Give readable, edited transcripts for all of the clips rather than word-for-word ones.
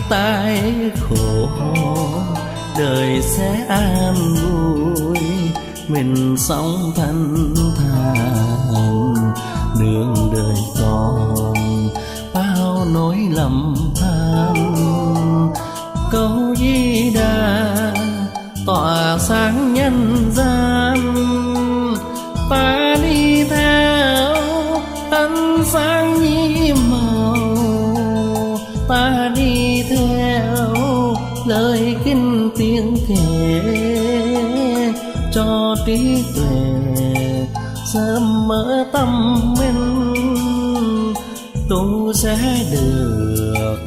tái khổ, đời sẽ an vui, mình sống thanh thản. Đường đời còn bao nỗi lầm than, câu Di Đà tỏa sáng nhân gian. Ta đi theo ánh sáng nhiệm màu, ta đi theo lời kinh tiếng kể, cho trí tuệ sớm mở tâm minh, tu sẽ được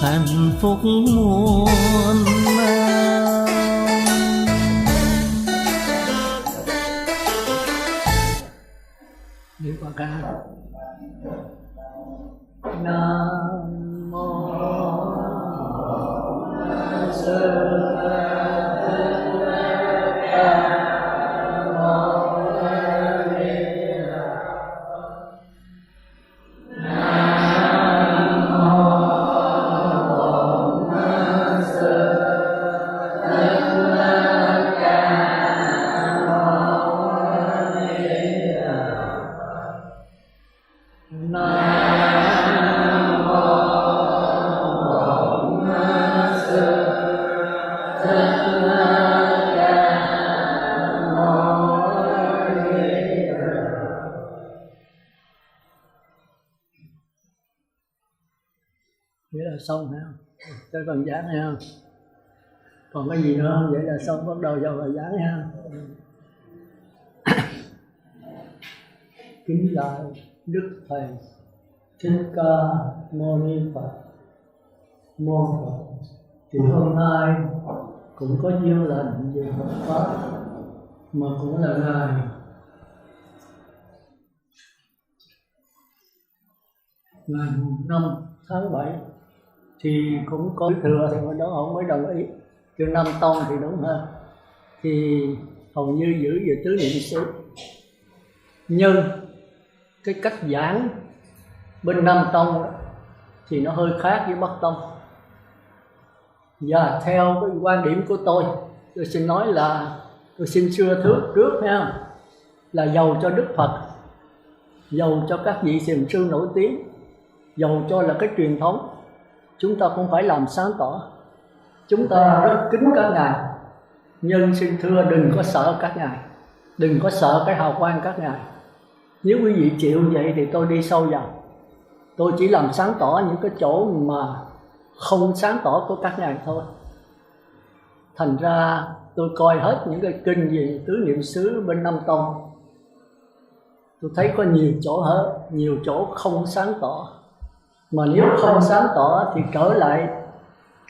hạnh phúc muôn năm. Đi qua ca. Nam mô Sư xong ha, cái phần giảng ha, còn cái gì nữa không? Vậy là xong, bắt đầu vào bài giảng ha. Kính lạy Đức Thầy Thích Ca Mâu Ni Phật. Mô Phật. Thì hôm nay cũng có duyên lành về Phật pháp, mà cũng là ngày 5 tháng 7 thì cũng có thừa, thì đó ông mới đồng ý. Chứ 5 tông thì đúng hơn, thì hầu như giữ về tứ niệm xứ. Nhưng cái cách giảng bên 5 tông đó, thì nó hơi khác với Bắc tông. Và theo cái quan điểm của tôi xin nói là tôi xin xưa trước ha, là dầu cho Đức Phật, dầu cho các vị thiền sư nổi tiếng, dầu cho là cái truyền thống, chúng ta cũng phải làm sáng tỏ. Chúng ta rất kính các ngài, nhưng xin thưa đừng có sợ các ngài, đừng có sợ cái hào quang các ngài. Nếu quý vị chịu vậy thì tôi đi sâu vào, tôi chỉ làm sáng tỏ những cái chỗ mà không sáng tỏ của các ngài thôi. Thành ra tôi coi hết những cái kinh gì tứ niệm xứ bên 5 tông, tôi thấy có nhiều chỗ hết, nhiều chỗ không sáng tỏ. Mà nếu không sáng tỏ thì trở lại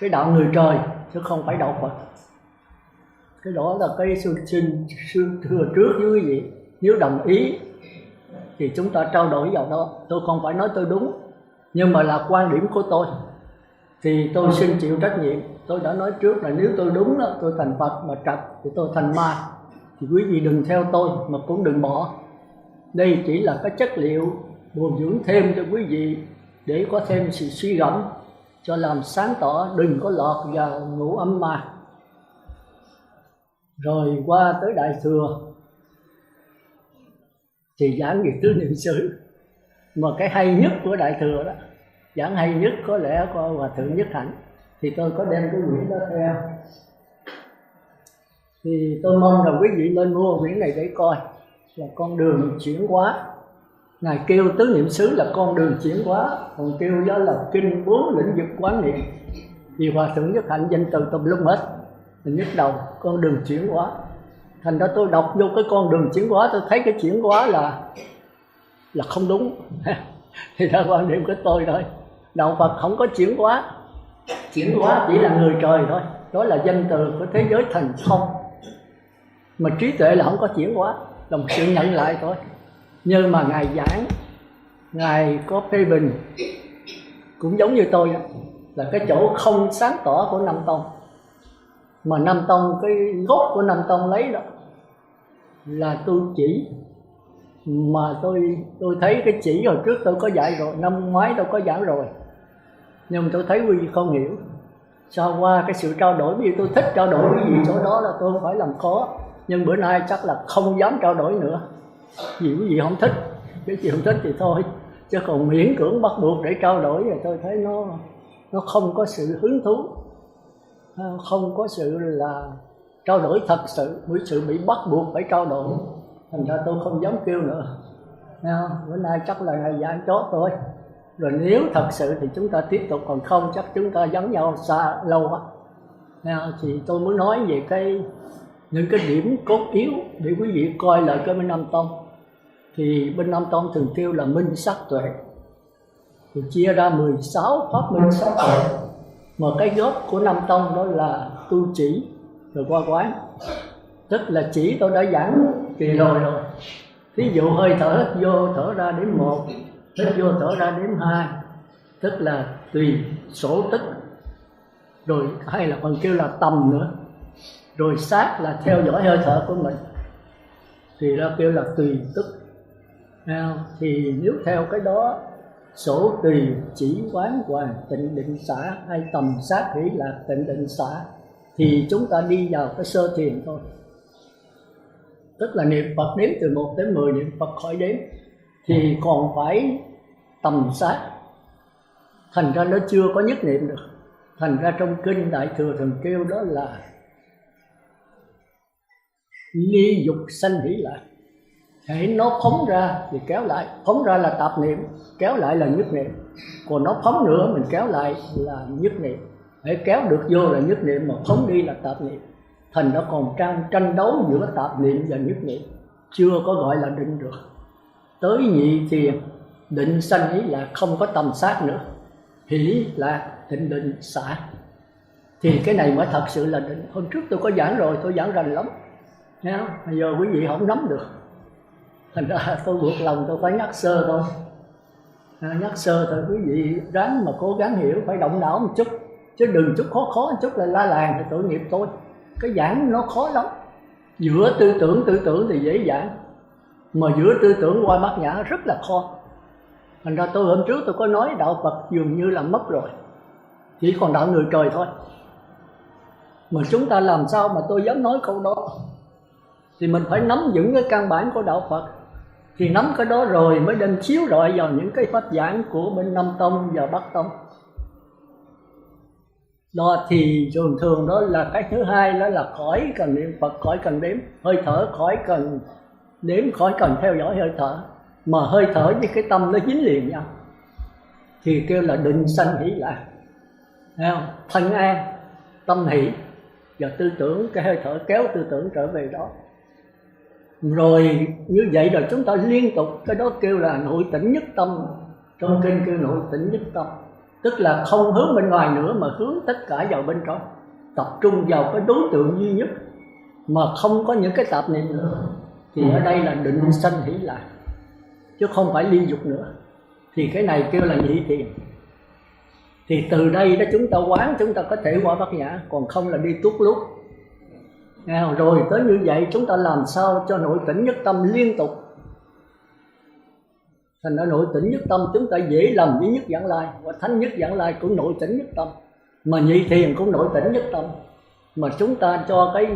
cái đạo người trời, chứ không phải đạo Phật. Cái đó là cái xin thưa trước với quý vị. Nếu đồng ý thì chúng ta trao đổi vào đó. Tôi không phải nói tôi đúng, nhưng mà là quan điểm của tôi, thì tôi xin chịu trách nhiệm. Tôi đã nói trước là nếu tôi đúng đó, tôi thành Phật, mà trật thì tôi thành ma. Thì quý vị đừng theo tôi, mà cũng đừng bỏ. Đây chỉ là cái chất liệu bồi dưỡng thêm cho quý vị, để có thêm sự suy gẫm, cho làm sáng tỏ, đừng có lọt vào ngũ ấm ma. Rồi qua tới Đại Thừa thì giảng về tứ niệm xứ. Mà cái hay nhất của Đại Thừa đó, giảng hay nhất có lẽ của Hòa Thượng Nhất Hạnh, thì tôi có đem cái quyển đó theo. Thì tôi mong rằng quý vị nên mua quyển này để coi, là con đường chuyển hóa. Ngài kêu tứ niệm xứ là con đường chuyển hóa, còn kêu đó là kinh 4 lĩnh vực quán niệm. Vì Hòa Thượng Nhất Hạnh danh từ tùm lum hết, mình nhức đầu con đường chuyển hóa. Thành ra tôi đọc vô cái con đường chuyển hóa, tôi thấy cái chuyển hóa là không đúng. Thì đó quan điểm của tôi thôi. Đạo Phật không có chuyển hóa, chuyển hóa chỉ là người trời thôi, đó là danh từ của thế giới thành thông. Mà trí tuệ là không có chuyển hóa, là một sự nhận lại thôi. Nhưng mà Ngài giảng, Ngài có phê bình cũng giống như tôi đó, là cái chỗ không sáng tỏ của 5 tông. Mà 5 tông, cái gốc của 5 tông lấy đó là tôi chỉ. Mà tôi thấy cái chỉ hồi trước tôi có dạy rồi, năm ngoái tôi có giảng rồi, nhưng mà tôi thấy quý vị không hiểu. Sau qua cái sự trao đổi, vì tôi thích trao đổi với vị chỗ đó là tôi không phải làm khó, nhưng bữa nay chắc là không dám trao đổi nữa, vì quý vị không thích. Cái gì không thích thì thôi, chứ còn miễn cưỡng bắt buộc để trao đổi thì tôi thấy nó không có sự hứng thú, không có sự là trao đổi thật sự, với sự bị bắt buộc phải trao đổi, thành ra tôi không dám kêu nữa. Bữa nay chắc là ngày giảng chót thôi, rồi nếu thật sự thì chúng ta tiếp tục, còn không chắc chúng ta vắng nhau xa lâu quá. Thì tôi muốn nói về những cái điểm cốt yếu để quý vị coi lại cái bên Nam Tông. Thì bên Nam Tông thường kêu là minh sát tuệ, thì chia ra 16 pháp minh sát tuệ, mà cái gốc của Nam Tông đó là tu chỉ rồi qua quán. Tức là chỉ tôi đã giảng kỳ rồi. Ví dụ hơi thở hít vô thở ra đếm 1, hít vô thở ra đếm 2, tức là tùy sổ tức. Rồi hay là còn kêu là tầm nữa. Rồi sát là theo dõi hơi thở của mình, thì ra kêu là tùy tức. Thì nếu theo cái đó, sổ tùy chỉ quán hoàn tịnh định xả, hay tầm sát hỷ lạc tịnh định xả, thì chúng ta đi vào cái sơ thiền thôi. Tức là niệm Phật đếm từ 1 đến 10, niệm Phật khỏi đếm, thì còn phải tầm sát. Thành ra nó chưa có nhất niệm được. Thành ra trong kinh Đại Thừa thường kêu đó là ly dục sanh hỷ lạc. Hễ nó phóng ra thì kéo lại, phóng ra là tạp niệm, kéo lại là nhất niệm. Còn nó phóng nữa mình kéo lại là nhất niệm. Hễ kéo được vô là nhất niệm, mà phóng đi là tạp niệm. Thành nó còn tranh đấu giữa tạp niệm và nhất niệm, chưa có gọi là định được. Tới nhị thiền, định sanh hỷ lạc không có tầm sát nữa, hỷ lạc tịnh định xả, thì cái này mới thật sự là định. Hôm trước tôi có giảng rồi, tôi giảng rành lắm, bây giờ quý vị không nắm được, thành ra tôi buộc lòng tôi phải nhắc sơ thôi. Nhắc sơ thôi, quý vị ráng mà cố gắng hiểu, phải động não một chút, chứ đừng chút khó một chút là la làng thì tội nghiệp tôi. Cái giảng nó khó lắm. Giữa tư tưởng thì dễ giảng, mà giữa tư tưởng qua bát nhã rất là khó. Thành ra tôi hôm trước tôi có nói đạo Phật dường như là mất rồi, chỉ còn đạo người trời thôi. Mà chúng ta làm sao mà tôi dám nói câu đó? Thì mình phải nắm vững cái căn bản của đạo Phật. Thì nắm cái đó rồi mới đem chiếu rọi vào những cái pháp giảng của bên Nam Tông và Bắc Tông. Đó thì thường đó là cái thứ hai, đó là khỏi cần niệm Phật, khỏi cần đếm hơi thở, khỏi cần đếm, khỏi cần theo dõi hơi thở, mà hơi thở với cái tâm nó dính liền nhau, thì kêu là định sanh hỷ lạc. Thấy không? Thân an, tâm hỷ, và tư tưởng, cái hơi thở kéo tư tưởng trở về đó. Rồi như vậy rồi chúng ta liên tục, cái đó kêu là nội tỉnh nhất tâm. Trong kinh kêu nội tỉnh nhất tâm, tức là không hướng bên ngoài nữa mà hướng tất cả vào bên trong, tập trung vào cái đối tượng duy nhất mà không có những cái tạp niệm nữa. Thì ở đây là định sanh hỷ lạc, chứ không phải ly dục nữa. Thì cái này kêu là nhị thiền. Thì từ đây đó chúng ta quán, chúng ta có thể qua bát nhã, còn không là đi tuốt lút. Rồi tới như vậy chúng ta làm sao cho nội tỉnh nhất tâm liên tục. Thành ra nội tỉnh nhất tâm chúng ta dễ lầm với nhất vãng lai, và thánh nhất vãng lai cũng nội tỉnh nhất tâm, mà nhị thiền cũng nội tỉnh nhất tâm. Mà chúng ta cho cái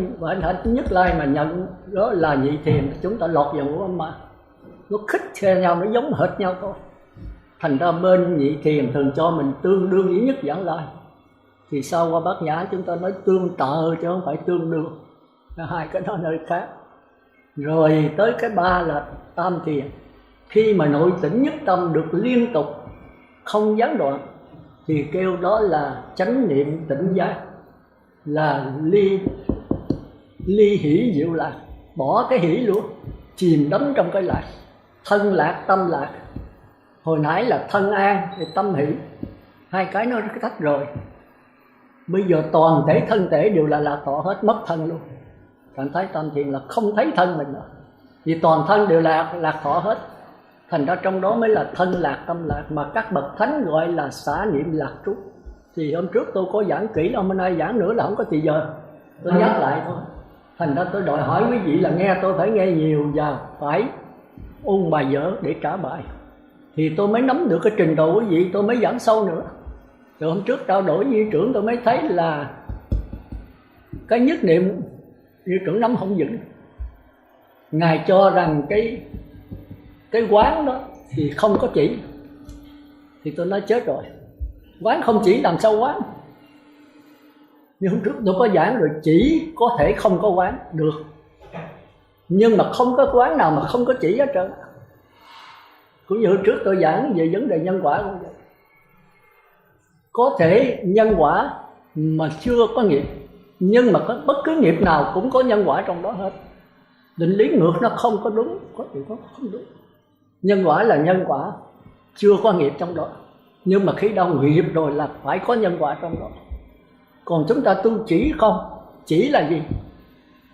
thánh nhất lai mà nhận đó là nhị thiền, chúng ta lọt vào ngũ âm ma, nó khích theo nhau, nó giống hệt nhau thôi. Thành ra bên nhị thiền thường cho mình tương đương với nhất vãng lai, thì sau qua bát nhã chúng ta nói tương tự chứ không phải tương đương, hai cái đó nơi khác. Rồi tới cái ba là tam thiền. Khi mà nội tỉnh nhất tâm được liên tục, không gián đoạn, thì kêu đó là chánh niệm tỉnh giác, là ly hỷ diệu lạc, bỏ cái hỷ luôn, chìm đắm trong cái lạc. Thân lạc, tâm lạc. Hồi nãy là thân an thì tâm hỷ, hai cái nó tách rồi. Bây giờ toàn thể thân thể đều là lạc thọ hết, mất thân luôn. Cảm thấy tam thiền là không thấy thân mình nữa, vì toàn thân đều là lạc thọ hết. Thành ra trong đó mới là thân lạc, tâm lạc, mà các bậc thánh gọi là xả niệm lạc trú. Thì hôm trước tôi có giảng kỹ, hôm nay giảng nữa là không có thì giờ, tôi nhắc lại thôi. Thành ra tôi đòi hỏi quý vị là nghe tôi phải nghe nhiều và phải ôn bài vở để trả bài, thì tôi mới nắm được cái trình độ quý vị, tôi mới giảng sâu nữa. Rồi hôm trước trao đổi với Viện trưởng tôi mới thấy là cái nhất niệm Viện trưởng nắm không vững. Ngài cho rằng cái quán đó thì không có chỉ. Thì tôi nói chết rồi, quán không chỉ làm sao quán. Nhưng hôm trước tôi có giảng rồi, chỉ có thể không có quán được, nhưng mà không có quán nào mà không có chỉ hết trơn. Cũng như hôm trước tôi giảng về vấn đề nhân quả cũng vậy. Có thể nhân quả mà chưa có nghiệp, nhưng mà bất cứ nghiệp nào cũng có nhân quả trong đó hết. Định lý ngược nó không có đúng, có thể có không đúng. Nhân quả là nhân quả, chưa có nghiệp trong đó. Nhưng mà khi đâu nghiệp rồi là phải có nhân quả trong đó. Còn chúng ta tu chỉ không, chỉ là gì?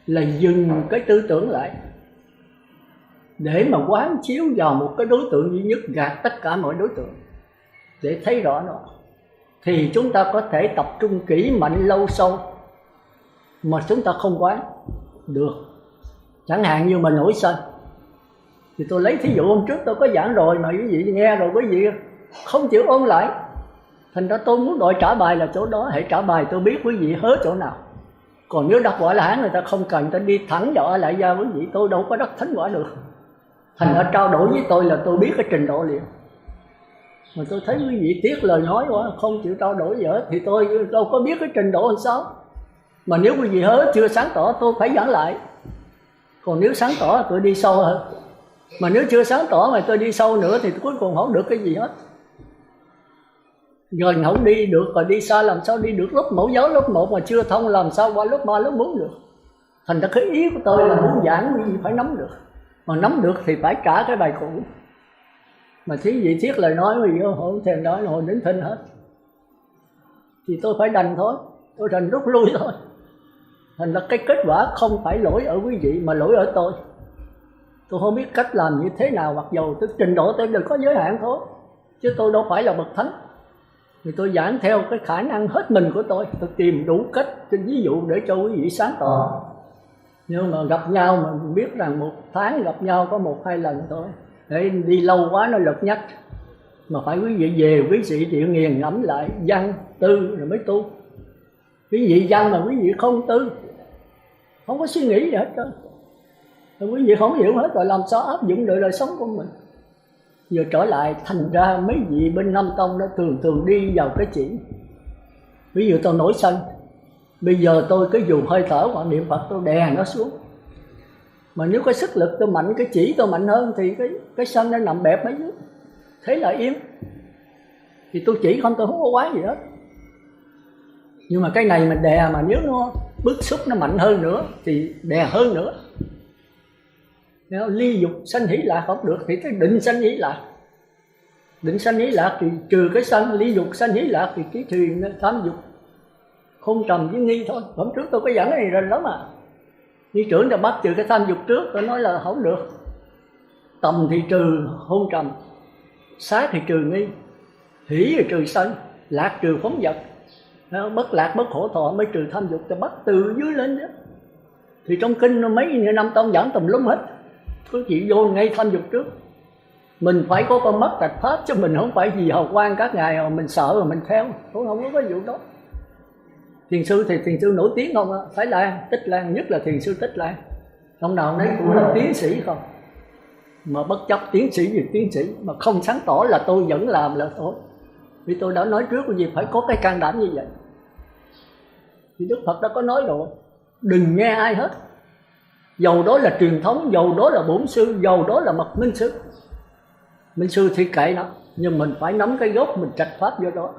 Là dừng cái tư tưởng lại để mà quán chiếu vào một cái đối tượng duy nhất, gạt tất cả mọi đối tượng để thấy rõ nó. Thì chúng ta có thể tập trung kỹ mạnh lâu sâu mà chúng ta không quán được. Chẳng hạn như mà nổi sân, thì tôi lấy thí dụ hôm trước tôi có giảng rồi mà quý vị nghe rồi, quý vị không chịu ôn lại. Thành ra tôi muốn đòi trả bài là chỗ đó, hãy trả bài tôi biết quý vị hớ chỗ nào. Còn nếu đắc quả là hán người ta không cần, ta đi thẳng vào lại gia quý vị, tôi đâu có đắc thánh quả được. Thành ra trao đổi với tôi là tôi biết cái trình độ liền. Mà tôi thấy quý vị tiếc lời nói quá, không chịu trao đổi gì hết, thì tôi đâu có biết cái trình độ làm sao. Mà nếu quý vị hớ chưa sáng tỏ tôi phải giảng lại. Còn nếu sáng tỏ tôi đi sâu hơn. Mà nếu chưa sáng tỏ mà tôi đi sâu nữa thì cuối cùng không được cái gì hết. Gần không đi được rồi đi xa làm sao đi được. Lớp mẫu giáo lớp 1 mà chưa thông làm sao qua lớp 3 lớp 4 được. Thành ra cái ý của tôi là muốn giảng quý vị phải nắm được. Mà nắm được thì phải trả cái bài cũ. Mà thí vị thiết lời nói quý vị không thèm nói là hồi đến thinh hết. Thì tôi phải đành thôi, tôi đành rút lui thôi. Thành ra cái kết quả không phải lỗi ở quý vị mà lỗi ở tôi. Tôi không biết cách làm như thế nào, mặc dầu tôi trình độ tôi đều có giới hạn thôi, chứ tôi đâu phải là bậc thánh. Thì tôi giảng theo cái khả năng hết mình của tôi tìm đủ cách ví dụ để cho quý vị sáng tỏ. Nhưng mà gặp nhau mà biết rằng một tháng gặp nhau có 1-2 lần thôi, để đi lâu quá nó lật nhắc. Mà phải quý vị về quý vị chịu nghiền ngẫm lại văn tư rồi mới tu. Quý vị văn mà quý vị không tư, không có suy nghĩ gì hết trơn, quý vị không hiểu hết rồi làm sao áp dụng được đời sống của mình. Giờ trở lại, thành ra mấy vị bên Nam Tông đó thường đi vào cái chỉ. Ví dụ tôi nổi sân, bây giờ tôi cứ dùng hơi thở hoặc niệm Phật tôi đè nó xuống. Mà nếu có sức lực tôi mạnh, cái chỉ tôi mạnh hơn thì cái sân nó nằm bẹp mấy dưới, thế là yên. Thì tôi chỉ không, tôi không có quái gì hết. Nhưng mà cái này mình đè, mà nếu nó bức xúc nó mạnh hơn nữa thì đè hơn nữa. Nếu ly dục sanh hỷ lạc không được thì cái định sanh hỷ lạc. Định sanh hỷ lạc thì trừ cái sân, ly dục sanh hỷ lạc thì cái thuyền tham dục không trầm với nghi thôi. Hôm trước tôi có giảng cái này rồi đó mà. Như trưởng đã bắt trừ cái tham dục trước, tôi nói là không được. Tầm thì trừ hôn trầm, sát thì trừ nghi, hỷ thì trừ sân, lạc trừ phóng vật, bất lạc bất khổ thọ mới trừ tham dục. Tôi bắt từ dưới lên đó. Thì trong kinh mấy năm Tông giảng tùm lum hết, cứ chỉ vô ngay tham dục trước. Mình phải có con mắt trạch pháp, chứ mình không phải vì hào quang các ngài mà mình sợ mà mình theo, không có cái vụ đó. Thiền sư thì thiền sư nổi tiếng không? Thái Lan, Tích Lan, nhất là thiền sư Tích Lan, trong nào nấy cũng là tiến sĩ không. Mà bất chấp tiến sĩ gì tiến sĩ, mà không sáng tỏ là tôi vẫn làm là thôi. Vì tôi đã nói trước là gì phải có cái can đảm như vậy. Thì Đức Phật đã có nói rồi, đừng nghe ai hết. Dầu đó là truyền thống, dầu đó là bổn sư, dầu đó là mật minh sư. Minh sư thì kệ nó, nhưng mình phải nắm cái gốc mình trạch pháp vô đó.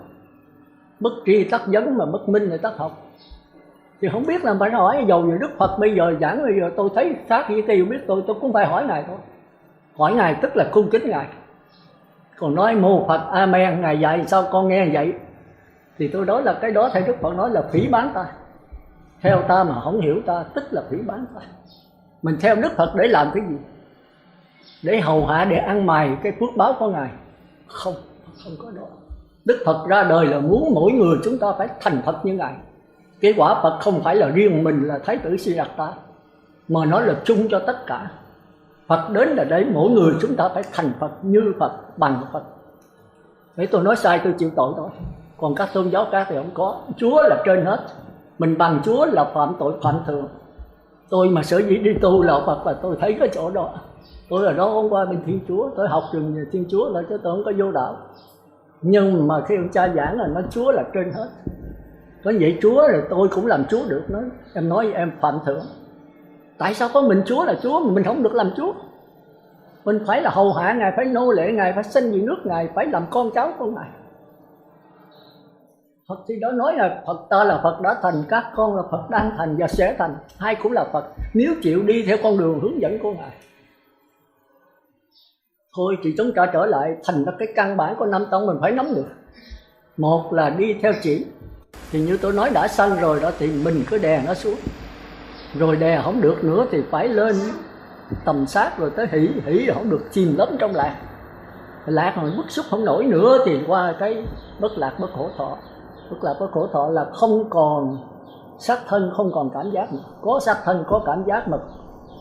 Bất tri tắc vấn mà bất minh là tắc học. Thì không biết là phải hỏi, dầu như Đức Phật bây giờ giảng bây giờ tôi thấy khác với cái biết tôi cũng phải hỏi Ngài thôi. Hỏi Ngài tức là cung kính Ngài. Còn nói mô Phật Amen, Ngài dạy sao con nghe vậy, thì tôi nói là cái đó thầy Đức Phật nói là phỉ báng ta. Theo ta mà không hiểu ta tức là phỉ báng ta. Mình theo Đức Phật để làm cái gì? Để hầu hạ, để ăn mày cái phước báo của Ngài? Không có đó. Đức Phật ra đời là muốn mỗi người chúng ta phải thành Phật như Ngài. Cái quả Phật không phải là riêng mình là Thái tử Siddhartha, mà nó là chung cho tất cả. Phật đến là để mỗi người chúng ta phải thành Phật, như Phật, bằng Phật. Để tôi nói sai tôi chịu tội thôi. Còn các tôn giáo khác thì không có. Chúa là trên hết. Mình bằng Chúa là phạm tội phạm thường. Tôi mà sở dĩ đi tu là Phật là tôi thấy cái chỗ đó. Tôi ở đó hôm qua bên Thiên Chúa, tôi học trường Thiên Chúa là chứ tôi không có vô đạo. Nhưng mà khi ông cha giảng là nói Chúa là trên hết. Có vậy Chúa rồi tôi cũng làm Chúa được. Em nói em phạm thượng. Tại sao có mình Chúa là Chúa mà mình không được làm Chúa? Mình phải là hầu hạ Ngài, phải nô lệ Ngài, phải sinh vì nước Ngài, phải làm con cháu của Ngài. Phật thì đó nói là Phật ta là Phật đã thành, các con là Phật đang thành và sẽ thành. Hai cũng là Phật nếu chịu đi theo con đường hướng dẫn của Ngài. Thôi thì chúng ta trở lại thành ra cái căn bản của năm tông mình phải nắm được. Một là đi theo chỉ. Thì như tôi nói đã sanh rồi đó thì mình cứ đè nó xuống. Rồi đè không được nữa thì phải lên tầm sát rồi tới hỷ không được chìm lắm trong lạc. Lạc mà bức xúc không nổi nữa thì qua cái bất lạc bất khổ thọ. Bất lạc bất khổ thọ là không còn sắc thân, không còn cảm giác nữa. Có sắc thân, có cảm giác mà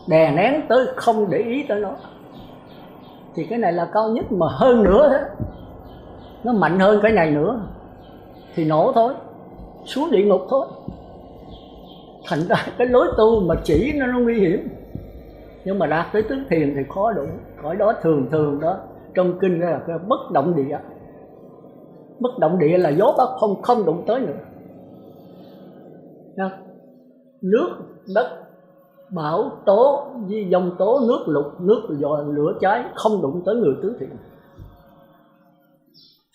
đè nén tới không để ý tới nó. Thì cái này là cao nhất, mà hơn nữa đó, nó mạnh hơn cái này nữa thì nổ thôi, xuống địa ngục thôi. Thành ra cái lối tu mà chỉ nó nguy hiểm. Nhưng mà đạt tới tứ thiền thì khó đụng. Cõi đó thường đó trong kinh là cái bất động địa. Bất động địa là gió bắc không đụng tới nữa. Nước, đất, bão tố, dòng tố, nước lục, nước lửa cháy không đụng tới người tứ thiền.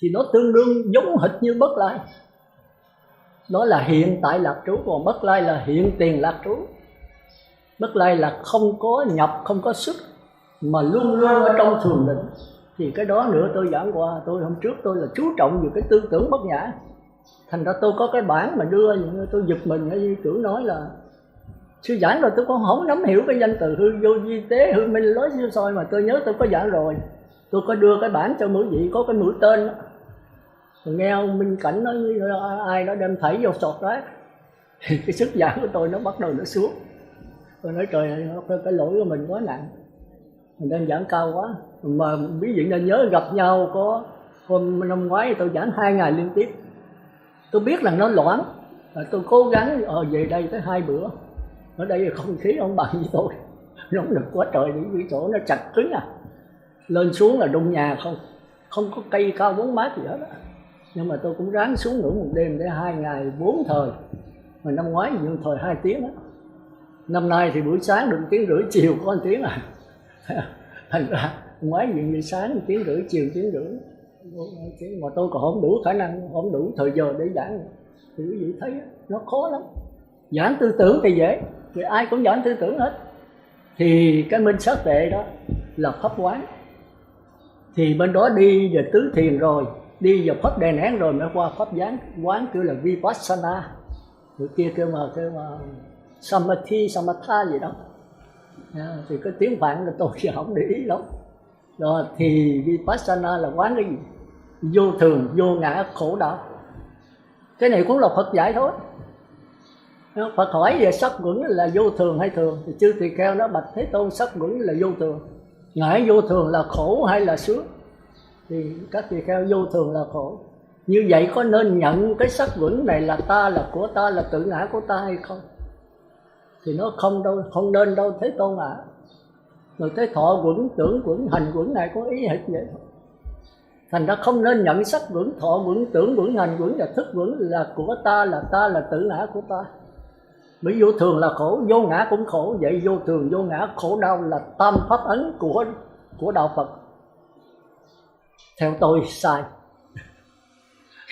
Thì nó tương đương giống hệt như bất lai. Đó là hiện tại lạc trú, còn bất lai là hiện tiền lạc trú. Bất lai là không có nhập, không có xuất, mà luôn luôn ở trong thường định. Thì cái đó nữa tôi giảng qua, tôi hôm trước tôi là chú trọng về cái tư tưởng bất nhã. Thành ra tôi có cái bản mà đưa, tôi giật mình như chủ nói là sư giảng rồi tôi cũng không nắm hiểu cái danh từ hư vô vi tế, hư minh lối siêu soi, mà tôi nhớ tôi có giảng rồi. Tôi có đưa cái bản cho mỗi vị, có cái mũi tên đó. Rồi nghe ông Minh Cảnh nói ai đó đem thảy vô sọt đó. Thì cái sức giảng của tôi nó bắt đầu nó xuống. Tôi nói trời ơi, cái lỗi của mình quá nặng, mình đang giảng cao quá. Mà quý vị nên nhớ gặp nhau có hôm năm ngoái tôi giảng 2 ngày liên tiếp. Tôi biết là nó loãng, tôi cố gắng về đây tới 2 bữa. Ở đây không khí không bằng với tôi, nóng lực quá trời, vì chỗ nó chặt cứng à. Lên xuống là đụng nhà không có cây cao bóng mát gì hết á. Nhưng mà tôi cũng ráng xuống ngủ một đêm để 2 ngày 4 thời. Mà năm ngoái nhiều thời 2 tiếng á. Năm nay thì buổi sáng được 1 tiếng rưỡi, chiều có 1 tiếng à. Thành ra ngoái chuyện sáng 1 tiếng rưỡi, chiều 1 tiếng rưỡi. Mà tôi còn không đủ khả năng, không đủ thời giờ để giảng. Thì quý vị thấy nó khó lắm. Giảng tư tưởng thì dễ, thì ai cũng giảng tư tưởng hết. Thì cái minh sát tuệ đó là pháp quán. Thì bên đó đi về tứ thiền rồi, đi vào pháp đè nén rồi mới qua pháp quán kêu là Vipassana. Người kia kêu mà Samadhi, Samatha gì đó. Thì cái tiếng Phạn là tôi không để ý lắm. Rồi thì Vipassana là quán cái gì? Vô thường, vô ngã, khổ đau. Cái này cũng là Phật dạy thôi. Phật hỏi về sắc quẩn là vô thường hay thường, thì chư tỳ kheo nó bạch Thế Tôn sắc quẩn là vô thường. Ngại vô thường là khổ hay là sướng? Thì các tỳ kheo vô thường là khổ. Như vậy có nên nhận cái sắc quẩn này là ta, là của ta, là tự ngã của ta hay không? Thì nó không đâu, không nên đâu Thế Tôn ạ. Rồi cái thọ quẩn, tưởng quẩn, hành quẩn này có ý hệt vậy thôi. Thành ra không nên nhận sắc quẩn, thọ quẩn, tưởng quẩn, hành quẩn và thức quẩn là của ta, là tự ngã của ta. Bởi vô thường là khổ, vô ngã cũng khổ. Vậy vô thường, vô ngã, khổ đau là tam pháp ấn của đạo Phật. Theo tôi sai.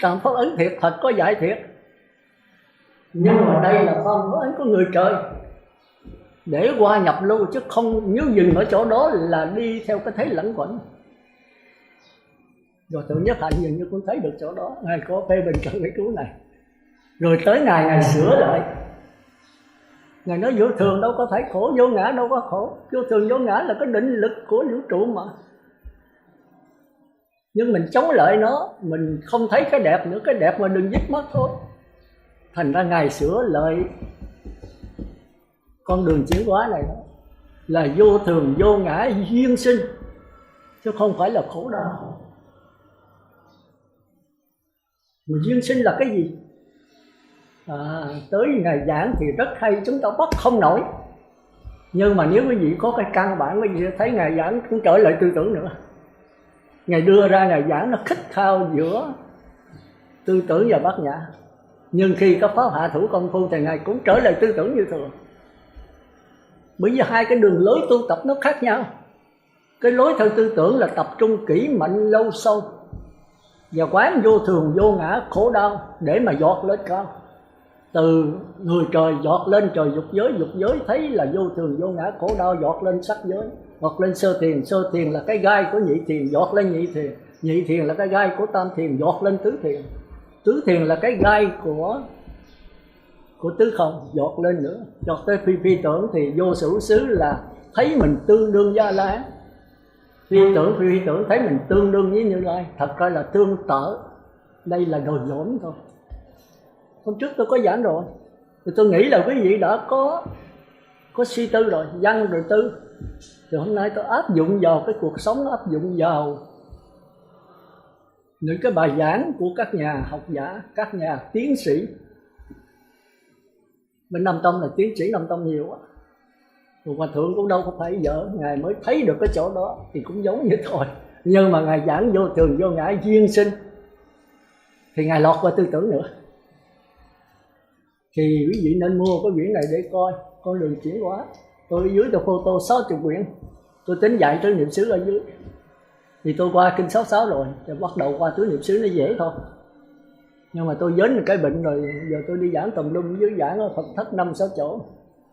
Tam pháp ấn thiệt, thật có dạy thiệt. Nhưng mà đây là tam pháp ấn của người trời, để qua nhập lưu, chứ không nếu dừng ở chỗ đó là đi theo cái thế lẫn quẩn. Rồi tự nhất hạnh dường như cũng thấy được chỗ đó. Ngài có phê bình cho cái cứu này. Rồi tới Ngài sửa lại. Ngài nói vô thường đâu có thấy khổ, vô ngã đâu có khổ. Vô thường vô ngã là cái định lực của vũ trụ mà. Nhưng mình chống lại nó, mình không thấy cái đẹp nữa, cái đẹp mà đừng dứt mất thôi. Thành ra Ngài sửa lại con đường chuyển hóa này đó, là vô thường vô ngã duyên sinh, chứ không phải là khổ đau. Mà duyên sinh là cái gì? Tới ngày giảng thì rất hay, chúng ta bắt không nổi. Nhưng mà nếu quý vị có cái căn bản, quý vị sẽ thấy ngày giảng cũng trở lại tư tưởng nữa. Ngài đưa ra ngày giảng nó khích khao giữa tư tưởng và bát nhã. Nhưng khi có pháp hạ thủ công phu thì Ngài cũng trở lại tư tưởng như thường. Bởi vì hai cái đường lối tu tập nó khác nhau. Cái lối theo tư tưởng là tập trung kỹ mạnh lâu sâu và quán vô thường vô ngã khổ đau để mà giọt lên cao. Từ người trời giọt lên trời dục giới thấy là vô thường vô ngã khổ đau, giọt lên sắc giới, giọt lên sơ thiền là cái gai của nhị thiền, giọt lên nhị thiền là cái gai của tam thiền, giọt lên tứ thiền là cái gai của tứ không, giọt lên nữa, giọt tới phi tưởng thì vô sự xứ là thấy mình tương đương với A La Hán. Phi tưởng thấy mình tương đương với Như Lai, thật ra là tương tự. Đây là đồ dỗm thôi. Hôm trước tôi có giảng rồi, thì tôi nghĩ là quý vị đã có suy tư rồi, văn rồi tư. Thì hôm nay tôi áp dụng vào cái cuộc sống, áp dụng vào những cái bài giảng của các nhà học giả, các nhà tiến sĩ. Bên Nam Tông là tiến sĩ Nam Tông nhiều quá. Rồi Hòa Thượng cũng đâu có phải vợ, Ngài mới thấy được cái chỗ đó thì cũng giống như thôi. Nhưng mà Ngài giảng vô thường vô ngã duyên sinh thì Ngài lọt qua tư tưởng nữa. Thì quý vị nên mua cái quyển này để coi con đường chuyển hóa. Tôi ở dưới tôi photo 60 quyển. Tôi tính dạy tứ niệm xứ ở dưới. Thì tôi qua kinh 66 rồi, thì bắt đầu qua tứ niệm xứ nó dễ thôi. Nhưng mà tôi dính cái bệnh rồi, giờ tôi đi giảng tùm lum dưới giảng ở Phật thất 5-6 chỗ.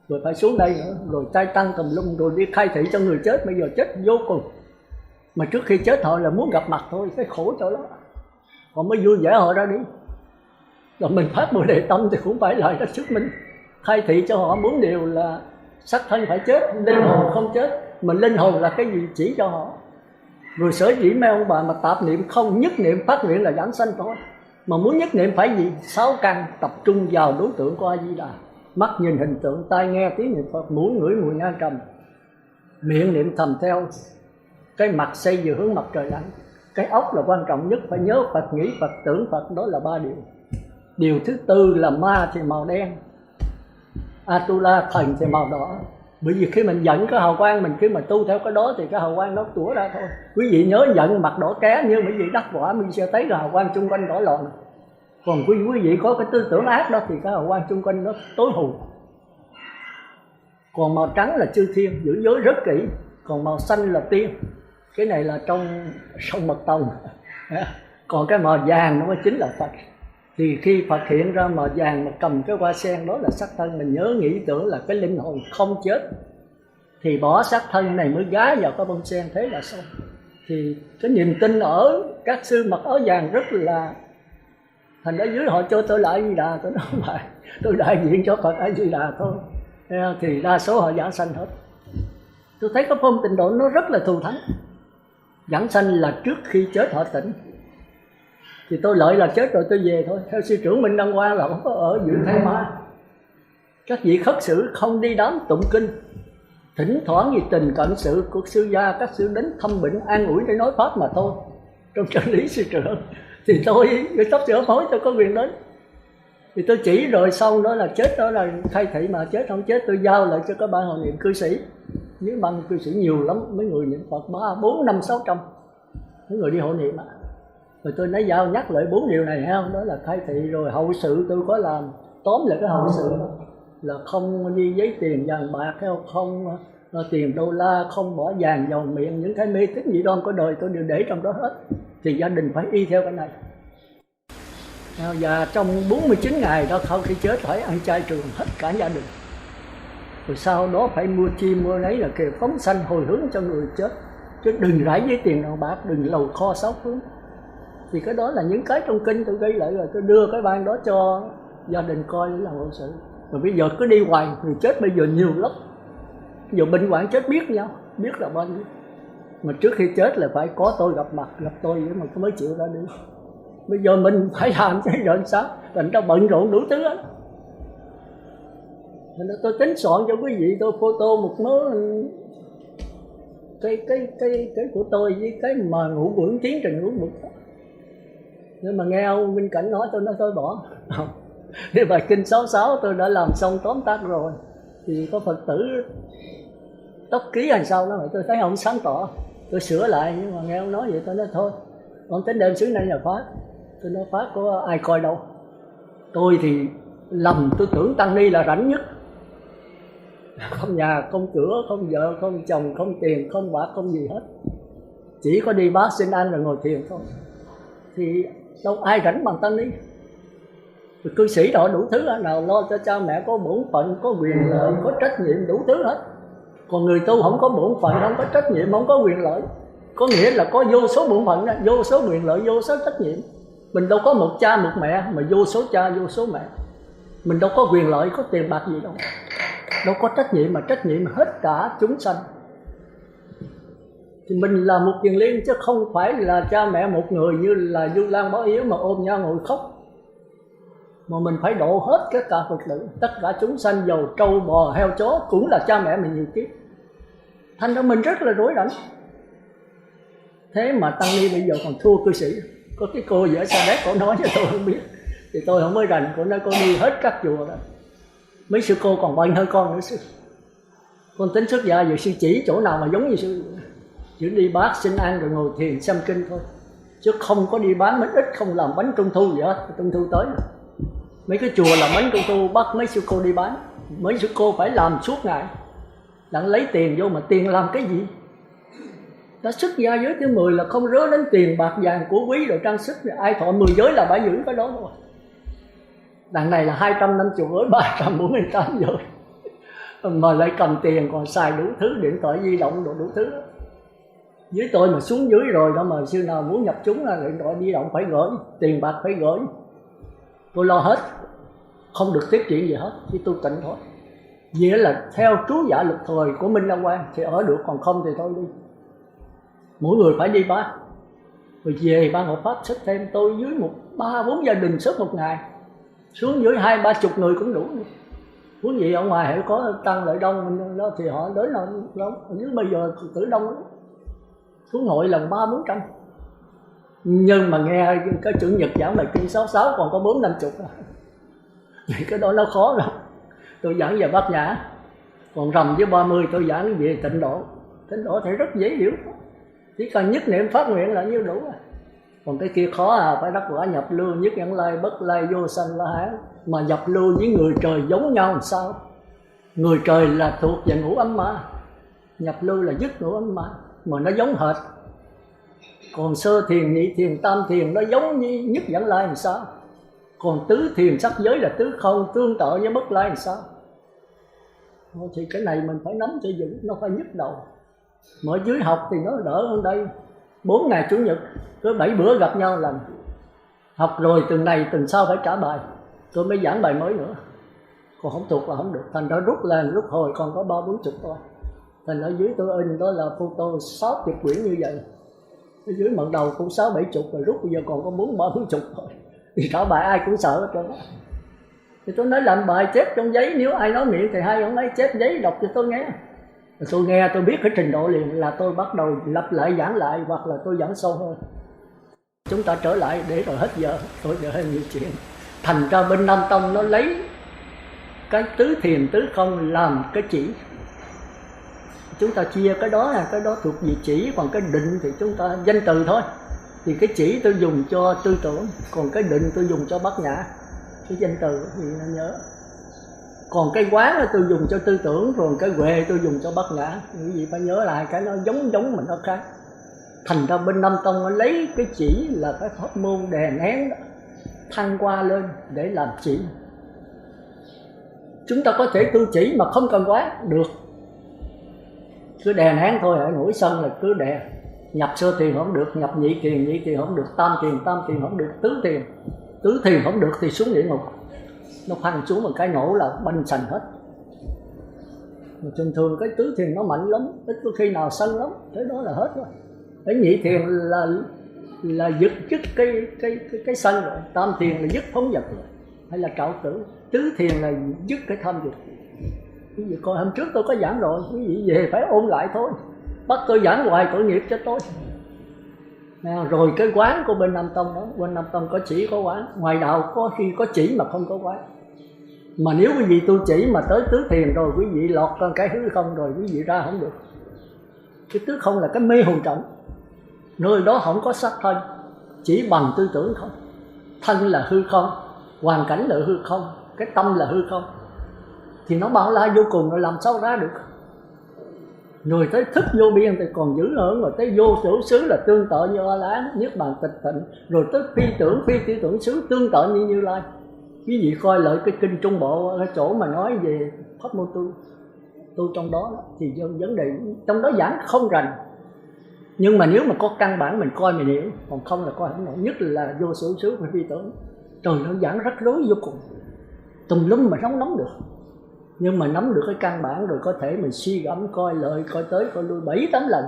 Rồi phải xuống đây nữa, rồi tay tăng tùm lum, rồi đi khai thị cho người chết, bây giờ chết vô cùng. Mà trước khi chết họ là muốn gặp mặt thôi, cái khổ chỗ đó. Họ mới vui vẻ họ ra đi. Rồi mình phát Bồ Đề tâm thì cũng phải lại ra chứng minh. Khai thị cho họ 4 điều là sắc thân phải chết, linh hồn không chết. Mà linh hồn là cái gì chỉ cho họ. Rồi sở dĩ mấy ông bà mà tạp niệm không, nhất niệm phát nguyện là giảng sanh thôi. Mà muốn nhất niệm phải gì? 6 căn tập trung vào đối tượng của A Di Đà. Mắt nhìn hình tượng, tai nghe tiếng niệm Phật, mũi ngửi mùi nhang trầm, miệng niệm thầm theo. Cái mặt xây vừa hướng mặt trời đánh. Cái óc là quan trọng nhất, phải nhớ Phật, nghĩ Phật, tưởng Phật, đó là 3 điều. Điều thứ tư là ma thì màu đen, Atula thần thì màu đỏ. Bởi vì khi mình giận cái hào quang, mình khi mà tu theo cái đó thì cái hào quang nó tủa ra thôi. Quý vị nhớ giận mặt đỏ ké, nhưng quý vị đắc quả mình sẽ thấy cái hào quang xung quanh đỏ lòn. Còn quý vị có cái tư tưởng ác đó thì cái hào quang xung quanh nó tối hù. Còn màu trắng là chư thiên, giữ giới rất kỹ. Còn màu xanh là tiên. Cái này là trong sông Mật Tông. Còn cái màu vàng nó mới chính là Phật. Thì khi Phật hiện ra màu vàng mà cầm cái hoa sen, đó là sắc thân. Mình nhớ nghĩ tưởng là cái linh hồn không chết, thì bỏ sắc thân này mới gá vào cái bông sen, thế là xong. Thì cái niềm tin ở các sư mặc áo vàng rất là... Thành ở dưới họ cho tôi là A Di Đà, tôi nói không phải, tôi đại diện cho Phật A Di Đà thôi. Thì đa số họ giảng sanh hết. Tôi thấy cái phong tịnh độ nó rất là thù thắng. Giảng sanh là trước khi chết họ tỉnh. Thì tôi lợi là chết rồi tôi về thôi. Theo sư trưởng Minh Đăng Hoa là không có ở dưỡng Thái Ma. Các vị khất sử không đi đám tụng kinh. Thỉnh thoảng vì tình cận sự của sư gia, các sư đến thăm bệnh an ủi để nói pháp mà thôi. Trong chân lý sư trưởng thì tôi, người sắp sửa hỏi tôi có quyền đến. Thì tôi chỉ rồi xong đó là chết, đó là khai thị, mà chết không chết tôi giao lại cho các ban hộ niệm cư sĩ. Nếu ban cư sĩ nhiều lắm, mấy người niệm Phật 3, 4, 5, 600 mấy người đi hộ niệm. Rồi tôi nói giao nhắc lại 4 điều này ha, đó là khai thị. Rồi hậu sự tôi có làm, tóm lại cái hậu sự đó là không đi giấy tiền vàng bạc, không tiền đô la, không bỏ vàng vào miệng, những cái mê tín dị đoan của đời tôi đều để trong đó hết. Thì gia đình phải y theo cái này. Và trong 49 ngày đó sau khi chết phải ăn chay trường hết cả gia đình. Rồi sau đó phải mua chi mua nấy là kêu phóng sanh hồi hướng cho người chết. Chứ đừng rải giấy tiền nào bạc, đừng lầu kho sáu hướng. Thì cái đó là những cái trong kinh tôi ghi lại rồi tôi đưa cái ban đó cho gia đình coi để làm hậu sự. Rồi bây giờ cứ đi hoài, người chết bây giờ nhiều lắm. Bây giờ bệnh hoạn chết biết nhau, biết là bao nhiêu. Mà trước khi chết là phải có tôi gặp mặt, gặp tôi mà mới chịu ra đi. Bây giờ mình phải làm chứ rồi sao? Thành ra bận rộn đủ thứ hết. Nên tôi tính soạn cho quý vị, tôi photo một mớ cái của tôi với cái mà ngũ quyển tiến trình ngũ quyển. Nhưng mà nghe ông Minh Cảnh nói tôi nói thôi bỏ. Cái bài kinh 66 tôi đã làm xong tóm tắt rồi, thì có Phật tử tóc ký hay sao đó mà tôi thấy ông sáng tỏ, tôi sửa lại. Nhưng mà nghe ông nói vậy tôi nói thôi, con tính đem xứ này là Pháp. Tôi nói Pháp có ai coi đâu. Tôi thì lầm, tôi tưởng tăng ni là rảnh nhất, không nhà, không cửa, không vợ, không chồng, không tiền, không bạc, không gì hết, chỉ có đi bát xin ăn rồi ngồi thiền thôi. Thì đâu ai rảnh bằng tăng ni. Cư sĩ họ đủ thứ nào lo cho cha mẹ, có bổn phận, có quyền lợi, có trách nhiệm, đủ thứ hết. Còn người tu không có bổn phận, không có trách nhiệm, không có quyền lợi. Có nghĩa là có vô số bổn phận, vô số quyền lợi, vô số trách nhiệm. Mình đâu có một cha một mẹ mà vô số cha vô số mẹ. Mình đâu có quyền lợi, có tiền bạc gì đâu. Đâu có trách nhiệm, mà trách nhiệm hết cả chúng sanh. Thì mình là một kiền liên, chứ không phải là cha mẹ một người như là Du Lan Bảo Yến mà ôm nhau ngồi khóc. Mà mình phải độ hết tất cả Phật tử, tất cả chúng sanh, dầu trâu bò heo chó cũng là cha mẹ mình nhiều kiếp. Thành ra mình rất là rối rắm. Thế mà tăng ni bây giờ còn thua cư sĩ. Có cái cô vợ Sa Đéc cô nói cho tôi không biết, thì tôi không mới rành. Cô nói cô đi hết các chùa đó, mấy sư cô còn bận hơn con nữa sư. Con tính xuất gia vậy sư chỉ chỗ nào mà giống như sư, chỉ đi bát xin ăn rồi ngồi thiền xem kinh thôi, chứ không có đi bán bánh ít, không làm bánh trung thu gì hết. Trung thu tới rồi, mấy cái chùa làm bánh trung thu bắt mấy sư cô đi bán. Mấy sư cô phải làm suốt ngày, đặng lấy tiền vô, mà tiền làm cái gì? Đã xuất gia giới thứ 10 là không rớ đến tiền bạc vàng của quý rồi trang sức, rồi ai thọ 10 giới là phải giữ cái đó thôi. Đằng này là 250 giới 348 giới mà lại cầm tiền còn xài đủ thứ, điện thoại di động đồ đủ thứ đó. Dưới tôi mà xuống dưới rồi đó, mà sư nào muốn nhập chúng là điện thoại di động phải gửi, tiền bạc phải gửi. Tôi lo hết, không được tiếp chuyện gì hết, chỉ tu tịnh thôi. Nghĩa là theo trú giả luật thời của Minh Đăng Quang thì ở được, còn không thì thôi đi. Mỗi người phải đi bác, rồi về ban hộ pháp xếp thêm. Tôi dưới 3-4 gia đình xếp một ngày, xuống dưới 20-30 người cũng đủ. Muốn gì ở ngoài hãy có tăng lợi đông đó thì họ đến là đông. Ở dưới bây giờ tử đông lắm, xuống hội lần 300-400. Nhưng mà nghe cái chủ nhật giảng bài kinh 66 còn có 40-50 thì cái đó nó khó rồi. Tôi giảng về Bát Nhã, còn rằm với 30 tôi giảng về Tịnh Độ. Tịnh Độ thì rất dễ hiểu, chỉ cần nhất niệm phát nguyện là như đủ rồi. Còn cái kia khó phải đắc quả nhập lưu, nhất nhãn lai, bất lai, vô sanh la hán. Mà nhập lưu với người trời giống nhau làm sao? Người trời là thuộc về ngũ ấm ma, nhập lưu là dứt ngũ ấm ma, mà nó giống hệt. Còn sơ thiền, nhị thiền, tam thiền nó giống như nhất nhãn lai làm sao? Còn tứ thiền sắc giới là tứ không, tương tự với bất lai làm sao? Thì cái này mình phải nắm cho vững, nó phải nhức đầu. Mà ở dưới học thì nó đỡ hơn đây. 4 ngày Chủ nhật, cứ 7 bữa gặp nhau lần. Học rồi tuần này tuần sau phải trả bài, tôi mới giảng bài mới nữa. Còn không thuộc là không được. Thành ra rút lên rút hồi còn có 30-40 thôi. Thành ở dưới tôi in đó là photo 60 quyển như vậy. Ở dưới mận đầu cũng 60-70, rồi rút bây giờ còn có 40-40 thôi. Thì trả bài ai cũng sợ hết trơn. Thì tôi nói làm bài chép trong giấy, nếu ai nói miệng thì hai ông ấy chép giấy đọc cho tôi nghe. Rồi tôi nghe tôi biết cái trình độ liền, là tôi bắt đầu lặp lại giảng lại, hoặc là tôi giảng sâu hơn. Chúng ta trở lại để rồi hết giờ, tôi giờ hơi nhiều chuyện. Thành ra bên Nam Tông nó lấy cái tứ thiền tứ không làm cái chỉ. Chúng ta chia cái đó là cái đó thuộc về chỉ, còn cái định thì chúng ta danh từ thôi. Thì cái chỉ tôi dùng cho tư tưởng, còn cái định tôi dùng cho Bát Nhã. Cái danh từ thì nên nhớ. Còn cái quán là tôi dùng cho tư tưởng, rồi cái huệ tôi dùng cho Bát Nhã. Quý vị phải nhớ lại, cái nó giống mà nó khác. Thành ra bên Nam Tông nó lấy cái chỉ là cái pháp môn đè nén đó, thăng qua lên để làm chỉ. Chúng ta có thể tu chỉ mà không cần quán được, cứ đè nén thôi. Ở nổi sân là cứ đè. Nhập sơ thiền không được, nhập nhị thiền không được, tam thiền không được, tứ thiền không được thì xuống địa ngục. Nó phăng xuống một cái nổ là banh sành hết. Mà thường cái tứ thiền nó mạnh lắm, ít có khi nào sân lắm, thế đó là hết rồi. Cái nhị thiền là dứt cái sân rồi, tam thiền là dứt phóng dật rồi, hay là trạo tử. Tứ thiền là dứt cái tham dục. Quý vị coi hôm trước tôi có giảng rồi, quý vị về phải ôn lại thôi. Bắt tôi giảng hoài tội nghiệp cho tôi. Rồi cái quán của bên Nam Tông đó, bên Nam Tông có chỉ có quán, ngoài đạo có khi có chỉ mà không có quán. Mà nếu quý vị tu chỉ mà tới tứ thiền rồi, quý vị lọt con cái hư không rồi, quý vị ra không được. Cái tứ không là cái mê hồn trận, nơi đó không có sắc thân, chỉ bằng tư tưởng không. Thân là hư không, hoàn cảnh là hư không, cái tâm là hư không, thì nó bao la vô cùng, rồi làm sao ra được. Rồi tới thức vô biên thì còn giữ hưởng, rồi tới vô sở xứ là tương tự như A La, niết bàn tịch tịnh, rồi tới phi tưởng phi tiểu tưởng xứ tương tự như Như Lai. Quý vị coi lại cái kinh Trung Bộ, cái chỗ mà nói về pháp môn tu trong đó thì vấn đề trong đó giảng không rành. Nhưng mà nếu mà có căn bản mình coi mình hiểu, còn không là coi không nổi. Nhất là vô sở xứ và phi tưởng, trời nó giảng rắc rối vô cùng, tùm lum mà không nắm được. Nhưng mà nắm được cái căn bản rồi có thể mình suy gẫm coi lợi, coi tới coi lui 7-8 lần.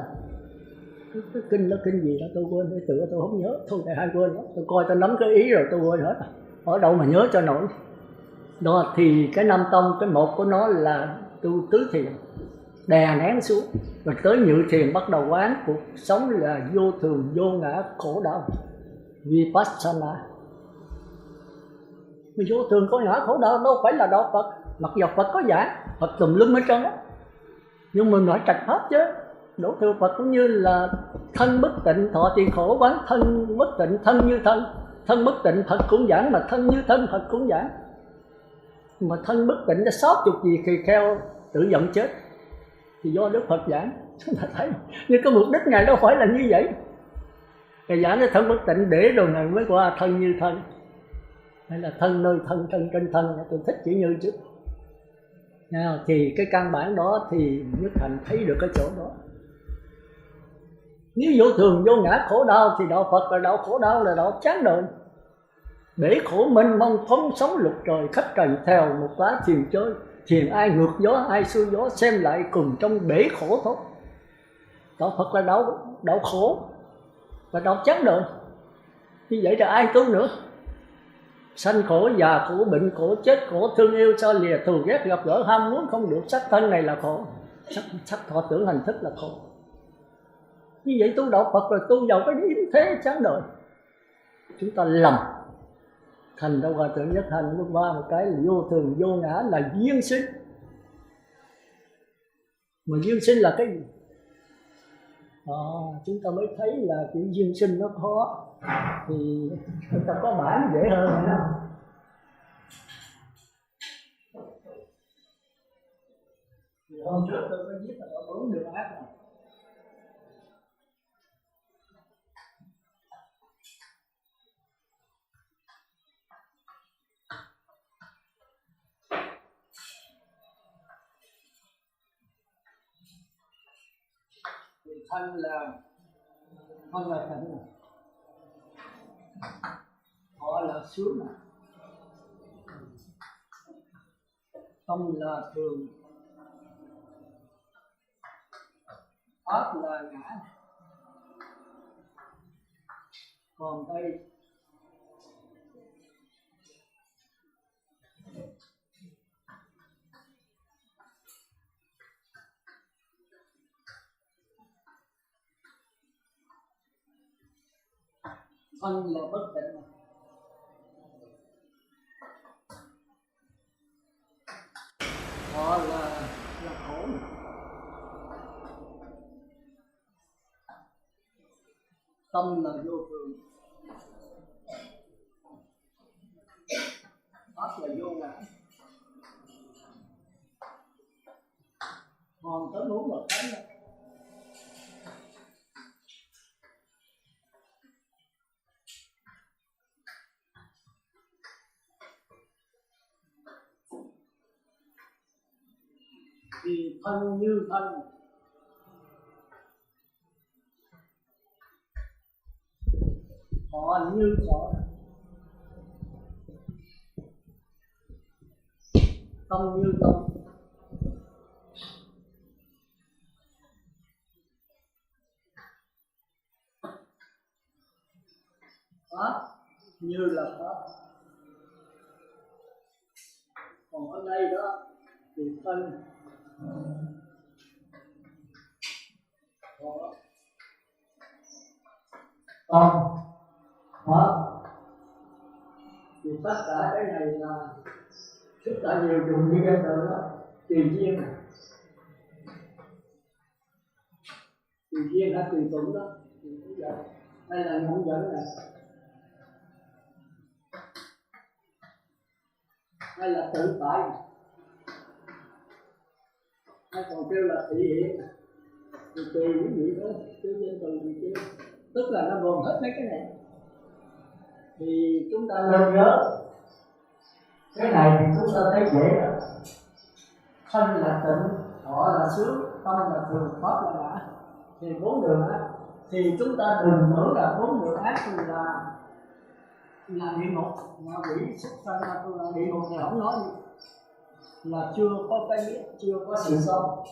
Cái kinh đó kinh gì đó tôi quên, tôi tựa tôi không nhớ, thôi thầy hai quên đó. Tôi coi tôi nắm cái ý rồi tôi quên hết, ở đâu mà nhớ cho nổi. Đó thì cái Nam Tông, cái một của nó là tu tứ thiền, đè nén xuống, rồi tới nhự thiền bắt đầu quán cuộc sống là vô thường, vô ngã, khổ đau, Vipassana. Vô thường có ngã khổ đau đâu phải là đạo Phật. Mặc dù Phật có giảng, Phật tùm lum hết trơn á, nhưng mình nói trạch hết chứ. Đổ thừa Phật cũng như là thân bất tịnh thọ trì khổ, quán thân bất tịnh thân như thân. Thân bất tịnh Phật cũng giảng, mà thân như thân Phật cũng giảng. Mà thân bất tịnh đã 60 gì khi kheo tự giận chết thì do Đức Phật giảng. Chúng ta thấy nhưng cái mục đích Ngài đâu phải là như vậy. Ngài giảng cái thân bất tịnh để rồi Ngài mới qua thân như thân, hay là thân nơi thân, thân trên thân. Tôi thích chữ như chứ. Thì cái căn bản đó thì Nhất Hạnh thấy được cái chỗ đó. Nếu vô thường vô ngã khổ đau thì đạo Phật là đạo khổ đau, là đạo chán đời. Bể khổ mênh mông phóng sống lục trời, khách trần theo một quá thuyền chơi. Thuyền ai ngược gió ai xuôi gió, xem lại cùng trong bể khổ thôi. Đạo Phật là đạo khổ, là đạo chán đời. Như vậy là ai tu nữa? Sanh khổ, già khổ, bệnh khổ, chết khổ, thương yêu sao lìa, thù ghét gặp gỡ, ham muốn không được, sắc thân này là khổ, sắc thọ tưởng hành thức là khổ. Như vậy tu đạo Phật là tu vào cái yếm thế chán đời. Chúng ta lầm. Thành ra Hòa Thượng Nhất Hạnh lúc ba một cái là vô thường vô ngã là duyên sinh. Mà duyên sinh là cái gì? Chúng ta mới thấy là cái duyên sinh nó khó. Thì chúng ta có bản dễ hơn phải không? Thì hôm trước tôi có viết là có 4 đường ác này. Thân là thịnh này, họ là sướng này, tâm là thường, pháp là ngã. Còn đây thân là bất tịnh, họ là khổ, tâm là vô thường, pháp là vô ngã. Còn tới muốn là thấy là thì thân như thân, họ như họ, tâm như tâm, pháp như là pháp. Còn ở đây đó thì thân họ, Còn thì tất cả cái này là chúng ta đều dùng như cái từ đó, tùy duyên này, tùy duyên hay tùy thuận đó, hay là ngẫu dẫn này, hay là tự tại, hay còn kêu là thị hiện, thì tùy những gì đó, chứ trên từ gì chứ, tức là nó gồm hết mấy cái này. Thì chúng ta nên nhớ cái này thì chúng ta thấy dễ rồi. Thân là tịnh, thọ là sướng, tâm là thường, pháp là đã. Thì bốn đường ác thì chúng ta đừng tưởng là bốn đường ác là địa ngục, ngạ quỷ, súc sanh, là địa ngục thì không nói gì, là chưa có cái biết, chưa có sự sống.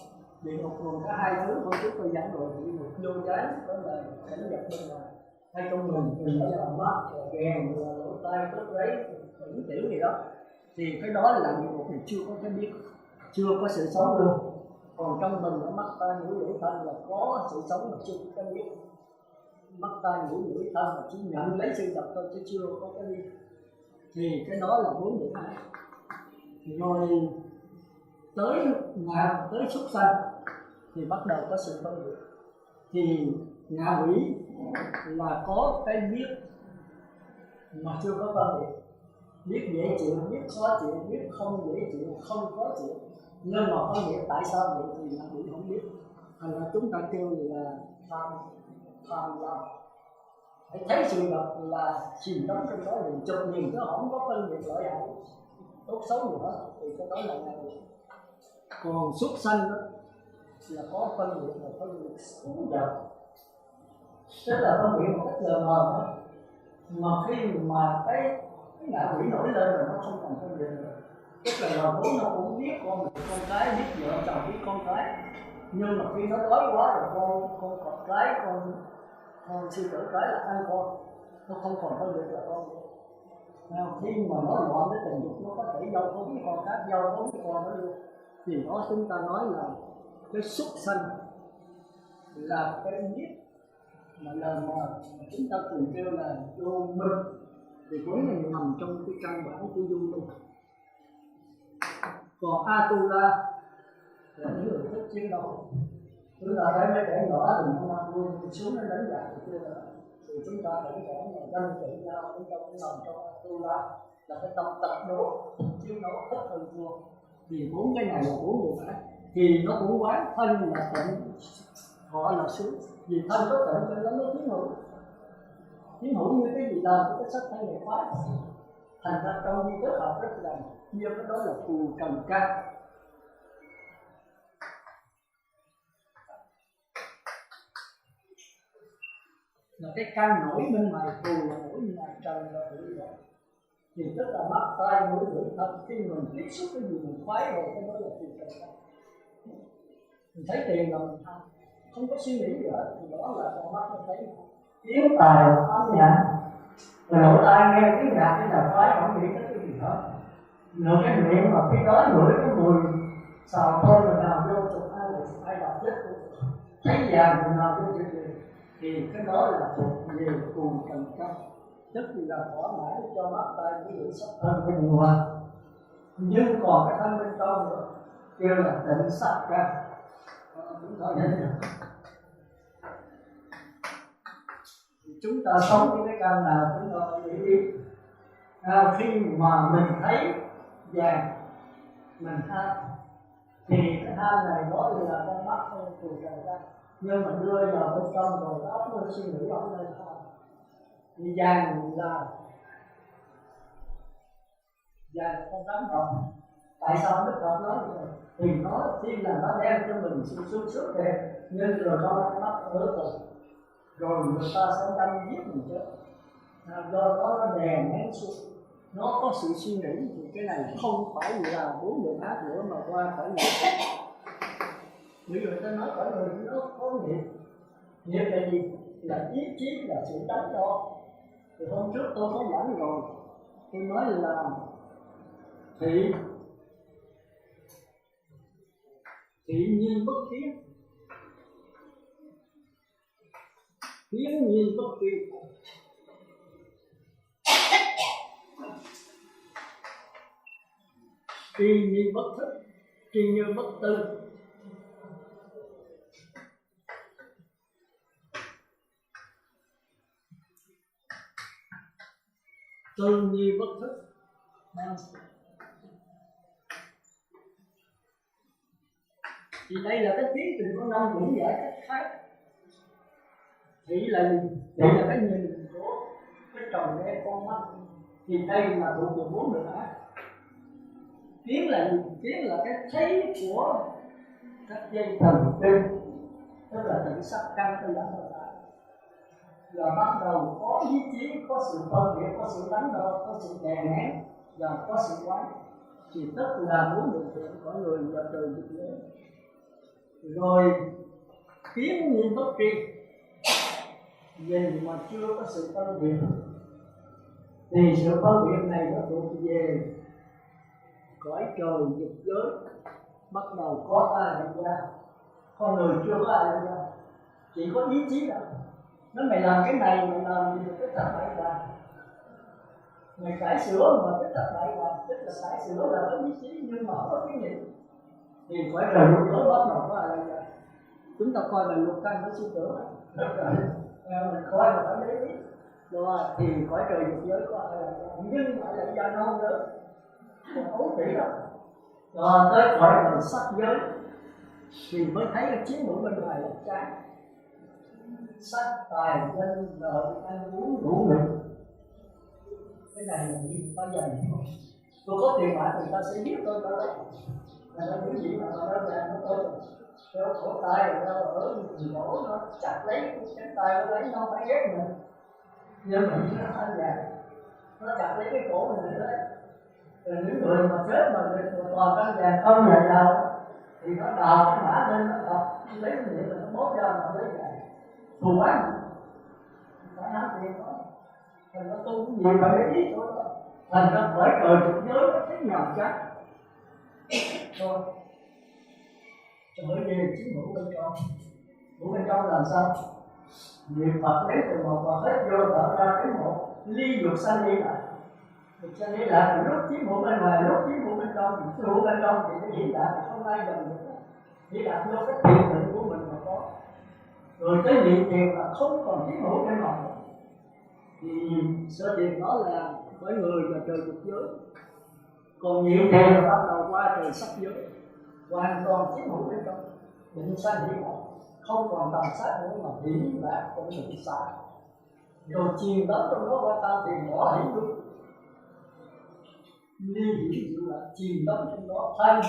Địa ngục gồm cả hai thứ, hôm trước tôi giảng rồi, địa ngục vô trái đó là cảnh vật bên ngoài, hay trong mình thì là mắt, là ghèn, là lỗ tai, cốt ráy, những tiểu gì đó, thì cái đó là địa ngục thì chưa có cái biết, chưa có sự sống luôn. Còn trong mình là mắt, tai, mũi, lưỡi, thân là có sự sống mà chưa có cái biết. Mắt, tai, mũi, lưỡi, thân là chỉ nhận lấy sự vật thôi chứ chưa có cái biết. Thì cái đó là bốn đường ác. Rồi tới ngạ, tới súc sanh thì bắt đầu có sự phân biệt. Thì ngạ quỷ là có cái biết mà chưa có phân biệt, biết dễ chịu, biết khó chịu, biết không dễ chịu, không khó chịu, nhưng mà phân biệt tại sao vậy thì ngạ quỷ không biết. Thành ra chúng ta kêu là tham lam, hãy thấy sự vật là chìm đắm trong đó liền chụp nhìn chứ không có phân biệt lợi hại tốt xấu gì hết, thì cái đó là ngạ quỷ. Còn súc sanh đó là có phân biệt, là phân biệt xấu dật, tức là phân biệt một cách lờ mờ thôi. Mà khi mà cái ngạ quỷ nổi lên rồi nó không còn phân biệt nữa, tức là bố nó cũng biết con cái, biết vợ chồng, biết con cái, nhưng mà khi nó đói quá rồi con cọp cái, con sư tử cái là ăn con, nó không còn phân biệt là con nữa. Khi mà nó loạn cái tình dục, nó có thể dâu có biết con khác, dâu có biết con nó luôn. Thì đó chúng ta nói là cái súc sanh là cái biết mà lần mà chúng ta thường kêu là vô minh, thì vốn này nằm trong cái căn bản của vô minh. Còn Atula là những người thích chiến đấu, chúng ta thấy mấy trẻ nhỏ thì nó mang luôn xuống nó đánh giặc thì chưa nữa, thì chúng ta thấy trẻ mà tranh trị nhau, chúng ta cũng nằm trong Atula là cái tâm tập đố, chiến đấu thích hơn thua. Vì bốn cái này là bốn người ác, thì nó cũng quán thân là tịnh, họ là sướng. Vì thân có tịnh cho nó mới chiến hữu như cái gì là cái sách hay này khoái. Thành ra trong di thức học rất là nhiều cái đó là phù trần căn, là cái căn nổi bên ngoài, phù là nổi bên ngoài, trần là tự do. Thì tức là mắt, tai, mũi, lưỡi, thân, khi mình tiếp xúc cái gì mình khoái rồi, cái đó là phù trần căn. Mình thấy tiền là mình tham, không có suy nghĩ gì hết, thì đó là con mắt nó thấy tiếng tài âm nhạc, rồi lỗ tai nghe tiếng nhạc cái là khoái, không nghĩ tới cái gì hết. Rồi cái miệng mà khi đó ngửi cái mùi xào thơm rồi nào vô chụp ai đọc chết luôn, thấy vàng rồi nào vô chụp gì, thì cái đó là thuộc về phù trần căn, tức là thỏa mãn cho mắt, tai, mũi, lưỡi, sắc, thân cái mùi hoa. Nhưng còn cái thân bên trong nữa kêu là tịnh sắc căn. Chúng ta thấy được, chúng ta sống với cái căn nào chúng ta phải để ý. Khi mà mình thấy vàng mình tham, thì cái tham này đó là con mắt phù trần căn, nhưng mà đưa vào bên trong rồi óc nó suy nghĩ không nên tham. Thì vàng là con rắn rồng. Tại sao Đức Phật nói như vậy? Thì nó khi là nó đem cho mình sự sung sướng đẹp, nhưng rồi nó mắt ớt rồi người ta sẽ đâm giết mình chết. Do đó nó đè nén xuống, nó có sự suy nghĩ, thì cái này không phải là bốn đường ác nữa mà qua khỏi nghiệp. Bây giờ người ta nói khỏi người nó có nghiệp. Nghiệp là gì? Là ý chí, là sự đắn đo. Thì hôm trước tôi có giảng rồi, tôi nói là thị nhiên bất kiến, Hiến nhiên bất tri, tri như bất thức, tri như bất tư. Tư như bất thức. Thì đây là cái tiến trình của năm cũng giải cách khác. Thị là gì? Thị là cái nhìn của cái tròng nghe con mắt. Thì đây là thuộc về 4 đường ác. Kiến là gì? Kiến là cái thấy của các dây thần kinh, tức là tự sắc căn tư lãnh nội tại. Và bắt đầu có ý chí, có sự phân biệt, có sự đánh đo, có sự đè nén và có sự quán. Thì tức là 4 đường thiện của người và trời dục giới. Rồi kiến nhiên bất tri, nhìn mà chưa có sự phân biệt, thì sự phân biệt này nó thuộc về cõi trời dục giới. Bắt đầu có ai nhận ra, con người chưa có ai nhận ra, chỉ có ý chí đó. Nó mày làm cái này, mày làm gì được cái tập bậy hoài, mày cải sửa mà cái tập bậy hoài, tức là cải sửa là có ý chí nhưng mà không có cái nghiệm. Thì cõi trời dục giới bắt đầu có ai nhận ra. Chúng ta coi là luật căn nó suy tưởng, mình coi là phải để ý. Rồi thì cõi trời dục giới có ai nhận ra, nhưng mà lại do non nữa, không ấu tỷ đâu. Rồi tới cõi trời sắc giới thì mới thấy cái chiến hữu bên ngoài là trái. Sắc tài danh lợi ăn uống đủ nghịch, cái này là gì bao giờ tôi có tiền bạc người ta sẽ biết tôi đó. Là nó những gì mà nó làm nó tôi kéo cổ tay rồi nó ở người cổ nó chặt lấy cái tay nó lấy nó phải ghét mình, nhưng mà nó thanh dài nó chặt lấy cái cổ mình đấy. Rồi những người mà chết mà toàn căn vàng không nhận đâu thì nó đào cái mã lên nó đập lấy cái miệng rồi nó bóp ra mà lấy vậy thù quán phải nói tiền đó. Thành nó tu cũng nhiều phải để ý thôi đó. Thành ra bởi trời dục giới nó thấy nhầm chắc thôi. Bởi vì chính hữu bên trong, hữu bên trong làm sao? Niệm Phật lấy từ một và hết vô tạo ra cái một ly dục sanh đi lại. Dục sanh đi lại thì lúc chính hữu bên ngoài, lúc chính hữu bên trong, chính hữu bên trong thì cái hiện đại không ai gần được. Chỉ đặt vô cái thiện định của mình mà có. Rồi cái niệm thiền là không còn chính hữu bên ngoài. Thì sơ thiền đó là với người và trời dục giới. Còn niệm thiền là bắt đầu qua trời sắc giới, hoàn toàn chiếm hữu bên trong, định sanh hỷ lạc, không còn tầm sát nữa mà hỷ lạc cũng bị xa. Rồi chìm đắm trong đó qua tam tiền bỏ hỷ luôn, ly hỷ diệu lạc, chìm đắm trong đó thân,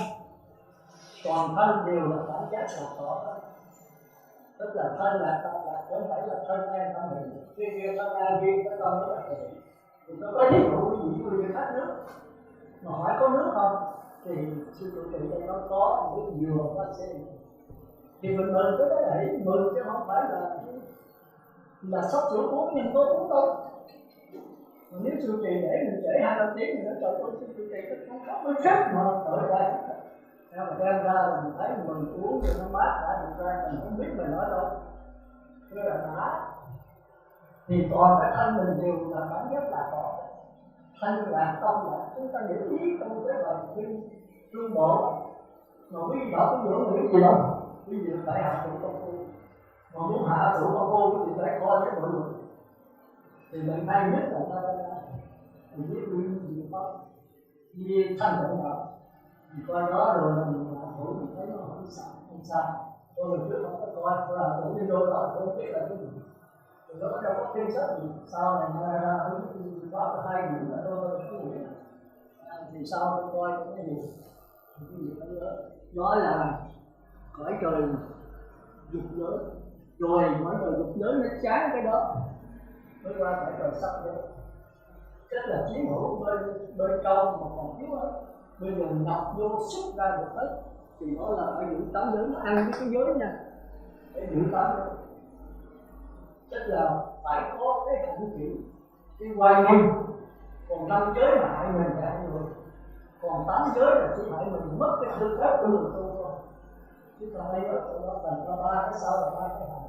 toàn thân đều là cảm giác sầu khổ đó. Tức là thân là tâm lạc, không phải là thân an tâm hình. Khi kia thân an riêng cái tâm đó là hình. Thì nó có ví dụ cái gì như khát nước, mà hỏi có nước không? Thì sư trụ trì đây nó có một cái dừa hoa sen. Thì mình mừng cái đó là mừng chứ không phải là sắp sửa uống nhưng có uống đâu. Mà nếu sư trì để mình trễ 2-3 tiếng thì nó trời ơi sư trụ trì nó không có rất mà tội ra. Theo mà đem ra là mình thấy mình uống cho nó mát đã được ra mình không biết mình nói đâu. Cứ là đã. Thì toàn cái thân mình đều là cảm giác là có. Thanh lạc tâm lạc, chúng ta hiểu ý trong cái bài kinh trung bộ. Mà quý vị đọc cái ngưỡng hiểu gì đâu. Quý vị phải hạ trụ công phu. Mà muốn hạ trụ công phu thì phải coi cái mọi người. Thì mình hay nhất là ta ra. Mình biết nguyên gì không? Vì thanh định nào. Thì coi đó rồi là mình hạ trụ mình thấy nó không sao. Tôi mình trước không có coi, tôi hạ trụ đi vô đó tôi biết là cái gì. Thì nó đâu có kinh sách gì. Sau này nó ra có 2 điểm là tôi thì sau tôi coi cái gì đó là cõi trời dục giới. Rồi cõi trời dục giới nó chán cái đó mới qua cõi trời sắc giới, tức là chiếm hữu bên trong mà còn thiếu hết. Bây giờ ngọc vô xuất ra được hết thì đó là phải giữ 8 giới, nó ăn cái giới nha, để giữ 8 giới, tức là phải có cái hạnh chịu cái hoài nghi. Còn 5 giới là hại mình và hại người, còn 8 giới là chỉ hại mình mất cái tư cách của mình tu thôi. Chứ còn đây đó thành ra 3 cái sau là 3 cái hạnh.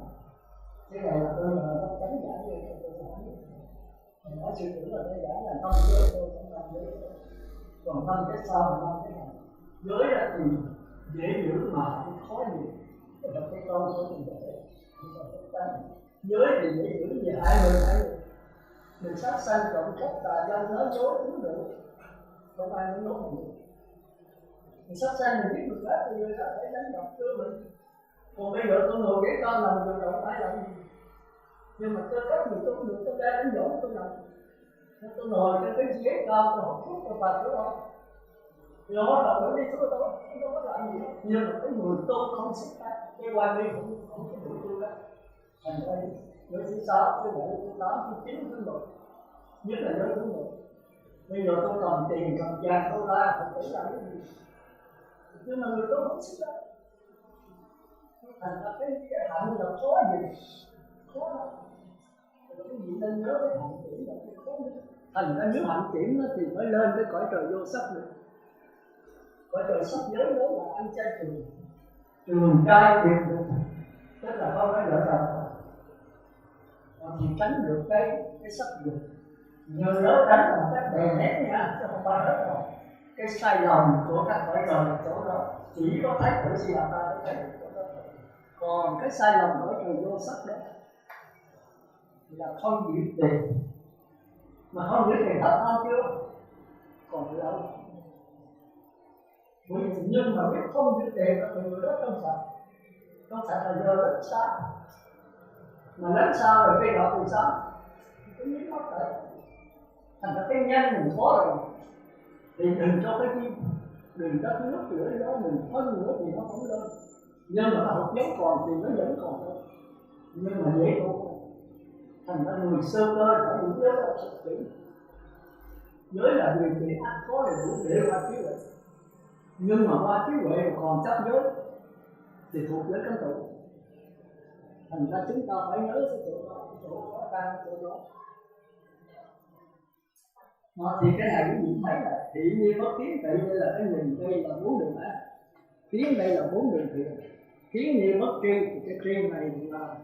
Cái này là tôi là nó tránh giải cho tôi giảng. Mình nói sư tử là tôi giảng là năm giới tôi không làm giới. Còn năm cái sau là năm cái này. Giới là thì dễ giữ mà không khó gì. Rồi cái câu của mình để giới thì dễ giữ gì hại người. Mình sát sanh trộm cắp tà dâm nói dối uống rượu, không ai muốn nói mình. Mình sát sanh mình biết người khác thì người khác phải đánh đập cơ mình. Còn bây giờ tôi ngồi ghế con làm được đâu phải làm gì. Nhưng mà tôi cách mình tôi không được, tôi ra đánh dỗ tôi làm. Tôi ngồi trên cái ghế cao, tôi học thuốc, tôi phạt tôi đâu. Thì đó là tôi đi tôi đâu có làm gì đâu. Nhưng mà cái người tôi không xứng đáng, cái quan đi không có đủ tôi đó. Thành ra giới thứ 6, thứ 7, thứ 8, thứ 9, thứ 10. Nhất là giới thứ 10. Bây giờ tôi cầm tiền, cầm vàng, tôi ra, tôi phải làm cái gì. Nhưng mà người tôi không xứng đáng. Thành ra cái hạnh là khó gì. Khó lắm. Cái gì nên nhớ cái hạnh kiểm là cái khó nhất. Thành ra nếu hạnh kiểm thì phải lên cái cõi trời vô sắc nữa. Cõi trời sắc giới đó là ăn chay trường. Trường trai tiền được. Tức là không phải lỡ đời. Thì tránh được cái sắc dục. Như đó tránh là các bè nét nha, chứ không phải hết rồi. Cái sai lầm của các cõi trời là chỗ đó. Chỉ có thấy cõi gì là ta mới thấy được chỗ đó. Còn cái sai lầm cõi trời vô sắc đó là không biết tiền. Mà không biết tiền thật không chưa? Còn lâu. Nhưng mà biết không biết tiền thì người đó trong sạch. Trong sạch là giờ rất xa. Mà lắm sao rồi cây đọt thì sao? Cái miếng mất rồi. Thành ra cái nhanh mình có rồi. Thì đừng cho cái gì. Đừng đất nước lửa gió mình hơn nữa thì nó không lên. Nhưng mà nó hụt giống còn thì nó vẫn còn thôi. Nhưng mà dễ thôi. Thành ra người sơ cơ phải đủ giới là sự kỹ. Giới là điều kiện ác có để đủ để qua trí huệ. Nhưng mà qua trí huệ mà còn chấp giới thì thuộc giới cấm tụ. Thành ra chúng ta phải nhớ cái chỗ đó, đang chỗ đó. Thì cái này quý vị thấy là thị nhiên bất kiến tị, đây là cái nhìn, đây là 4 đường ác. Kiến đây là 4 đường thiện. Kiến nhiên bất tri thì cái tri này là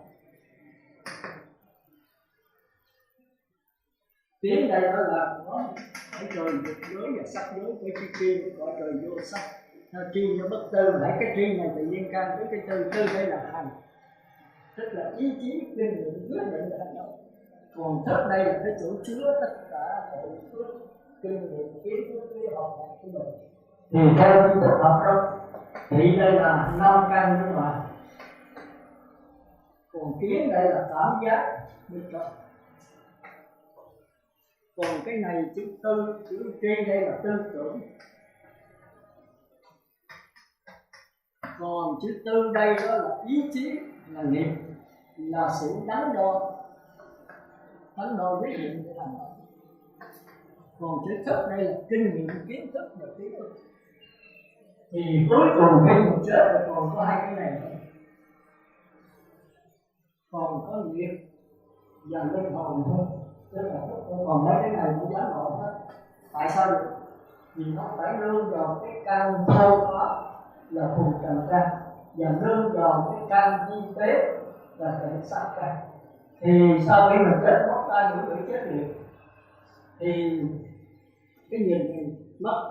kiến đây đó là có cái trời dục giới và sắc giới, cái tri nó gọi trời vô sắc. Tri nó bất tư, lại cái tri này tự nhiên can với cái tư, tư đây là hành. Tức là ý chí kinh nghiệm quyết định là hành động. Còn thức đây là cái chỗ chứa tất cả mọi phước kinh nghiệm kiến thức cái học của mình. Thì theo như thực học đó thì đây là 5 căn nữa mà. Còn kiến đây là cảm giác bên trong. Còn cái này chữ tư, chữ trên đây là tư tưởng. Còn chữ tư đây đó là ý chí, là nghiệp, là sự đắn đo quyết định để làm đó. Còn chữ thức đây là kinh nghiệm, kiến thức và trí ức. Thì cuối cùng khi mình chết là còn có 2 cái này nữa. Còn có nghiệp và linh hồn thôi. Tức là còn mấy cái này cũng dám nổi hết. Tại sao được? Vì nó phải nương vào cái căn thâu đó là phù trần căn, và nương vào cái căn di tế là cảnh sát căn. Thì sau khi mình chết mất ta những người chết liệt thì cái nhìn này mất.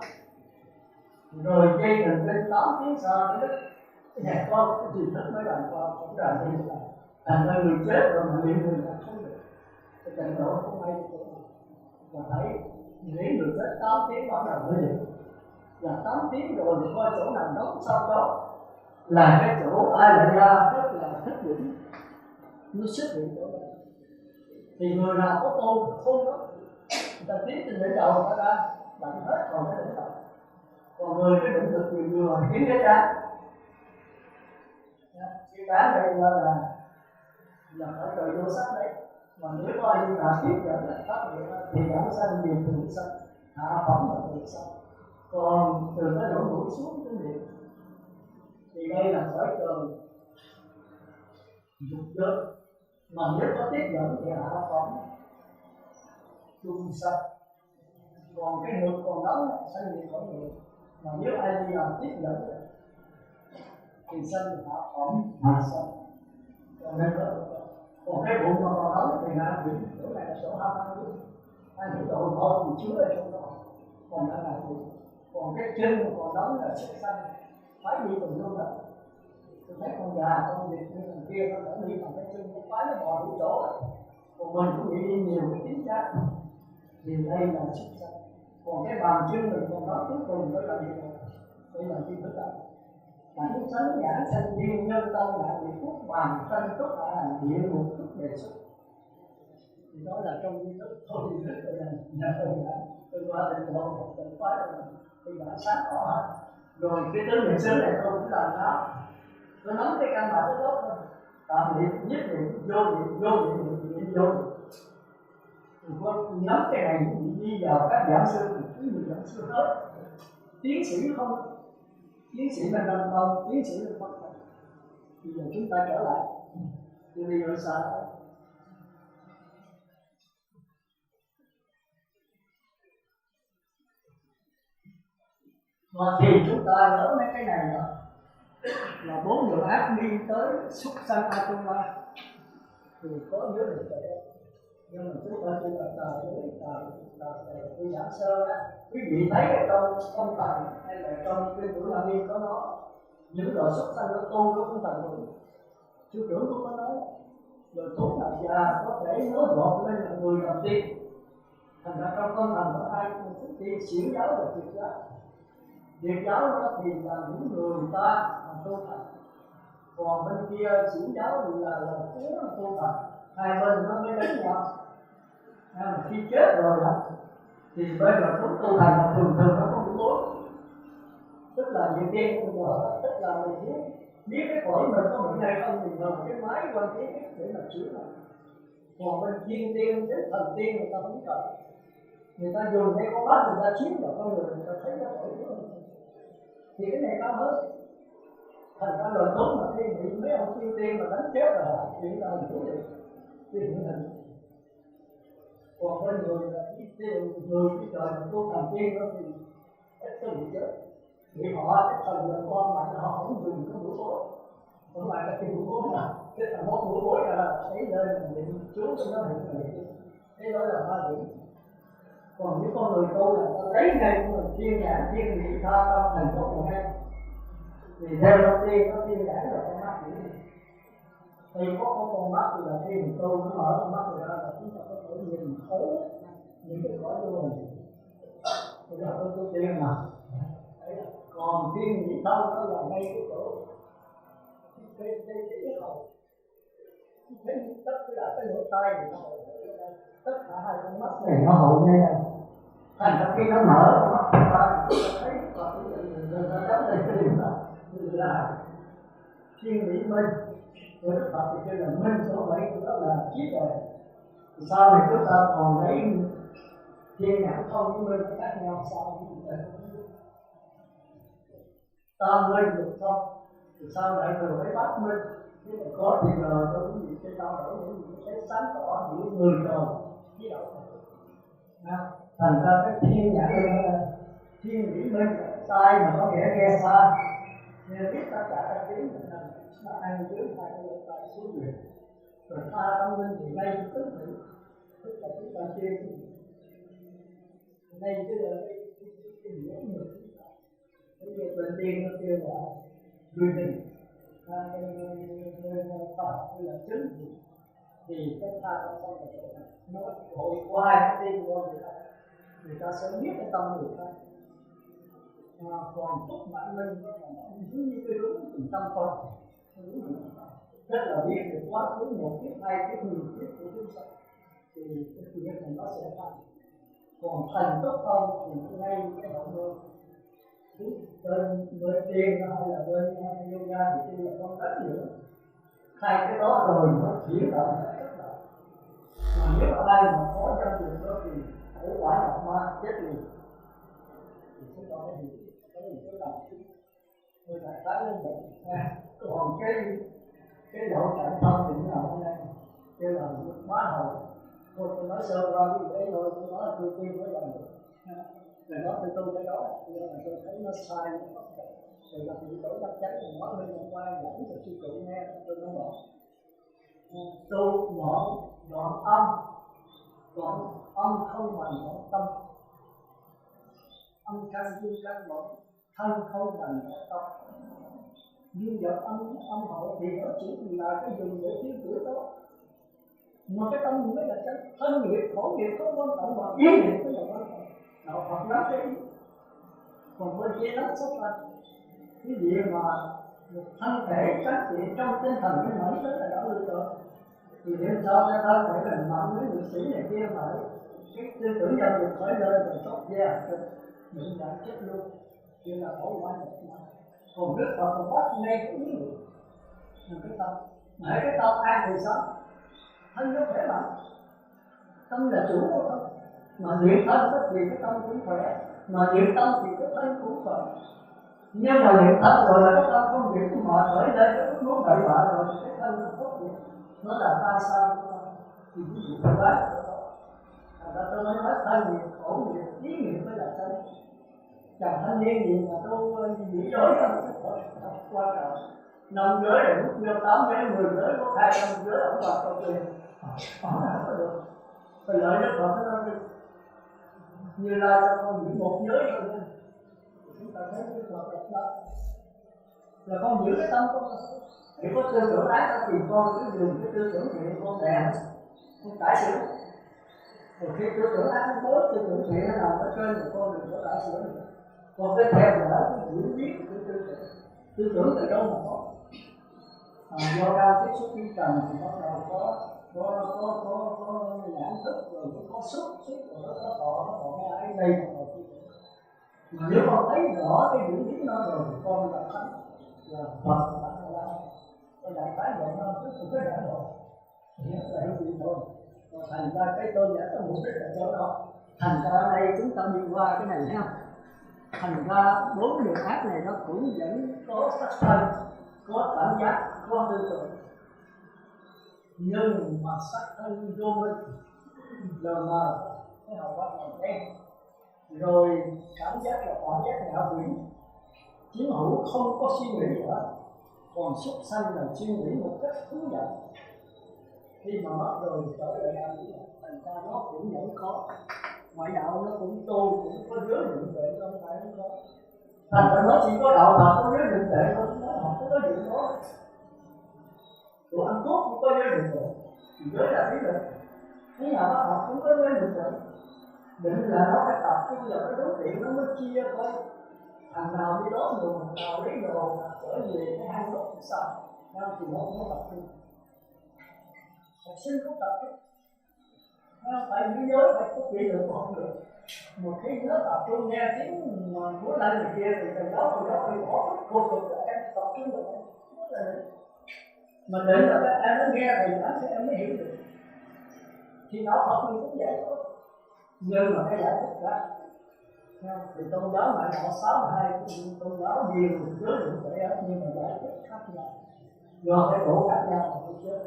Rồi dây mình lên 8 tiếng sau nó đứt. Cái nhà con cái gì thức mới làm con cũng làm gì là thành ra người chết rồi mà liệu người ta không được. Cái trình độ không hay và thấy nghĩ người chết 8 tiếng bắt đầu mới được. Và 8 tiếng rồi thì coi chỗ nào đóng sau đó là cái chỗ ai lại ra rất là thích đỉnh. Nó xuất hiện chỗ đó. Thì người nào có tôn khôn đó, người ta tiến trên đỉnh đầu người ta ra đặng hết còn cái đỉnh đầu. Còn người cái đỉnh được vừa kiếm cái trán. Cái trán đây là ở trời vô sắc đấy. Mà nếu có ai là tiếp dẫn là phát hiện thì giảm sanh nhiều thường sanh, hạ phẩm là thường sanh. Còn từ cái lỗ mũi xuống cái miệng thì đây là cõi trời dục giới. Mà nếu có tiếp dẫn thì hạ phẩm trung sanh. Còn cái ngực còn đó sanh nhiều cõi người. Mà nếu ai đi làm tiếp dẫn thì sanh hạ phẩm hạ sanh. Còn đây đó Còn cái bụng mà còn nóng thì là gì? Chỗ này là chỗ hông ăn những đồ ngon thì chứa ở trong đó. Còn lại là gì? Còn cái chân mà còn nóng là sẽ xanh, phải đi cùng luôn đó. Tôi thấy con già con vịt như thằng kia nó đã đi bằng cái chân nó phái nó bò đủ chỗ rồi. Còn mình cũng nghĩ đi nhiều cái tính chất thì đây là sức xanh. Còn cái bàn chân mình còn nóng cuối cùng đó là gì? Đây là chi thức đó. Cảnh sánh giảng sanh duyên nhân tâm đại vị quốc bàn sanh túc hạ hành địa ngục thức đề xuất. Thì đó là trong di thức thôi di thức rồi này nhà tôi qua định độ một tình phái rồi tôi đã sáng tỏ hết. Rồi cái tứ niệm xứ này tôi cũng làm nó, tôi nắm cái căn bản đó thôi. Tạm niệm nhất niệm vô niệm vô niệm niệm vô niệm. Tôi có nắm cái này đi vào các giảng sư thì nhiều giảng sư hết. Tiến sĩ không, tiến sĩ mình làm không, tiến sĩ mình không. Bây giờ chúng ta trở lại thì bây giờ sao? Và thì chúng ta nhớ mấy cái này đó là 4 điều ác đi tới xuất sanh Atoma thì có nhớ được cái đó. Nhưng mà chúng ta chỉ là tôi giảng sơ đó. Quý vị thấy ở trong phong thần hay là trong cái Cửu Nam Viên có nói những loại xuất sanh nó tôn của phong thần rồi. Sư trưởng cũng có nói rồi thuốc nào già có thể nói gọn lên là người đầu tiên. Thành ra trong phong thần có hai thứ tiên xỉu giáo và triệt giáo. Triệt giáo đó thì là những người ta mà tu thành, còn bên kia xỉu giáo thì là cuốn tu thành, hai bên nó mới đánh nhau. Mà khi chết rồi đó thì bây giờ chúng tu thành là thường thường nó có buổi tối, tức là những tiên bây giờ tức là mình biết cái phổi mình có bệnh hay không thì ngờ cái máy quan trí để mà chữa nó. Còn bên thiên tiên đến thần tiên người ta không cần, người ta dùng cái con mắt người ta chiếu vào con người ta thấy nó phổi của mình thì cái này cao hơn. Thành ra lời tốt mà khi bị mấy ông thiên tiên mà đánh chết rồi chuyện là mình thú được thì hiện hình. Còn bên người là người cái trời mà tu thành tiên đó thì ít có bị chết, vì họ cái thần là con mà họ không dùng cái mũi bối, còn lại là cái mũi bối nào tức là một mũi bối là thấy nơi là niệm chú cho nó hiện hình, thế đó là 3 điểm. Còn những con người tu là ta lấy ngay của mình thiên nhãn thiên nghị tha tâm thành tốt của ngay thì theo đầu tiên nó thiên nhãn là con mắt điểm. Thì có con mắt thì là khi mình tu nó mở con mắt ra là chúng ta có thể nhìn thấu những cái cõi vô hình. Bây giờ tôi tu tiên mà còn thiên nhị tâm nó là ngay cái chỗ cái hậu cái tất cả cái lỗ tai thì nó hậu tất cả hai con mắt này nó hậu ngay này. Thành ra khi nó mở con mắt ra thì thấy và người ta chấp đây cái điểm đó là thiên nhị minh. Với Đức Phật thì kêu là minh số 7 của đó là trí tuệ. Thì sau này chúng ta còn lấy thiên nhãn không với minh khác nhau sao như vậy? Tam minh được không? Thì sau này rồi phải bắt minh. Nếu mà có thì ngờ tôi cũng gì cái trao đổi những gì cái sáng tỏ giữa người trời với đạo Phật. Thành ra cái thiên nhãn là thiên nhĩ minh sai mà có nghĩa nghe xa. Nên biết tất cả các tiếng của mình nó ăn dưới hai cái lỗ tai xuống dưới. Rồi tha tâm linh thì ngay tức thì tức là chúng ta chia ngay chứ là cái nhiễm người chúng ta. Bây giờ bên tiên nó kêu là duy tình, cái Phật hay là chứng thì cái tha tâm không là chỗ này nó hội qua cái tiên của người ta sẽ biết cái tâm người ta. Còn túc mạng linh nó là cứ như cái đúng tình tâm thôi, rất là biết được quá khứ một kiếp hai kiếp 10 kiếp của chúng sanh thì cái chuyện này nó sẽ thành. Còn thành tốt không thì ngay cái hậu môn bên tiên hay là bên yoga thì tiên là con đánh nữa. Hai cái đó rồi nó chuyển động rất là. Mà nếu ai mà có trong trường đó thì phải quả độc ma chết liền thì chúng ta mới hiểu cái gì cái lòng người ta tái lên bệnh. Còn cái lộ trạng thân thì nó nằm ở đây kêu là hóa hậu. Thôi tôi nói sơ ra cái đấy thôi, tôi nói là tôi tiên với lòng được. Rồi nói tôi tu cái đó, nhưng mà tôi thấy nó sai nó không được. Rồi gặp những chỗ chắc chắn thì nói lên hôm qua dẫn cho sư trụ nghe, tôi nói bỏ. tu đoạn âm không bằng đoạn tâm, âm căn dương căn đoạn thân không bằng đoạn tâm. Dương vật âm hộ thì nó chỉ là cái dùng để tiêu tử đó, mà cái tâm mới là cái thân nghiệp khổ nghiệp không quan trọng, mà ý nghiệp mới là quan trọng. Đạo Phật nói cái ý, còn bên kia nó xuất ra cái gì mà thân thể phát triển trong tinh thần cái nổi tới là đó được rồi. Thì để cho cái thân thể mình mạnh với người sĩ này kia mà cái tư tưởng giao dịch khởi lên rồi tốt ra mình đã chết luôn, như là khổ quá được mà. Còn Đức Phật còn bắt ngay cái ý niệm là cái tâm, để cái tâm an thì sao? Thân nó khỏe mạnh, tâm là chủ của thân, mà luyện thân thì cái tâm cũng khỏe, mà luyện tâm thì cái thân cũng khỏe. Nhưng mà luyện thân rồi là cái tâm không luyện mà khởi lên cái lúc muốn bậy bạ rồi cái thân nó tốt được, nó là tai sai của thân. Thì cái gì cũng bác của nó. Thành ra tôi nói thân nghiệp, khổ nghiệp, ý nghiệp mới là thân. Chàng thanh niên gì mà tôi bị rối trong cái khổ quan trọng. 5 giới là lúc vô 8 giới, 10 giới, có 200 giới ông bà có quyền. Không có được. Phải lợi Đức Phật nó đi. Như là cho con giữ một giới thôi nha. Chúng ta thấy Đức Phật là đó. Là con giữ cái tâm con. Để có tư tưởng ác thì con cứ dùng cái tư tưởng thiện con đè, con cải sửa. Rồi khi tư tưởng ác nó bố, tư tưởng thiện nó nằm ở trên thì con đừng có cải sửa nữa. Con cái theo là đó, cái hiểu biết của tư tưởng từ đâu mà có. Do cao tiếp xúc với trần thì bắt đầu có nhãn thức, rồi có xúc rồi nó có tọ nghe ấy đây mà nếu con thấy rõ cái hiểu biết nó rồi thì con là thánh, là Phật, là cái đại khái vậy nó cứ cái đại rồi thì nó là cái gì thôi. Còn thành ra cái tôi giải cái mục đích là chỗ đó. Thành ra ở đây chúng ta đi qua cái này ha. Thành ra 4 điều ác này nó cũng vẫn có sắc thân, có cảm giác, có tư tưởng, nhưng mà sắc thân vô minh, lờ mờ, cái hậu quả màu đen, rồi cảm giác là cảm giác ngạ quỷ, chiếm hữu không có suy nghĩ nữa, còn súc sanh là suy nghĩ một cách thú nhận. Khi mà mất rồi trở lại làm gì, thành ra nó cũng vẫn có. Ngoại đạo nó cũng tu, cũng có giới định tuệ, không phải nó có. Thành ra nó chỉ có đạo Phật có giới định tuệ thôi, nó không có giới định đó. Đồ ăn tốt cũng có giới định tuệ, thì giới là lý luận. Thế nào bác học cũng có giới định tuệ. Định là nó phải tập trung vào cái đối tượng nó mới chia thôi. Thằng nào đi đốt đồ, thằng nào lấy đồ, trở về cái hang đốt thì sao? Thì nó không tập trung. Học sinh cũng tập trung. Tại vì giới phải có kỷ luật không được. Một khi nó tập trung nghe tiếng mà muốn lại người kia thì thầy đó bị bỏ vô cùng là em tập trung được. Mà định là các em nó nghe thầy giảng thì em mới hiểu được. Thì đó Phật mình cũng vậy thôi. Nhưng mà cái giải thích ra thì tôn giáo ngoại đạo 62 tôn giáo nhiều giới định tuệ hết, nhưng mà giải thích khác nhau. Do cái độ khác nhau mà thôi chứ.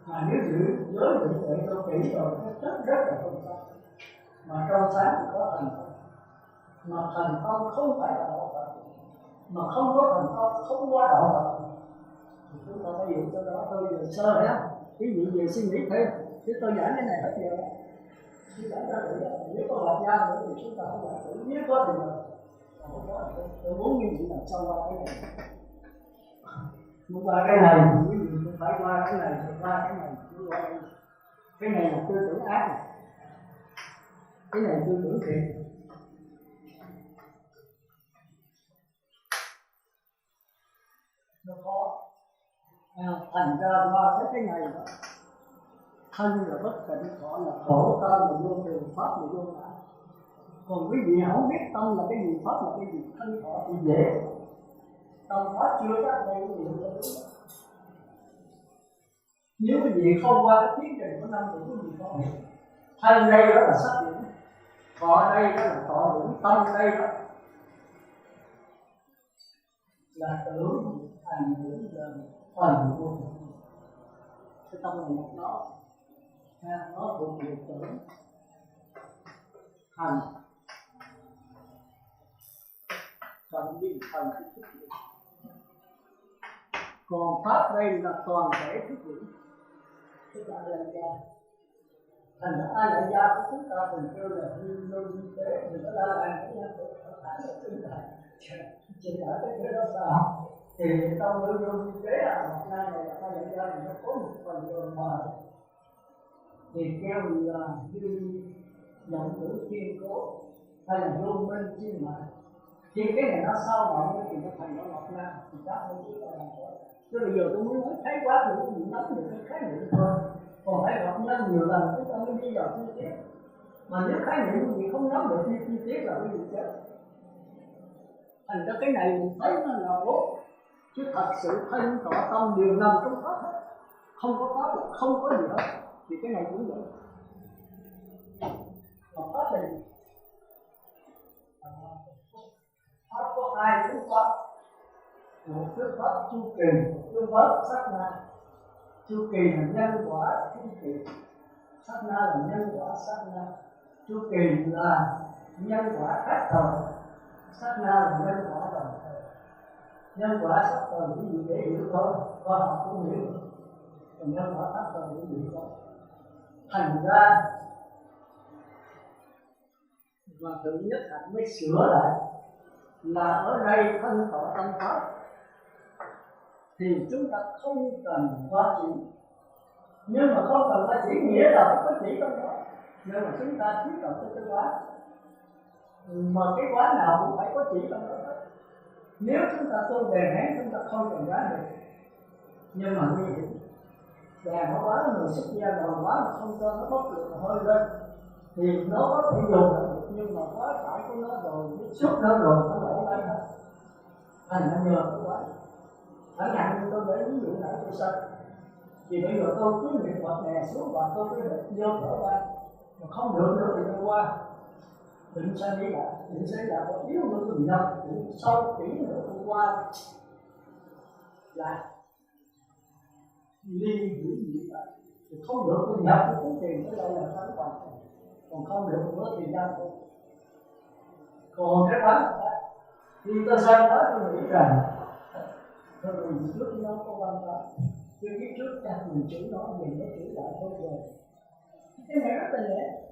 Mà nếu giữ giới định tuệ cho kỹ rồi nó rất là không sao. Mà trong sáng thì có thành công. Mà thành công không phải là đạo Phật. Mà không có thành công không qua đạo Phật. Thì chúng ta phải hiểu cho đó. Tôi vừa sơ đấy, cái gì về suy nghĩ thêm, chứ tôi giảng cái này hết giờ. Chứ giảng ra được, nếu có học gia nữa thì chúng ta phải giảng thử, nếu có thì là không có. Tôi muốn như vậy làm sao qua cái này. Muốn qua cái này, ví dụ tôi phải qua cái này, tôi qua cái này, tôi qua cái này. Cái này là tư tưởng ác này. Cái này tư tưởng thiện. Nó khó. Thành ra qua cái này đó. Thân là bất tịnh, thọ là khổ, tâm là vô thường, pháp là vô ngã. Còn quý vị không biết tâm là cái gì, pháp là cái gì, thân thọ thì dễ. Tâm pháp chưa chắc đây quý vị không đúng. Nếu quý vị không qua cái tiến trình của năm thì quý vị không hiểu. Thân đây đó là sắc điểm, thọ đây đó là thọ điểm, tâm đây đó là tưởng, hành tưởng là phần của cái tâm này một nó thuộc về tưởng, hành, phần với phần thức định. Còn pháp đây là toàn thể thức định. tức là lại gia. Thành ra ai lại gia của chúng ta thường kêu là hư vô vi tế, thì nó la bàn cái nhân của nó thẳng là chúng ta chỉ đã cái đó sao? Thì trong hư vô vi tế là một nay này là ai lại gia thì nó có một phần đường mờ, thì kêu là hư nhận tử kiên cố hay là vô minh chi mà. Thì cái này nó sao mà thì nó thành nó ngọc nam thì các không biết là làm sao. Chứ bây giờ tôi muốn nói thấy quá thì cũng nắm được cái khái niệm thôi, còn phải gặp nhau nhiều lần chúng ta mới đi vào chi tiết. Mà nếu khái niệm gì không nắm được chi tiết là cái gì chết. Thành ra cái này mình thấy nó là tốt, chứ thật sự thân tỏ tâm đều nằm trong pháp hết, không có pháp là không có gì hết. Thì cái này cũng vậy. Mà pháp này pháp có hai phương pháp, một phương pháp chu kỳ, một phương pháp sát na. Chu kỳ là nhân quả chu kỳ, sát na là nhân quả sát na. Chu kỳ là nhân quả khác thời, sát na là nhân quả đồng thời. Nhân quả sát thời cái gì để hiểu thôi, khoa học cũng hiểu, còn nhân quả khác thời cái gì thôi. Thành ra và tự nhất hạnh mới sửa lại là ở đây thân tỏ tâm pháp, thì chúng ta không cần qua chỉ. Nhưng mà không cần qua chỉ nghĩa là phải có chỉ trong đó. Nhưng mà chúng ta chỉ cần cái quán, mà cái quán nào cũng phải có chỉ trong đó. Nếu chúng ta tu đề nén chúng ta không cần quán được, nhưng mà nguy hiểm. Đèn nó quá người xuất gia rồi quá mà không cho nó bốc được hơi lên thì nó có thể dùng được, nhưng mà quá tải của nó rồi, xuất nó rồi nó đổ lên hết. Thành ra nhờ cái quán. Chẳng hạn như tôi để ví dụ là tôi sân, thì bây giờ tôi cứ niệm Phật đè xuống và tôi cứ định vô trở qua, mà không được nữa thì tôi qua định sanh đi lại, định sanh lại có yếu nữa tôi nhập, định sâu kỹ nữa tôi qua lại ly hữu gì vậy. Thì không được tôi nhập tôi cũng tiền tới đây là thắng còn, còn không được nữa thì ra tôi. Còn cái quán khi tôi sanh đó tôi nghĩ rằng thôi mình trước nó có quan tâm, chứ cái trước chắc mình chửi nó mình mới chửi lại thôi rồi. Cái này rất là dễ.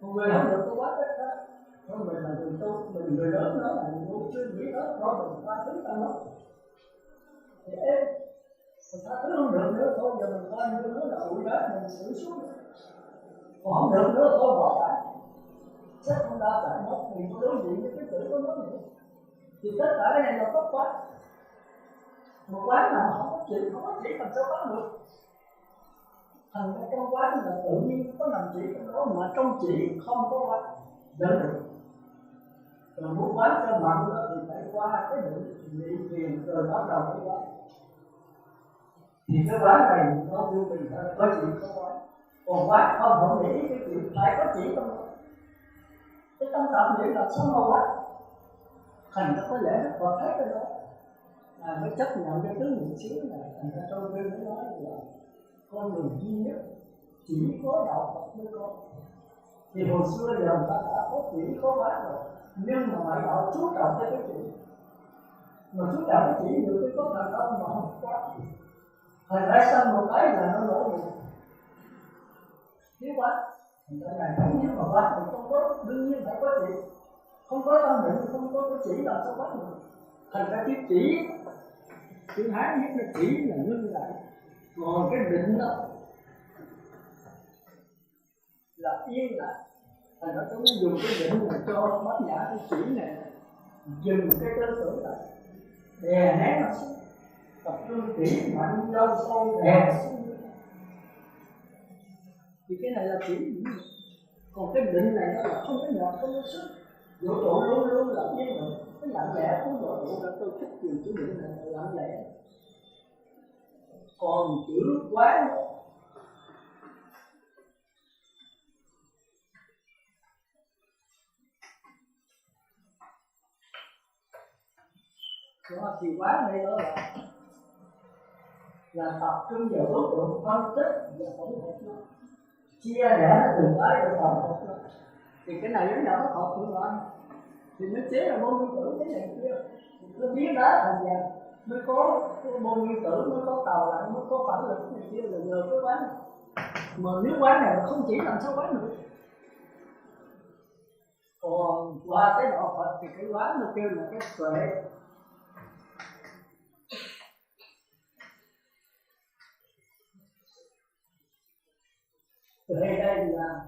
Một người không được tôi quá tất cả. Thôi mình là người tu, mình người lớn nói là người tu chưa nghĩ đó, nói mình qua thứ ta nói. Thì ê, mình tha thứ không được nữa, thôi giờ mình coi như nó là ủi đó, mình xử xuống. Còn không được nữa, thôi bỏ lại. Chắc không đa tại mất, mình có đối diện với cái chữ của nó nữa. Thì tất cả cái này là tốt quá. Một quán nào không có chỉ làm sao bán được. Thành ra trong quán là tự nhiên có làm chỉ trong đó, mà trong chỉ không có quán dẫn được. Rồi muốn quán cho mạnh đó thì phải qua cái vị thiền rồi bắt đầu cái quán. Thì cái quán này nó vô mình có chỉ có quán. Còn quán không nghĩ cái chuyện phải có chỉ trong đó. Cái tâm tạm nghĩ là sao mà quán. Thành ra có lẽ nó còn thấy cái đó. Mới chấp nhận cái tướng niệm xứ này. Thành ra tôi mới nói là con người duy nhất chỉ có đạo Phật mới có. Thì hồi xưa giờ người ta đã có chỉ có quán rồi, nhưng mà ngoại đạo chú trọng tới cái chỉ, mà chú trọng cái chỉ nhiều cái có thành công mà không có. Thành ra xong một cái là nó nổ được thiếu quán. Thành ra này không nếu mà quán thì không có, đương nhiên phải có chỉ. Không có tâm định, không có cái chỉ làm sao quán được. Thành ra cái chỉ chữ Hán nhất là chỉ là ngưng lại, còn cái định đó là yên lại. Thành ra tôi mới dùng cái định là cho bát nhã cái chỉ này dừng cái tư tưởng lại, đè nén nó xuống, tập trung chỉ mạnh lâu sâu đè xuống. Thì cái này là chỉ, còn cái định này nó là không có nhập, không có sức. Vũ trụ luôn luôn là yên định, cái lặng lẽ của vũ trụ là tôi thích dùng chữ định này là lặng lẽ. Còn chữ quán đó thì quán đây đó là tập trung vào đối tượng phân tích và tổng hợp nó, chia rẽ nó từng cái để tổng hợp nó. Thì cái này nó nhỏ học cũng lại thì nó chế là môn nguyên tử cái này kia, nó biến đá thành vàng, mới có môn nguyên tử, mới có tàu lặn, mới có phản lực này kia, là nhờ cái quán này. Mà nếu quán này mà không chỉ làm sao quán được. Còn qua cái đạo Phật thì cái quán nó kêu là cái tuệ. Tuệ đây là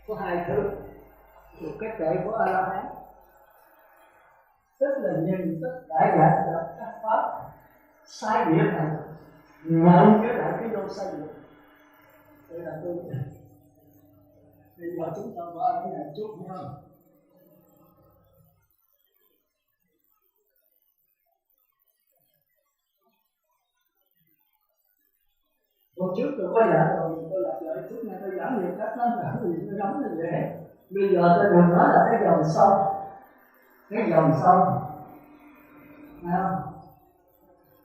có hai thứ. Một cái tuệ của A La Hán, tức là nhìn tất cả các pháp sai biệt này nhận cái lại cái vô sai biệt. Đây là tôi. Bây giờ chúng ta qua cái này chút nha. Hôm trước tôi có giảng rồi, tôi lặp lại chút này, tôi giảng nhiều cách lắm, giảng gì tôi giống như vậy. Bây giờ tôi đừng nói là cái dòng sông, cái dòng sông,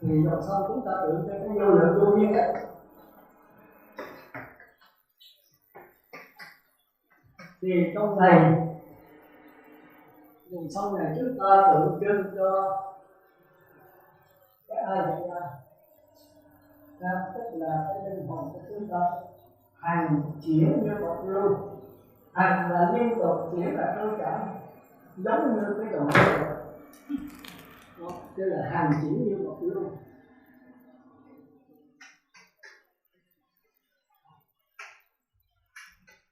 thì dòng sông chúng ta tự cho cái vô lượng vô biên ấy. Thì trong này dòng sông này chúng ta tượng trưng cho cái ai vậy ra, tức là cái linh hồn của chúng ta hành chuyển như một lưu, hành là liên tục, chuyển là trôi chảy, giống như cái dòng sông. Đó, tức là hành chuyển như một lưu.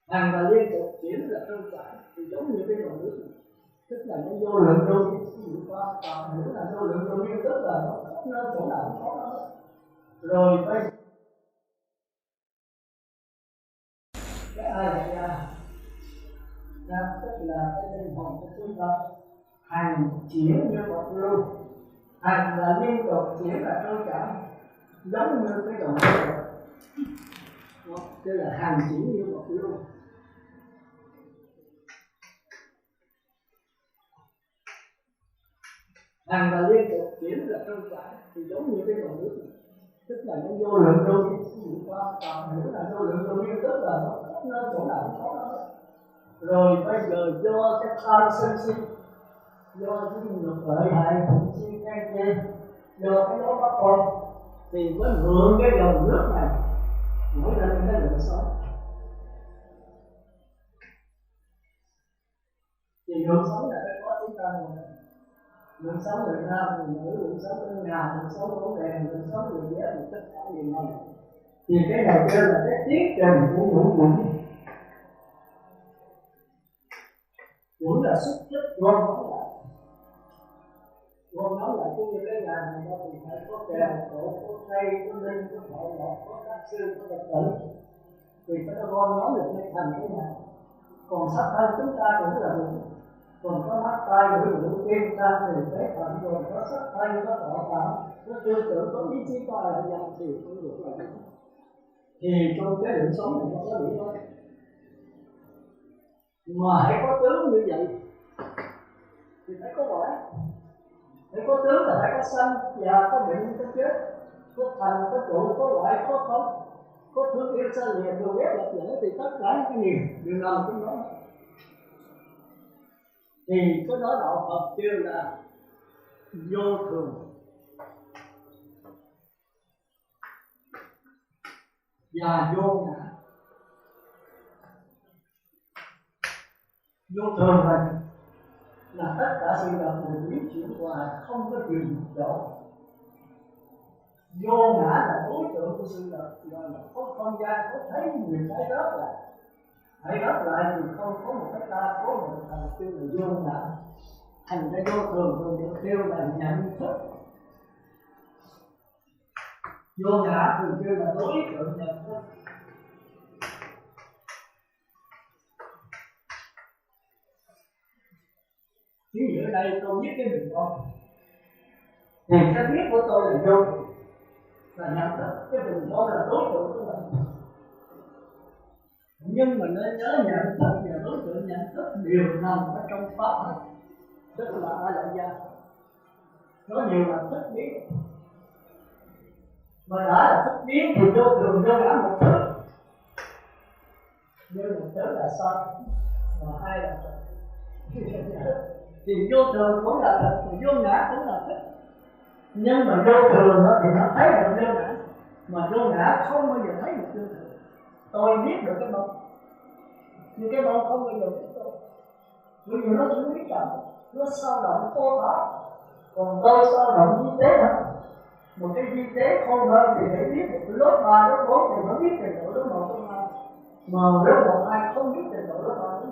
Hành và liên tục, chuyển là trôi chảy, thì giống như cái dòng nước này. Tức là nó vô lượng vô biên, qua toàn hiểu là vô lượng vô biên, tức là nó khắp nơi chỗ nào cũng có nó. Rồi bây cái ai vậy ra, tức là cái linh hồn của chúng ta hành chuyển như một lưu, hành là liên tục, chuyển là trôi chảy, giống như cái dòng nước. Đó, tức là hành chuyển như một lưu. Hành và liên tục, chuyển là trôi chảy, thì giống như cái dòng nước này. Tức là nó vô lượng vô biên, qua toàn hiểu là vô lượng vô biên, tức là nó khắp nơi chỗ nào cũng có nó. Rồi bây giờ do cái tham sân si, do cái nghiệp lợi hại thượng si khen chê, do cái đó bắt con, thì mới mượn cái dòng nước này nổi lên cái lượng sống. Thì lượng sống là cái có chúng ta rồi. Lượng sống người nam, người nữ, lượng sống ở nhà, lượng sống ở đèn, lượng sống người bé, thì tất cả điều này. Thì cái này kêu là cái tiết trình của ngũ quẩn. Quẩn là xúc tích gom nó lại. Gom nó lại cũng như cái nhà này đó thì phải có kèo, cổ, có cây, có linh, có thọ lộc, có các sư, có Phật tử. Thì phải gom nó được mới thành cái nhà. Còn sắc thân chúng ta cũng là được. Còn có mắt tai mũi lưỡi tim gan thì phế thận, rồi có sắc thân, có thọ cảm, có tư tưởng, có ý chí, có hành động thì cũng được là đúng. Thì trong cái lượng sống này nó có đủ thôi. Mà hãy có tướng như vậy thì phải có quả. Phải có tướng là phải có sanh, già, có bệnh, có chết, có thành, có trụ, có hoại, có không, có thương yêu xa lìa, đồ ghét lập lỡ, thì tất cả những cái gì đều nằm trong đó. Thì cái đó đạo Phật kêu là vô thường và vô ngã. Vô thường này là tất cả sự vật này biến chuyển hoài, không có dừng một chỗ. Vô ngã là đối tượng của sự vật, là có không gian, có thấy người thấy rớt lại. Thấy rớt lại thì không có một cái ta, có một cái thằng kêu là vô ngã. Thành ra vô thường rồi được kêu là nhận thức. Vô ngã thường kêu là đối tượng nhận thức. Ví dụ ở đây tôi viết cái mình con, thì cái viết của tôi là vô thường, là nhận thức. Cái mình con là đối tượng của mình. Nhưng mà nên nhớ nhận thức và đối tượng nhận thức đều nằm ở trong pháp hết. Tức là A La Gia. Có nhiều là thức biến. Mà đã là thức biến thì vô thường vô ngã một thứ. Nhưng một thứ là sao? Mà hai là thật. Thì vô thường cũng là thật, thì vô ngã cũng là thật. Nhưng mà vô thường đó thì nó thấy được vô ngã, mà vô ngã không bao giờ thấy được vô thường. Tôi biết được cái bông, nhưng cái bông không bao giờ biết tôi, bởi vì nó chỉ biết chậm, nó sao động cô đó, còn tôi sao động vi tế thôi. Một cái vi tế không hơn thì để biết được lớp 3, lớp 4 thì nó biết trình độ lớp 1, lớp 2, mà lớp 1, 2 không biết trình độ lớp 3, lớp 4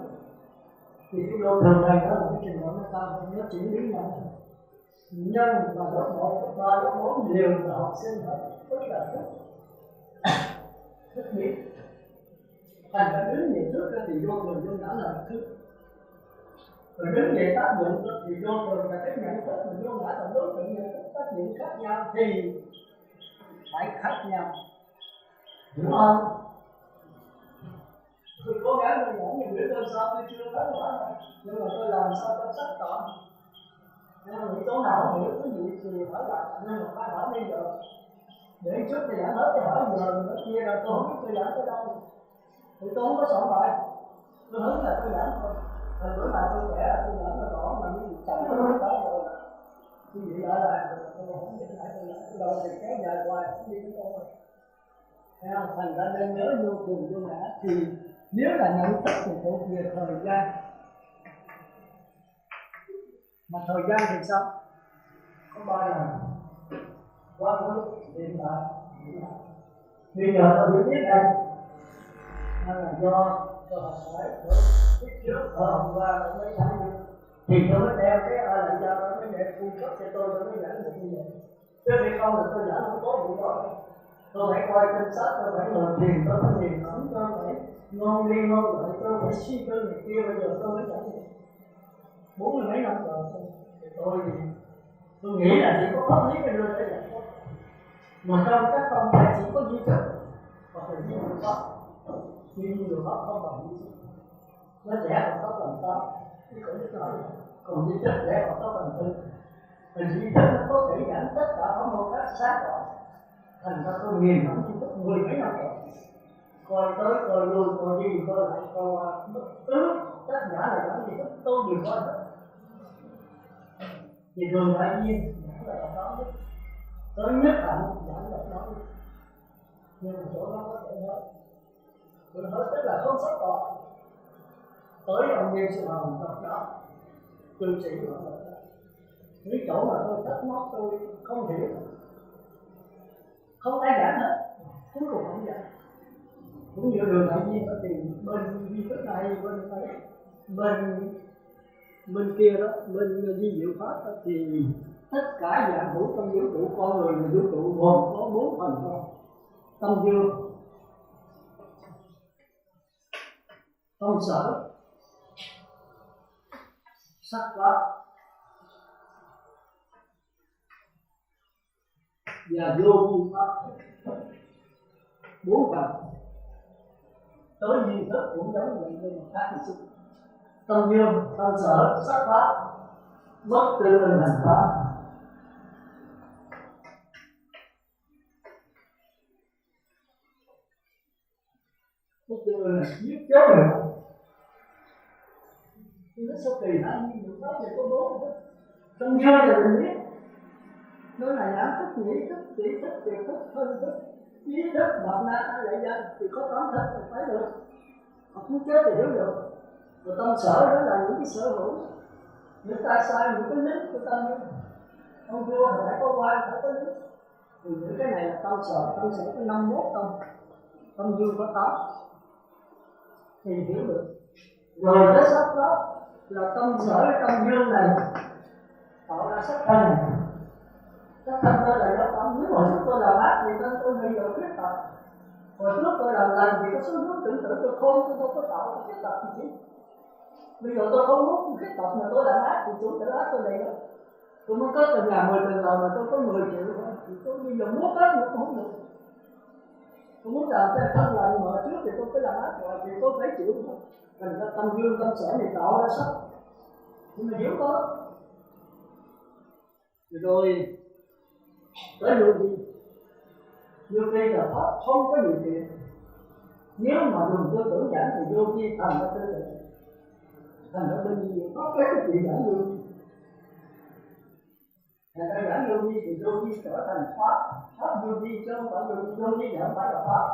thì cái vô thường này đó là cái trình độ nó cao hơn, nó chỉ lý nhận nhân và lớp 1, lớp 3, lớp 4 đều là học sinh hết, rất là thích biết. Thành ra đứng về trước thì vô thường vô ngã là thức, rồi đứng về tác dụng thì vô thường là cái nhận thức, mình vô ngã là đối tượng nhận thức tác dụng khác nhau thì phải khác nhau, hiểu không? Tôi cố gắng tôi giảng nhiều bữa tôi sao tôi chưa thấy rõ này, nhưng mà tôi làm sao tôi xác tỏ. Nhưng mà chỗ nào không hiểu cái gì thì hỏi lại, nhưng mà phải hỏi bây giờ. Để chút thì giảng hết, thì hỏi giờ nữa kia rồi tôi không biết tôi giảng tới đâu. Thì tôi không có soạn bài, tôi hứng là tôi giảng thôi. Rồi bữa nào tôi vẽ là tôi giảng là rõ, mà cái gì chẳng tôi nói tới rồi là tôi nghĩ lại tôi không biết lại tôi giảng. Đầu thì kéo dài hoài, không đi cái con rồi. Thành ra nên nhớ vô cùng vô ngã thì nếu là nhận thức thì thuộc về thời gian, mà thời gian thì sao? Có 3 lần: quá khứ, hiện tại, vị lai. Bây giờ tôi biết đây hay là do tôi học hỏi của kiếp trước hôm qua mấy tháng nữa thì tôi mới đeo cái là do tôi mới để cung cấp cho tôi mới giảng được như vậy. Chứ vì không là tôi giảng không có vụ đó. Tôi phải coi kinh sách, tôi phải ngồi thiền, tôi phải niệm ẩm, tôi phải ngôn liên ngôn lợi, tôi phải suy tư này kia, bây giờ tôi mới chẳng được 40 mấy năm rồi. Thì tôi nghĩ là chỉ có pháp lý cái đưa để giải thoát, mà trong các tông phái chỉ có duy thức hoặc là duy thức pháp, duy nhiều pháp không bằng duy thức. Nó trẻ còn pháp bằng pháp, chứ không biết nói gì. Còn duy thức trẻ còn pháp bằng tư. Thì duy thức nó có thể giảng tất cả pháp môn các sát rồi. Thành ra tôi nghiền ngẫm duy thức 10 mấy năm rồi, coi tới coi lui coi đi coi lại coi bất cứ tất cả là giảng duy thức tôi đều coi hết. Thì thường đại nhiên giảng là độc đó nhất, tới nhất hạnh giảng độc đó nhất, nhưng mà chỗ đó có thể hết. Tôi hết tức là không sót còn. Tới ông Nguyên Sư Hồng độc đó, cư sĩ của ông đó. Những chỗ mà tôi thắc mắc tôi không hiểu, không ai giảng hết, cuối cùng không giảng. Cũng như đường đại nhiên ở tiền bên duy thức này, bên ấy, bên kia đó, bên di diệu pháp đó, thì tất cả dạng hữu trong vũ trụ con người và vũ trụ gồm có 4 phần thôi: tâm dương, tâm sở, sắc pháp và vô vi pháp. 4 phần. Tới duy thức cũng giống vậy nhưng mà khác một chút. Tâm dương, tâm sở, sắc pháp, bất tư linh hành pháp. Bất tư linh là giết chết rồi. Nó sao kỳ hả? Nhưng pháp thì có 4 thôi. Tâm dương là mình biết, nó là nhãn thức, nhĩ thức, chỉ thức, tiệt thức, thân thức, ý thức, bạn na lại ra thì có 8 thức thì phải được. Học không chết thì hiểu được. Rồi tâm sở đó là những cái sở hữu, người ta sai những cái lính của tâm dương. Ông vua phải có quan, phải có lính. Thì những cái này là tâm sở có 51 tâm, tâm dương có 8 thì hiểu được. Rồi cái sắc đó là tâm sở tâm dương này tạo ra sắc thân. Sắc thân tôi là do tâm. Nếu hồi trước tôi làm ác thì tôi bây giờ khuyết tật. Hồi trước tôi làm lành thì có số hướng tưởng tượng tôi khôn, tôi không có tạo khuyết tật gì chứ. Bây giờ tôi không muốn khuyết tật mà tôi làm ác thì chủ tử ác tôi này đó. Tôi muốn cất từng nhà 10 tầng lầu mà tôi có 10 triệu thôi, thì tôi bây giờ muốn cất nữa cũng không được. Tôi muốn làm cho thân lành mà trước thì tôi phải làm ác rồi thì tôi phải chịu thôi. Thành ra tâm dương tâm sở thì tạo ra sắc. Nhưng mà hiểu có. Rồi tới vô vi. Vô vi là pháp không có điều kiện. Nếu mà dùng tư tưởng giảng thì vô vi thành ra tư tưởng. Thành ra bên gì pháp cái chuyện giảng vô vi. Thành ra giảng giảng vô vi thì vô vi trở thành pháp, pháp vô vi chứ không phải vô vi không phải là pháp,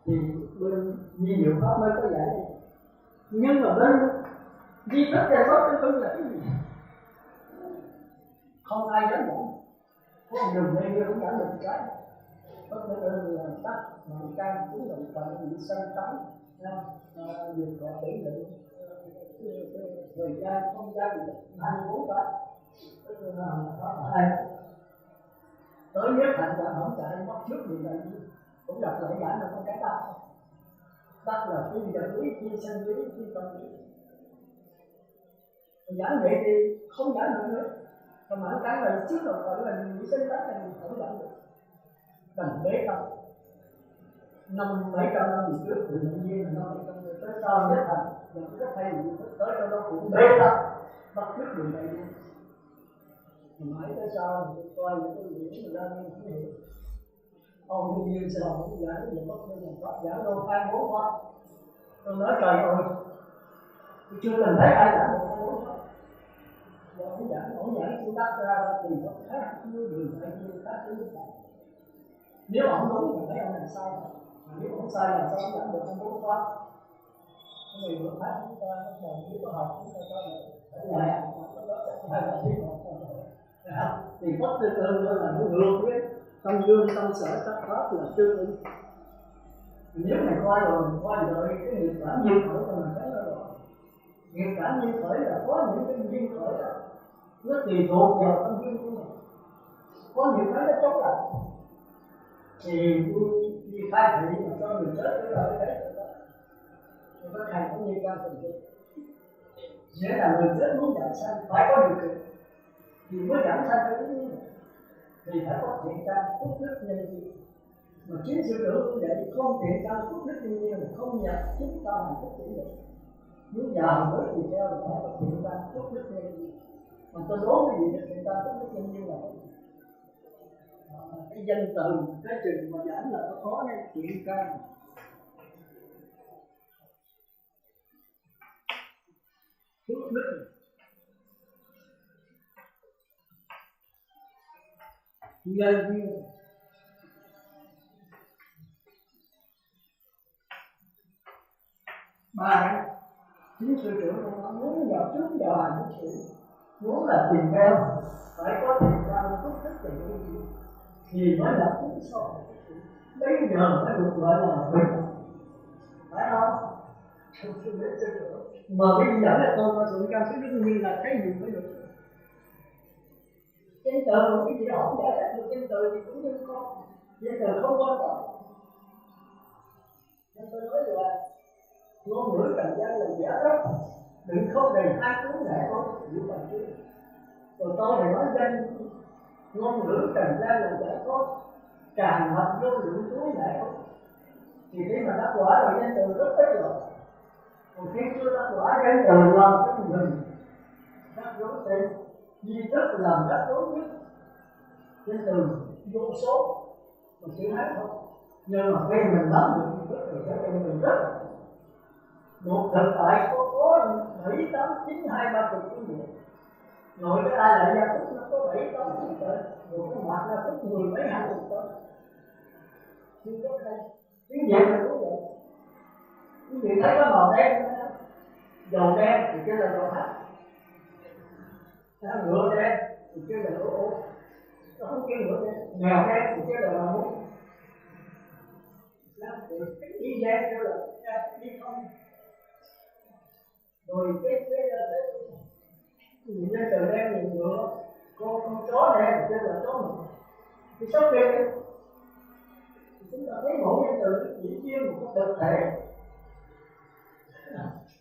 thì bên vi diệu pháp mới có giải. Nhưng mà bên di thức giải thoát cái thứ là cái gì? Không ai dám giảng, có một đường đây không giảng được cái. Có thể là tắt bằng can cũng đồng phần bị sanh tánh, việc gọi tỷ lệ thời gian không gian 24 cái. Tới nhất hạnh là không chạy mất trước người này cũng đọc lại giảng là con cái ta. Tắt là phi vật lý, phi sanh lý, phi tâm lý. Giảng vậy thì không giảng được nữa. Còn mà cái này trước rồi phải là những sinh tánh này không giảng được. Cần bế tâm. 700 năm gì trước thì tự nhiên là nó tới sau nhất thành và rất hay tới cho nó cũng bế tâm bắt trước đường này luôn. Mãi tới sau thì coi những cái điểm người ta không hiểu. Ông đương nhiên sẽ làm cái giải gì bất nên là pháp giải đâu ai muốn pháp. Tôi nói trời ơi, tôi chưa từng thấy ai giải một cái muốn pháp. Ông giảng tôi đáp ra thì nó khác như đường này như khác như thế này. Nếu ông đúng thì thấy ông làm sai, mà nếu ông sai làm sao ông giảng được ông muốn pháp. Cái này vừa khác chúng ta nó còn nếu có học chúng ta cho là phải là thuyết học. Thì bất tư tương đó là nó ngược với tâm dương tâm sở tất pháp là tương ứng. Nếu mày coi rồi mình coi rồi cái nghiệp cảm duyên khởi là mình thấy nó rồi. Nghiệp cảm duyên khởi là có những cái duyên khởi đó nó tùy thuộc vào tâm duyên của mình. Có những cái nó tốt lại thì đi khai thị mà cho người chết cái là cái đấy. Thì có thầy cũng như ca tình dục. Nghĩa là người chết muốn giảm sanh phải có điều kiện thì mới giảm sanh cái ý thì phải có thiện căn phúc đức nhân duyên. Mà chính sư tử cũng vậy, không thiện căn phúc đức nhân duyên là không nhập chúng ta hạnh phúc chỉ được. Muốn giàu mới thì theo là phải có thiện căn phúc đức nhân duyên. Mà tôi đố cái gì đó thiện căn phúc đức nhân duyên là cái danh từ cái trình mà giảng là nó có cái thiện căn phúc đức nhân duyên. Ba chính sư trưởng nó muốn vào trước vào hành của sự muốn là tìm theo phải có thiện căn phúc đức tình yêu thì mới là chính số. Bây giờ mới được gọi là bình, phải không? Mà bây giờ là tôi có thiện căn phúc đức như là cái gì mới được. Danh từ cái gì đó không giải thích được, danh từ thì cũng như không, danh từ không quan trọng. Nên tôi nói là ngôn ngữ trần gian là giả đất, đừng không đầy hai cuốn lẻ thôi, hiểu bằng chứ. Rồi tôi thì nói danh ngôn ngữ trần gian là giả tốt, tràn ngập vô lượng cuốn lẻ thôi. Thì khi mà đắc quả rồi danh từ rất ít rồi. Còn khi chưa đắc quả danh từ làm cho mình đắc dấu tên. Duy thức làm rất tốt nhất danh từ vô số mà chữ hát không. Nhưng mà khi mình nắm được duy thức thì sẽ danh từ rất là một thực tại có 7, 8, 9, 2, 30 cái gì. Nội cái ai lại gia thức nó có 7, 8, 9 tới. Một cái mặt ra thức 10 mấy 20 tới. Nhưng có đây tiếng Việt là cũng vậy. Tiếng Việt thấy có màu đen dầu đen thì kêu là dầu hạt. Ngựa đen thì kêu là lỗ ô. Nó không kêu ngựa đen. Mèo đen thì kêu là muốn. Đi đen kêu là đi không. Rồi cái nhìn lên từ đen nhìn ngựa. Con chó đen thì kêu là chó mực. Cái sóc đen ấy thì chúng ta thấy mỗi nhân từ chỉ riêng một cái thực thể.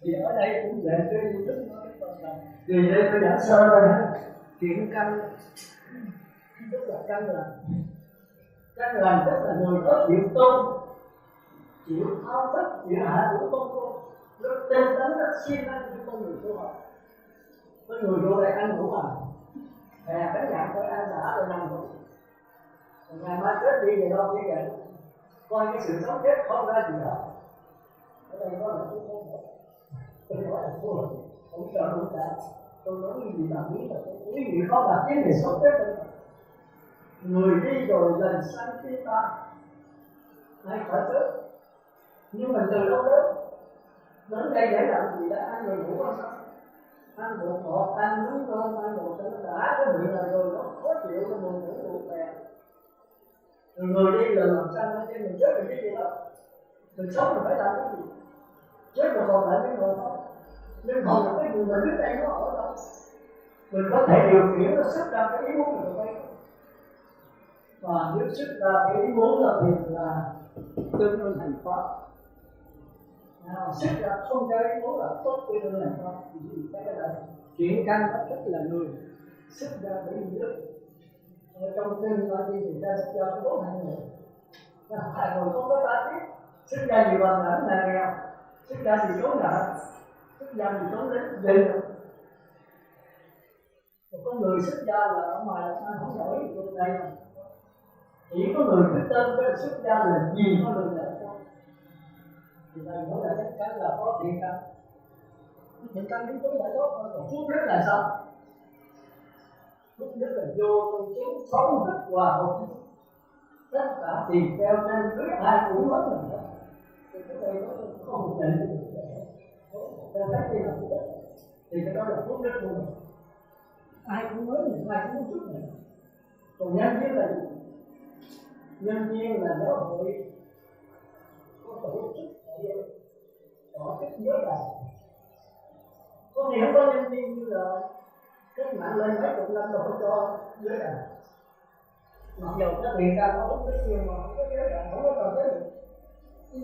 Thì ở đây cũng về trên duy thức nó rất quan trọng. Vì đây tôi giảng sơ rồi ha. Thiện căn tức là căn lành tức là người có chịu tôn, chịu thao thức, chịu hạ thủ công cô, rất tinh tấn, rất siêng năng với con người tu học. Có người vô đây ăn ngủ mà cái nhà tôi ăn đã tôi nằm ngủ. Ngày mai chết đi về đâu như vậy. Coi cái sự sống chết không ra gì hết. Ở đây có là tôi không thể. Tôi nói là thua rồi, không sợ không trả. Tôi nói cái gì làm biết là cái gì không làm cái gì sống chết rồi. Người đi rồi lần sanh khi ta ai khỏi chết, nhưng mà từ đâu đến đây để làm gì? Đã ăn rồi ngủ không sao? Ăn bột ngọt, ăn nướng cơm, ăn bột cho nó đã cái bụng này rồi nó khó chịu, nó buồn ngủ buồn bè. Rồi người đi rồi làm sao nó cho mình chết được cái gì đó? Mình sống mình phải làm cái gì? Chết rồi còn lại cái người không? Nhưng còn là cái người mà đứa đây nó ở đâu? Mình có thể điều khiển nó xuất ra cái ý muốn của mình. Và nếu xuất ra cái ý muốn là tương ưng hành pháp. Xuất ra không cho ý muốn là tốt tương ưng hành pháp. Cái là chuyện căn bản chất là người xuất ra bởi vì đức. Ở trong kinh nói gì thì ta xuất ra có 4 người. Hai người không có ta biết. Xuất ra gì bằng lãnh là nghèo. Xuất ra thì trốn nợ. Xuất ra thì trốn đến đền. Một con người xuất gia là ở ngoài là sao không nổi được đây mà. Chỉ có người biết tên cái xuất gia là gì có người là sao? Thì thầy nói là chắc chắn là có thiện căn. Thiện căn chúng tôi là tốt hơn. Còn phước đức là sao? Phước đức là vô trong chúng sống rất hòa hợp. Tất cả tùy theo nên cưới ai cũng mất mình đó. Thì cái này nó không định được. Theo cách gì là phước đức. Thì cái đó là phước đức của mình. Ai cũng nói mình, ai cũng chút mình. Còn nhân duyên là gì? Nhân duyên là giáo hội có tổ chức có chức giới là có nghĩa có nhân duyên như là cách mạng lên mấy chục năm rồi cho giới là mặc dù các hiện ra có rất nhiều mà không có giới là không có trò giới được.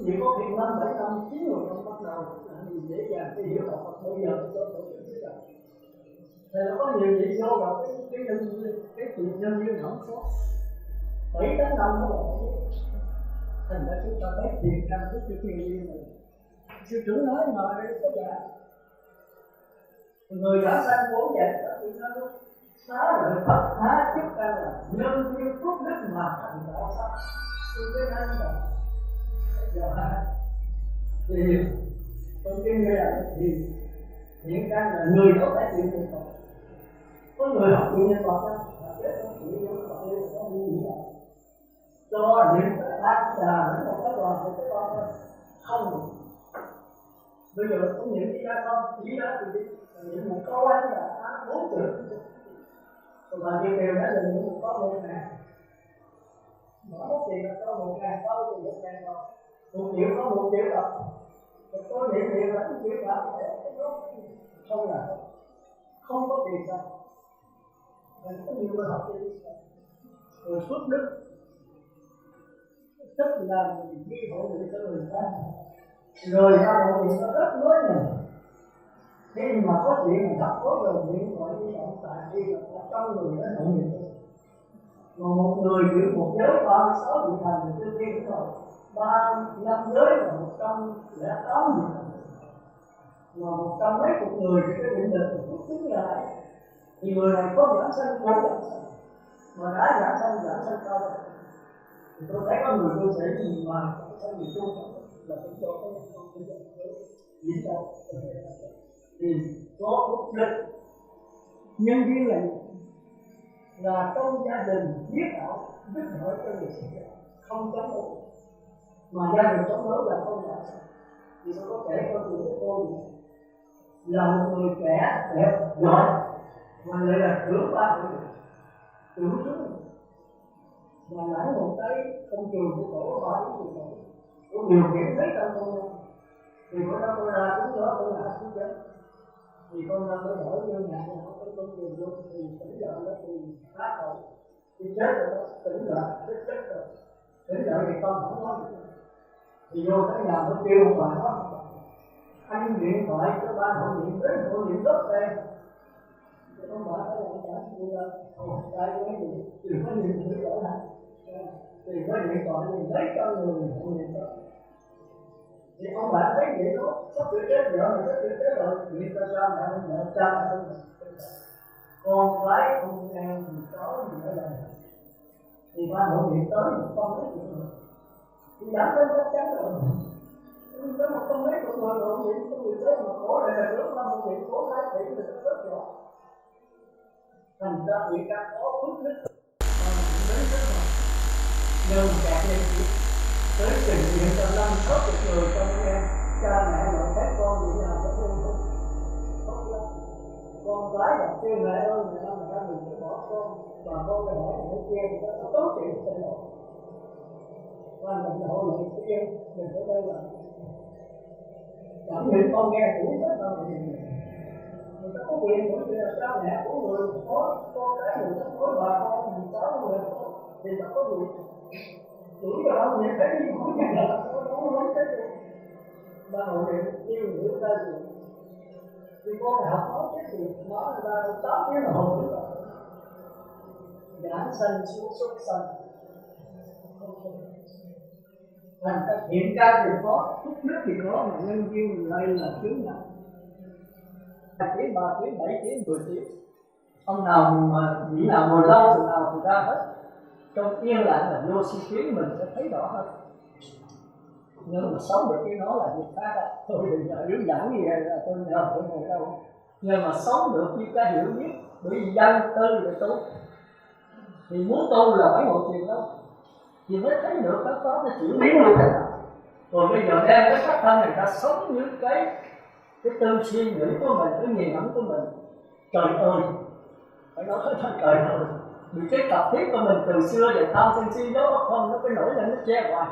Chỉ có thiền 5-7 năm 9 người không bắt đầu làm gì dễ dàng để hiểu đạo Phật bây giờ cho tổ chức giới là. Thì nó có nhiều chị vô vào cái nhân duyên, cái chuyện nhân duyên không có 7-8 năm nó là thành ra chúng ta thấy thiện căn rất nhiều nhân duyên này. Sư trưởng nói mà đây có giả. Người đã sanh vốn dạy các vị nói đúng. Xá lợi Phật há chức căn là nhân duyên phước đức mà thành đạo pháp. Tôi cái nói là giờ thì con kinh nghe là thì thiện căn là người có thể chịu nhân Phật. Có người học chịu nhân Phật đó, là chết không chịu nhân Phật nên có gì gì đó. Cho những cái ác trà đến một cái đoàn của cái con thôi. Không. Bây giờ có những cái ra không, chỉ ra thì đi. Những một câu anh là 4 chữ. Và điều điều đó là những một câu 1.000. Mở một tiền là có 1.000, câu thì 1.000 rồi. 1 triệu có 1 triệu rồi. Một câu niệm niệm là 1 triệu rồi. Không là không có tiền sao. Mình có nhiều người học đi. Rồi phước đức. Tức là mình ghi hộ niệm cho người ta. Rồi ra hộ niệm nó rất lớn này. Thế mà có chuyện mình gặp có rồi niệm gọi như động tại đi là trong người nó hộ niệm. Mà một người giữ một giới 36 vị thành thì tôi tiên rồi 35 giới là 108 vị thành. Mà 100 mấy chục người thì cái định lực của phước tính lại. Thì người này có giảng sanh không giảng sanh. Mà đã giảng sanh cao rồi. Thì tôi thấy có người tôi sẽ nhìn ngoài sanh gì chung là cũng cho cái không diễn ra. Thì có phước đức. Nhân duyên là trong gia đình biết đạo giúp đỡ cho người sinh ra không chống đối. Mà gia đình chống đối là không giảng sanh. Thì tôi có kể câu chuyện của tôi là một người trẻ đẹp giỏi mà lại là trưởng ban trưởng tướng và lãnh một cái công trường của tổ 30 tuổi có điều kiện thấy trong công nhân. Thì bữa đó tôi ra cũng đó tôi là xuống chân. Thì con ra tôi đổi vô nhà của họ cái công trường vô thì tỉnh dậy đó thì phá tội. Thì chết rồi đó, tỉnh dậy, chết rồi. Tỉnh dậy thì con không nói được. Thì vô cái nhà nó kêu một bài đó. Anh điện thoại cho ba hội điện đến hội điện rất đây. Thì ông bảo cái này đã đi ra. Đây cái gì? Thì có nhìn thấy rõ này. Thì có điện thoại thì lấy cho người hội điện đó. Thì ông bạn thấy vậy đó, sắp sửa chết vợ rồi, sắp sửa chết rồi, điện cho cha mẹ ông mẹ cha mẹ ông. Con gái không nghe thì có gì nữa là. Thì ba hội điện tới một con mấy chuyện rồi. Thì giảm lên chắc chắn rồi. Có một con mấy của người hội điện, có người tới mà khổ lại là lúc năm hội điện khổ lái thị thì rất rõ. Thành ra bị ca có phước đức. đến rất là nhưng kẹt lên chỉ tới trình diện cho 50-60 người trong em cha mẹ nội các con như nào có thương không? Con gái là kêu mẹ ơi mẹ mình phải bỏ con và con phải hỏi người kia thì nó tốt chuyện cho nó và mình hội người kia mình phải đây là cảm nhận con nghe cũng rất là người ta có quyền của người là cha mẹ của người có con cái người ta có bà con người cháu người thì ta có quyền tuổi vào đâu người phải đi hỏi nhà là nó nói chết luôn ba hội niệm yêu hiểu ra gì thì con đại học nói chết thì nói ra 8 tiếng là hồi nữa giảng sanh xuống xuất sanh thành các hiện ca thì có phúc đức thì có mà nhân duyên lại là chướng ngại 2 tiếng 3 tiếng 7 tiếng 10 tiếng ông nào mà nghĩ nào ngồi lâu từ nào thì ra hết trong yên lặng là vô sinh kiến mình sẽ thấy rõ hơn nhưng mà sống được cái nó là việc khác đó. Tôi đừng nhờ đứng giảng gì là tôi nhờ tôi ngồi đâu nhưng mà sống được như cái hiểu biết bởi vì dân tư để tu thì muốn tu là phải ngồi thiền đâu thì mới thấy được các có cái chuyển biến luôn đấy rồi bây giờ đem cái pháp thân người ta sống như cái tư suy nghĩ của mình cái nghiền ngẫm của mình trời ơi phải nói hết trời ơi vì cái tập thiết của mình từ xưa giờ tham sân si dấu bất không nó cứ nổi lên nó che hoài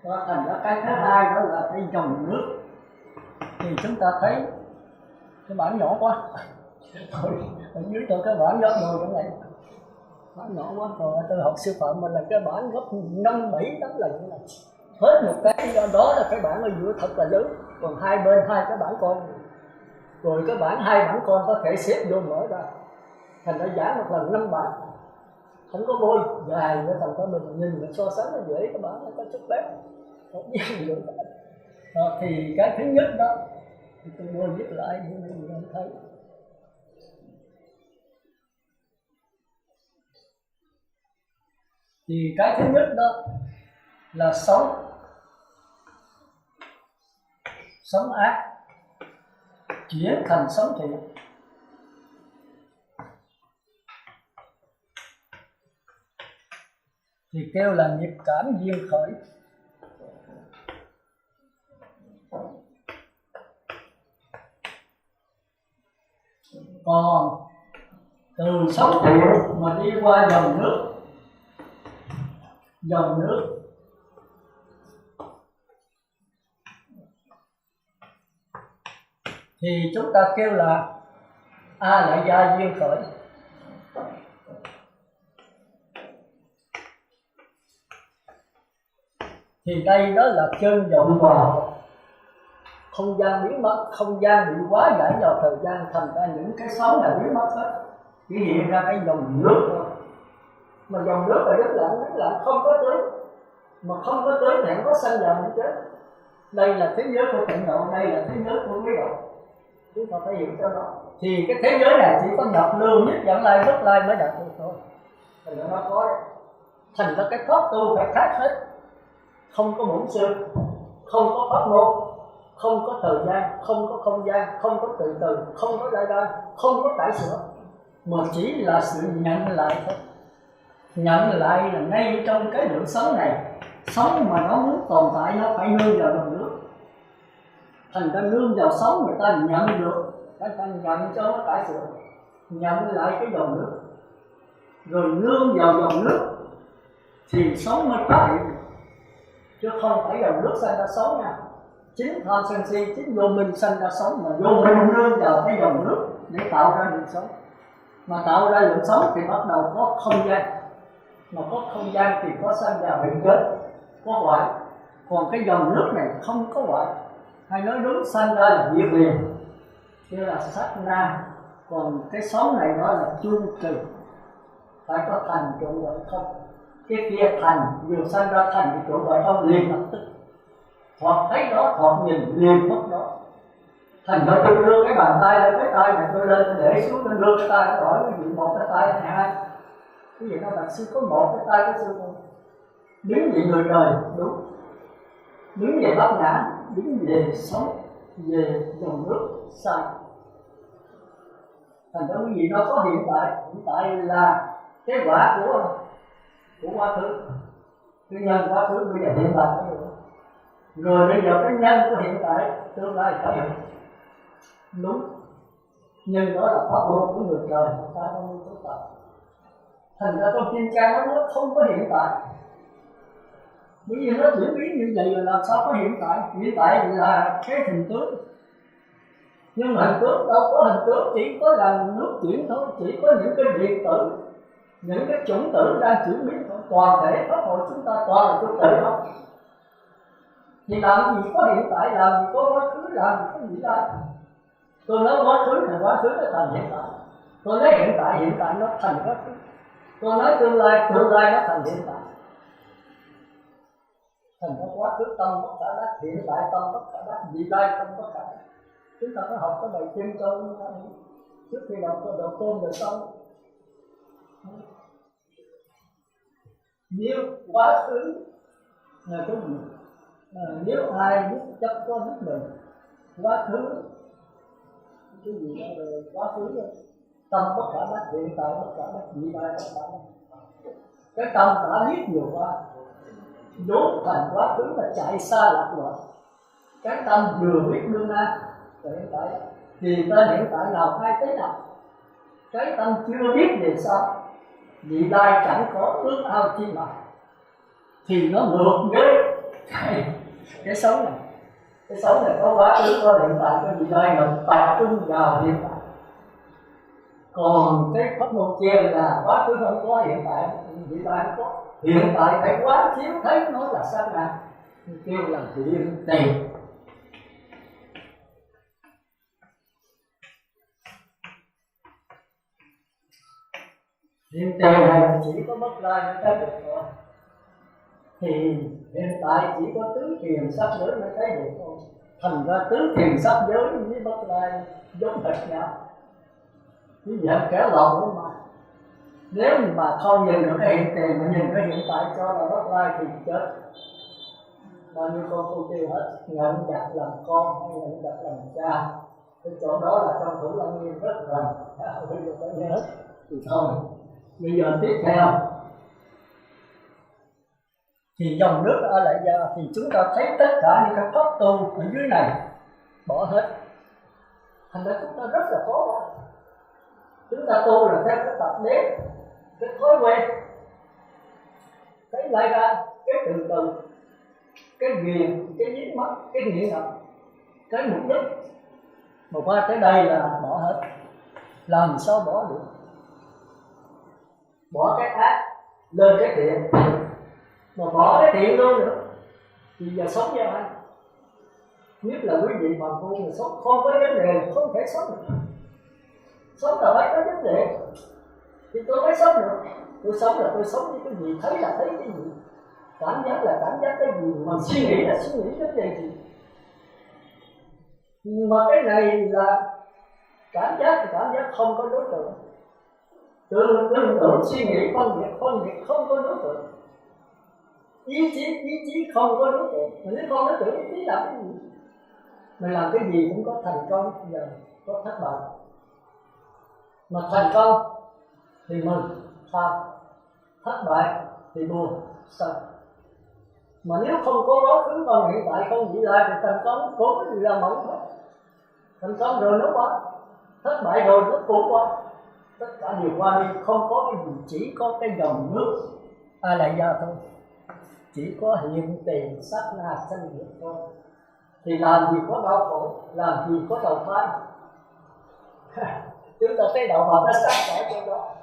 và thành ra cái thứ hai đó là cái dòng nước thì chúng ta thấy cái bản nhỏ quá thôi ở dưới tôi cái bản gấp rồi cái này bản nhỏ quá rồi tôi học sư phạm mình là cái bản gấp 5-7-8 lần như này hết một cái đó là cái bản ở giữa thật là lớn còn hai bên hai cái bản con rồi cái bản hai bản con có thể xếp vô mở ra thành ra giảng một lần 5 bản không có bôi dài với thành ra mình nhìn mình so sánh nó dễ cái bản nó có chút bé không biết gì được thì cái thứ nhất đó thì tôi bôi viết lại như mình thấy thì cái thứ nhất đó là sống ác chuyển thành sống thiện thì kêu là nghiệp cảm duyên khởi còn từ sống thiện mà đi qua dòng nước thì chúng ta kêu là A lại gia duyên khởi thì đây đó là chân dòng vào không gian biến mất, không gian bị quá giải vào thời gian thành ra những cái xấu là biến mất hết chỉ hiện ra cái dòng nước thôi mà dòng nước là rất lặng không có tới mà không có tới thì không có sanh vào nữa chết đây là thế giới của tịnh độ đây là thế giới của quý độ chúng ta phải hiểu cho nó thì cái thế giới này chỉ có nhập lưu nhất dẫn lai bất lai mới đạt được thôi thành ra nó có đấy thành ra cái pháp tu phải khác hết không có bổn sư không có pháp môn không có thời gian không có không gian không có từ từ không có đai không có cải sửa mà chỉ là sự nhận lại thôi nhận lại là ngay trong cái lượng sống này sống mà nó muốn tồn tại nó phải nương vào dòng nước thành ra nương vào sống người ta nhận được người ta nhận cho nó cải sửa nhận lại cái dòng nước rồi nương vào dòng nước thì sống mới phát hiện chứ không phải dòng nước sanh ra sống nha chính tham sân si chính vô minh sanh ra sống mà vô minh nương vào cái dòng nước để tạo ra lượng sống mà tạo ra lượng sống thì bắt đầu có không gian mà có không gian thì có sanh ra bệnh chết có hoại còn cái dòng nước này không có hoại hay nói đúng sanh ra là diệt liền kia là sát na còn cái sống này đó là chung trừ phải có thành trụ gọi không cái kia thành vừa sanh ra thành thì trụ gọi không liền lập tức hoặc thấy đó hoặc nhìn liền mất đó thành ra tôi đưa cái bàn tay lên cái tay này tôi lên để xuống tôi đưa cái tay tôi hỏi cái gì một cái tay là hai cái gì đó là sư có một cái tay cái sư không đứng về người đời đúng đứng về bát nhã đứng về sống về dòng nước sai thành ra cái gì nó có hiện tại là cái quả của của quá khứ, cái nhân quá khứ bây giờ hiện tại rồi bây giờ cái nhân của hiện tại tương lai phải hiện đúng, nhưng đó là pháp môn của người trời, ta không có tập. Thành ra trong Kim Cang nó không có hiện tại, bởi vì nó chuyển biến như vậy rồi làm sao có hiện tại. Hiện tại là cái hình tướng, nhưng mà hình tướng đâu có hình tướng, chỉ có là nước chuyển thôi, chỉ có những cái điện tử, những cái chủng tử đang chuyển biến thôi. Toàn thể pháp hội chúng ta toàn là chủng tử thôi. Thì làm gì có hiện tại, làm gì có quá khứ, làm gì có gì đây. Tôi nói quá khứ là quá khứ nó thành hiện tại, tôi nói hiện tại nó thành quá khứ, tôi nói tương lai nó thành hiện tại. Thành ra quá khứ tâm bất khả đắc, hiện tại tâm bất khả đắc, vị lai tâm bất khả đắc. Chúng ta phải học cái bài kinh câu trước khi đọc cái đầu tôn rồi xong. Nếu quá khứ là cái gì? Nếu ai biết chấp có biết mình, quá khứ cái gì đó rồi quá khứ rồi. Tâm bất khả đắc, hiện tại bất khả đắc, vị lai bất khả đắc. Cái tâm đã biết nhiều quá, đốn thành quá khứ là chạy xa lạc loạn. Cái tâm vừa biết đương nay và hiện tại thì tên hiện tại nào hay thế nào. Cái tâm chưa biết về sau, vị lai chẳng có ước ao chi mà, thì nó ngược với cái sống này. Cái sống này có quá khứ, có hiện tại, có vị lai, mình tập trung vào hiện tại. Còn cái pháp môn kia là quá khứ không có, hiện tại vị lai không có, hiện tại phải quán chiếu thấy nó là sát na, kêu là hiện tiền. Hiện tiền này chỉ có bất lai mới thấy được thôi. Thì hiện tại chỉ có tứ thiền sắc giới mới thấy được thôi. Thành ra tứ thiền sắc giới với bất lai giống hệt nhau, như vậy kẻ lòng đó mà. Nếu mà không nhìn được cái hiện tiền mà nhìn cái hiện tại cho là bất lai thì chết. Bao nhiêu con cô kêu hết, nhận đặt làm con hay nhận đặt làm cha, cái chỗ đó là trong Thủ Lăng Nghiêm rất gần, bây giờ phải nghe hết thì thôi. Bây giờ tiếp theo thì dòng nước ở lại giờ thì chúng ta thấy tất cả những cái pháp tu ở dưới này bỏ hết. Thành ra chúng ta rất là khó. Chúng ta tu là theo cái tập nếp, cái thói quen, cái lại ra, cái từ từ, cái ghiền, cái dính mắt, cái nghiện ngập, cái mục đích. Mà qua tới đây là bỏ hết. Làm sao bỏ được? Bỏ cái ác lên cái thiện, mà bỏ cái thiện luôn nữa thì giờ sống với ai? Nhất là quý vị mà tu mà sống không có vấn đề, không thể sống được. Sống là phải có vấn đề thì tôi mới sống được. Tôi sống là tôi sống với cái gì, thấy là thấy cái gì, cảm giác là cảm giác cái gì, mà suy nghĩ là suy nghĩ vấn đề gì. Mà cái này là cảm giác thì cảm giác không có đối tượng, tưởng suy nghĩ phân biệt không có đối tượng, ý chí không có đối tượng. Mà nếu không đối tượng ý chí làm cái gì? Mình làm cái gì cũng có thành công, giờ có thất bại. Mà thành công thì mừng, tham, thất bại thì buồn, sợ. Mà nếu không có quá khứ còn hiện tại không vị lai thì thành công cũng cái gì là mộng thôi. Thành công rồi nó qua, thất bại rồi nó cũng qua, tất cả đều qua đi, không có cái gì, chỉ có cái dòng nước A Lại Gia thôi, chỉ có hiện tiền sát na sanh diệt thôi. Thì làm gì có đau khổ, làm gì có đầu thai. Chúng ta thấy đầu Phật nó sáng tỏ trong đó,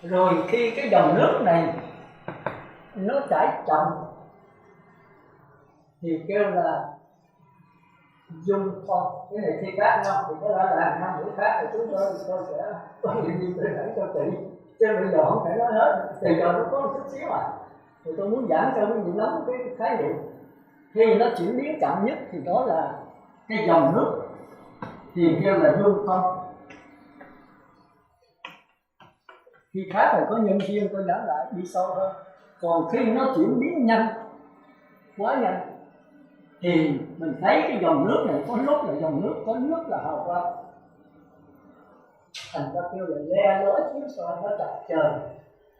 Rồi khi cái dòng nước này nó chảy chậm thì kêu là dung phong. Cái này khi khác nhau thì có lẽ là năm buổi khác thì chúng tôi sẽ có những gì tôi giảng cho chị, chứ bây giờ không thể nói hết. Từ giờ nó có một chút xíu thì tôi muốn giảng cho quý vị nắm cái khái niệm. Khi nó chuyển biến chậm nhất thì đó là cái dòng nước thì kêu là dung phong. Khi khác phải có nhân duyên tôi giảng lại đi sâu hơn. Còn khi nó chuyển biến nhanh, quá nhanh, thì mình thấy cái dòng nước này có lúc là dòng nước, có nước là hào quang. Thành ra kêu là le lối chiếu soi nó chặt trời.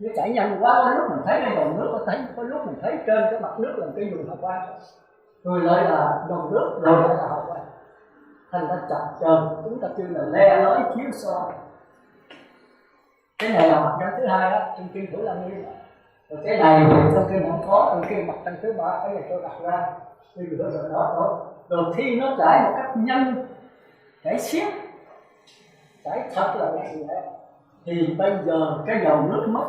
Nó chảy nhanh quá, có lúc mình thấy cái dòng nước, có lúc mình thấy trên cái mặt nước là cái vùng hào quang, rồi lại là dòng nước, rồi lại là hào quang. Thành ra chập chờn, chúng ta kêu là le lói chiếu soi. Cái này là mặt trăng thứ hai đó, trong kinh Thủ Lăng Nghiêm. Rồi cái này thì trong kinh không có, trong kinh mặt trăng thứ ba, cái này tôi đặt ra, tôi vừa rồi đó thôi. Rồi khi nó chảy một cách nhanh, chảy xiết, chảy thật là nhẹ, thì bây giờ cái dòng nước mất,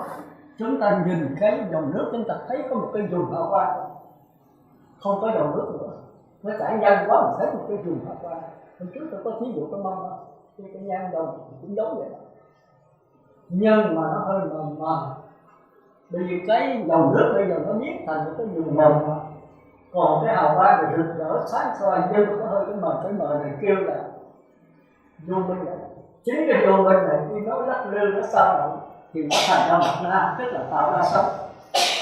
chúng ta nhìn cái dòng nước chúng ta thấy có một cái vùng hào quang, không có dòng nước nữa, nó chảy nhanh quá mình thấy một cái vùng hào quang. Hôm trước tôi có thí dụ cái mâm đó, cái nhang đồng cũng giống vậy, nhưng mà nó hơi mờ mờ, bởi vì cái dòng nước bây giờ nó biến thành một cái vùng mờ, còn cái hào quang thì rực rỡ sáng soi, nhưng có hơi cái mờ này kêu là vô minh này. Chính cái vô minh này khi nó lắc lư, nó sao động thì nó thành ra mặt na, tức là tạo ra sống.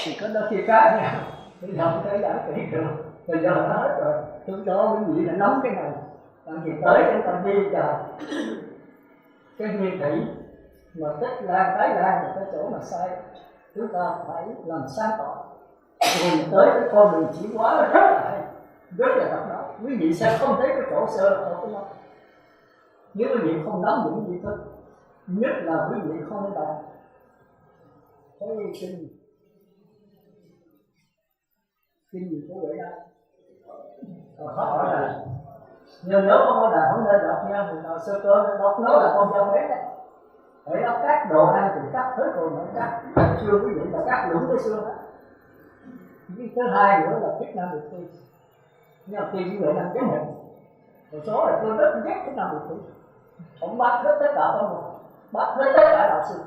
Thì có đó kia cái nha, bây giờ không thể giải kỹ được, bây giờ nó hết rồi. Lúc đó quý vị đã nắm cái này, tại vì tới chúng ta đi vào cái nguyên thủy mà tích lan tái lan là cái chỗ mà sai, chúng ta phải làm sáng tỏ. Rồi tới cái con đường chỉ hóa nó rất là hay, rất là độc đáo. Quý vị sẽ không thấy cái chỗ sơ ở cái đó nếu quý vị không nắm những gì thức, nhất là quý vị không đạt cái kinh gì của vậy đó. Họ hỏi là nhưng nếu không có đạt không nên đọc nha, thì nào sơ cơ đọc nó là con dâu bé đấy. Để nó cắt đồ ăn thì cắt hết rồi nó cắt xương quý vị là cắt lũng cái xương đó. Cái thứ hai nữa là Thích Nam Được Ti, nhưng mà Ti như vậy là cái một. Một số là tôi rất ghét Thích Nam Được Ti, ông bắt hết tất cả con người, bắt hết tất cả đạo sư.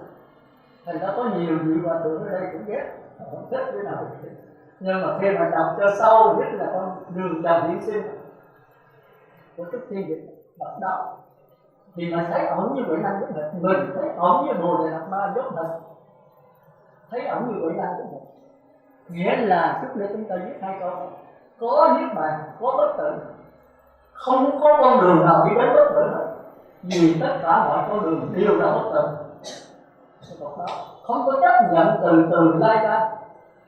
Thành ra có nhiều vị hòa thượng ở đây cũng ghét, không thích cái nào được. Nhưng mà khi mà đọc cho sâu, nhất là con đường đào hiển sinh của Trúc Thiên Dịch đọc đó, thì mà thấy ổng như vậy năng giống thật, mình thấy ổng như Bồ Đề Đạt Ma giống thật, thấy ổng như vậy năng giống thật. Nghĩa là trước đây chúng ta viết hai câu: có niết bàn, có bất tử, không có con đường nào đi đến bất tử hết, vì tất cả mọi con đường đều là bất tử. Không có chấp nhận từ lai ra,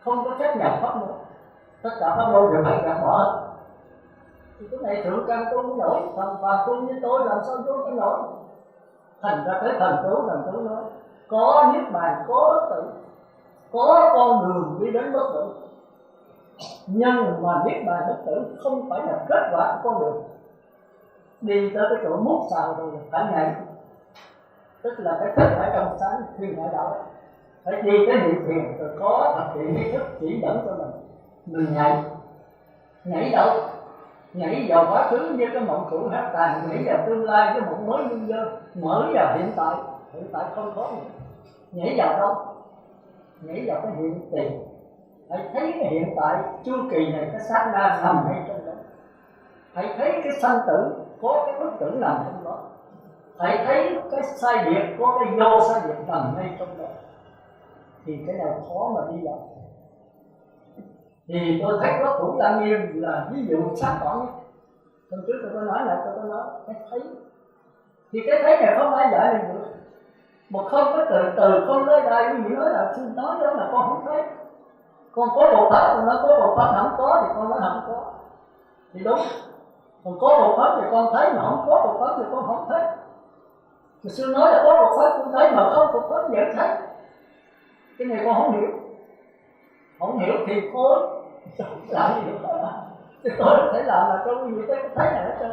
không có chấp nhận pháp môn, tất cả pháp môn đều phải gạt bỏ hết. Thì cái này thượng căn tu mới nổi, thần phàm tu như tôi làm sao tu cái nổi. Thành ra cái thần tú nói có niết bàn, có bất tử, có con đường đi đến bất tử. Nhưng mà niết bàn bất tử không phải là kết quả của con đường. Đi tới cái chỗ mút xào rồi phải nhảy, tức là cái thức phải trong sáng thiên ngoại đạo, phải đi cái niệm thiền rồi có thực hiện cái thức chỉ dẫn cho mình nhảy đâu, nhảy vào quá khứ như cái mộng cũ hát tàn, nhảy vào tương lai cái mộng mới nhân dơ, mở vào hiện tại không có nữa. Nhảy vào đâu? Nhảy vào cái hiện tiền. Hãy thấy cái hiện tại chu kỳ này, cái sát na nằm ngay trong đó. Hãy thấy cái sanh tử, có cái bất tử nằm trong đó. Hãy thấy cái sai biệt, có cái vô sai biệt nằm ngay trong đó. Thì cái này khó mà đi vào. Thì tôi thấy có Thủ Lăng Nghiêm là ví dụ sáng tỏ nhất. Hôm trước tôi có nói lại, tôi có nói cái thấy. Thì cái thấy này không ai giải được nữa. Mà không có từ không nói đây, quý vị nói là xin nói đó là con không thấy. Con có bộ pháp, con nói có bộ pháp không có thì con nói không có. Thì đúng. Còn có bộ pháp thì con thấy, mà không có bộ pháp thì con không thấy. Mà sư nói là có bộ pháp con thấy, mà không bộ pháp vẫn thấy. Cái này con không hiểu. Không hiểu thì thôi, làm gì được đó. Chứ tôi không thể làm là tôi như cái thấy này hết trơn.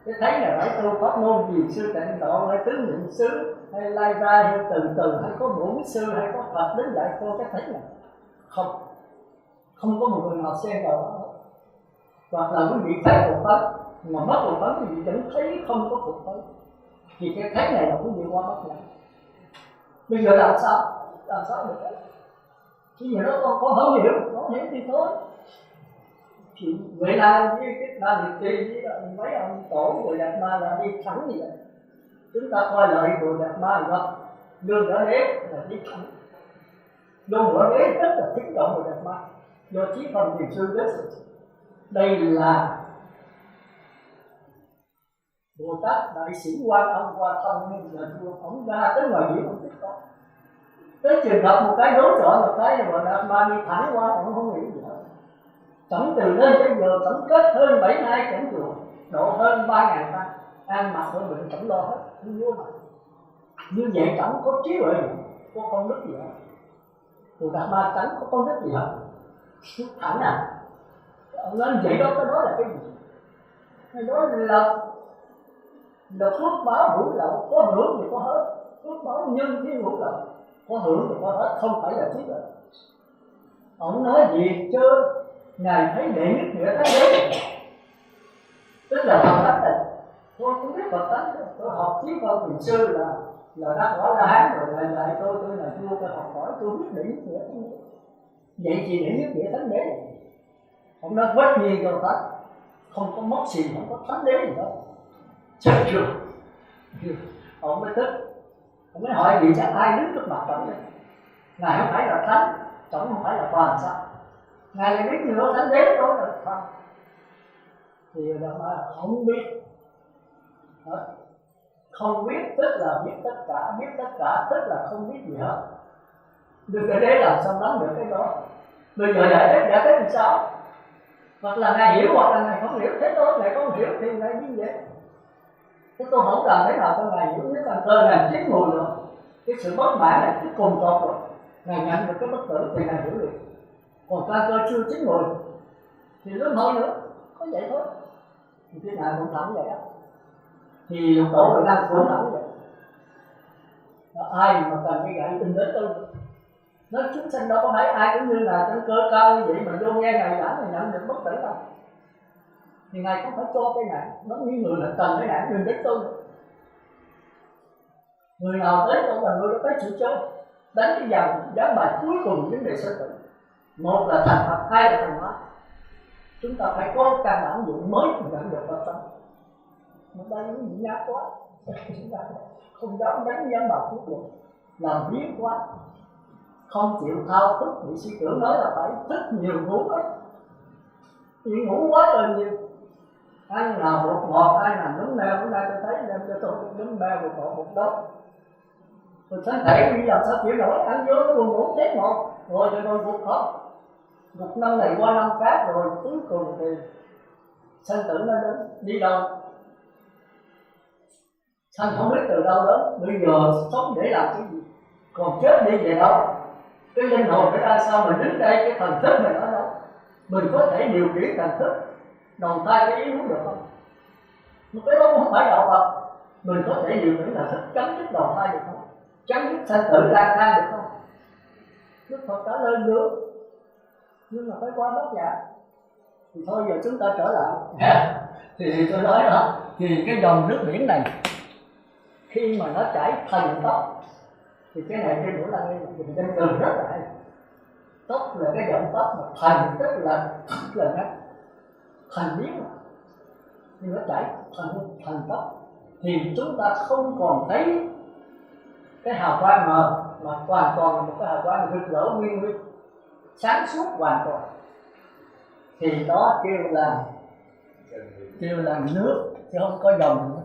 Cái thấy này phải tu pháp môn gì, sư Tịnh Độ hay tứ niệm xứ hay lai ra hay từ hay có bổn sư hay có Phật đến dạy cô cái thấy này. Không có một người nào xen vào đó. Hoặc là quý vị thấy một pháp mà mất một pháp thì vẫn thấy không có cuộc thấy. Thì cái thấy này là quý vị qua mất lại. Bây giờ làm sao được đấy? Chứ gì đó con không hiểu thì thôi. Thì vậy là với cái Đa Liệt Trì với mấy ông tổ Bồ Đạt Ma là đi thẳng như vậy. Chúng ta coi lợi Bồ Đạt Ma là lương đỡ đế là đi thẳng. Lương đỡ đế rất là kích động Bồ Đạt Ma, do chí phần thiền sư đến. Đây là Bồ Tát Đại Sĩ Quan Âm Hoa Thông, nhưng là ông ra tới ngoài biển ông thích có. Tới trường hợp một cái đối chọi, một cái mà Đạt Ma đi thẳng qua, ông không nghĩ gì hết. Tổng từ lên tới giờ tổng kết hơn 72 cảnh chùa, độ hơn 3.000 tăng, ăn mặc ở bệnh tổng lo hết, không vô mà. Như vậy tổng có trí huệ gì, có công đức gì hết. Từ Đạt Ma tánh có công đức gì hết. Xuất thẳng à. Ông nói vậy đó, cái đó là cái gì? Cái đó là phước báo hữu lậu, có hưởng thì có hết. Phước báo nhân thiên hữu lậu, có hưởng thì có hết, không phải là trí tuệ. Ông nói gì chứ Ngài thấy đệ nhất nghĩa thấy đấy, tức là Phật tánh này. Tôi cũng biết Phật tánh, tôi học trí phân thiền sư là đã rõ ra hán rồi, lại tôi là vua, tôi học hỏi, tôi biết đệ nhất nghĩa thánh đế. Vậy thì đệ nhất nghĩa thánh đế, ông nói quét nhiên cho thánh, không có mất gì, không có thánh đế gì đâu, chết rồi. Ông mới thích, ông mới hỏi vì chắc ai đứng trước mặt tổng này. Ngài không phải là thánh, tổng không phải là toàn sao? Ngài là biết nữa thánh đế đó là không? Thì là không biết. Đó. Không biết tức là biết tất cả tức là không biết gì hết. Được cái đế làm sao nắm được cái đó. Bây giờ giải thích làm sao? Hoặc là Ngài hiểu hoặc là Ngài không hiểu, thế đó Ngài không hiểu thì Ngài như vậy. Thế tôi không làm thế nào cho Ngài hiểu, nếu càng cơ Ngài chín mùi rồi, cái sự bất mãn này cứ cùng tột rồi, Ngài nhận được cái bất tử thì Ngài hiểu được. Còn ca cơ chưa chín mùi thì lớn hơn nữa, có vậy thôi. Thì thế nào cũng thẳng vậy á. Thì tổ Việt Nam cũng thẳng vậy. Ai mà cần cái gậy tin đến tôi, nói chúng sanh đâu có phải ai cũng như là trên cơ cao như vậy mà vô nghe Ngài giảng thì nhận được bất tử đâu. Thì Ngài không phải cho cái này, nó những người là cần cái này đừng đến tôi. Người nào tới tôi là người đó tới chịu chơi, đánh cái dòng giảng bài cuối cùng vấn đề sơ tử. Một là thành Phật, hai là thành hóa. Chúng ta phải có căn bản dụng mới nhận được Phật tâm. Mà đây những gì nhát quá, chúng ta không dám đánh giảng bài cuối cùng, làm biến quá, không chịu thao thức. Vị sư trưởng nói là phải thức nhiều ngủ ấy, vì ngủ quá là nhiều. Ăn nào bột ngọt, ai làm nấm mèo, bữa nay tôi thấy đem cho tôi nấm mèo bột ngọt bột đó. Tôi thân thể bây giờ sao chịu nổi, ăn vô nó buồn ngủ chết ngọt, rồi cho tôi gục hết. Gục năm này qua năm khác rồi, cuối cùng thì sanh tử nó đến, đi đâu? Sanh không biết từ đâu đến, bây giờ sống để làm cái gì? Còn chết đi về đâu? Cái linh hồn phải ra sao mình đứng đây, cái thần thức mình ở đâu? Mình có thể điều khiển thần thức đầu thai cái ý muốn được không? Một cái đó không phải đạo Phật. Mình có thể điều khiển thần thức chấm dứt đầu thai được không? Chấm dứt sanh tử lang thang được không? Đức Phật trả lời được, nhưng mà phải qua bát nhã. Thì thôi giờ chúng ta trở lại. Thì tôi nói đó, thì cái dòng nước biển này khi mà nó chảy thành tóc, thì cái này trên Vũ Lăng Nghiêm dùng danh từ rất là hay. Tóc là cái dòng tóc mà thành tức là ngắt, thành biến mà. Nhưng nó chảy thành tóc thì chúng ta không còn thấy cái hào quang mà hoàn toàn là một cái hào quang rực rỡ nguyên nguyên, sáng suốt hoàn toàn. Thì đó kêu là nước chứ không có dòng nữa.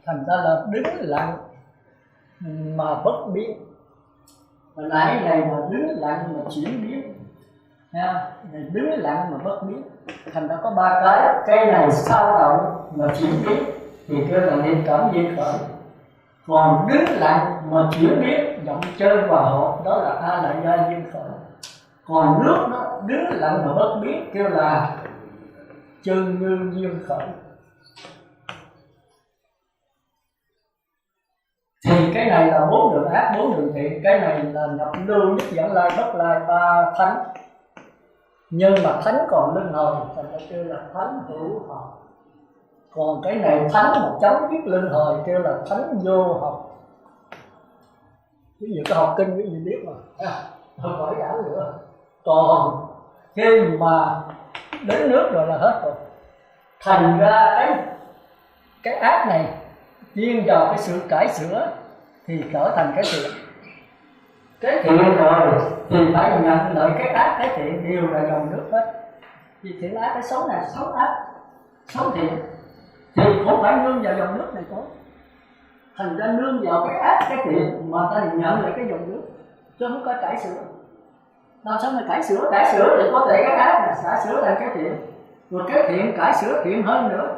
Thành ra là đứng lặng mà bất biến. Hồi nãy này mà đứng lặng mà chuyển biến, nha, đứng lặng mà bất biến. Thành ra có ba cái này sao động mà chuyển biến thì kêu là niệm cảm duyên khởi. Còn đứng lặng mà chuyển biến, động chơi và hộ, đó là A Lại Gia duyên khởi. Còn nước nó đứng lặng mà bất biến kêu là Chân Như duyên khởi. Thì cái này là 4 đường ác, 4 đường thiện. Cái này là nhập lưu, nhất dẫn lai, bất lai, ba thánh. Nhưng mà thánh còn linh hồn, thành ra kêu là thánh hữu học. Còn cái này thánh mà chấm dứt linh hồn kêu là thánh vô học. Ví dụ cái học kinh cái gì biết mà, không phải giảng nữa. Còn khi mà đến nước rồi là hết rồi. Thành ra cái ác này chuyên vào cái sự cải sửa thì trở thành cái thiện. Cái thiện rồi thì phải nhận lợi cái ác, cái thiện đều là dòng nước hết. Vì thiện ác cái xấu này, xấu ác, xấu thiện thì không phải nương vào dòng nước này thôi. thành ra nương vào cái ác cái thiện mà ta nhận lại cái dòng nước, chứ không có cải sửa. Làm sao mà cải sửa thì có thể cái ác là xả sửa thành cái thiện, rồi cái thiện cải sửa thiện hơn nữa,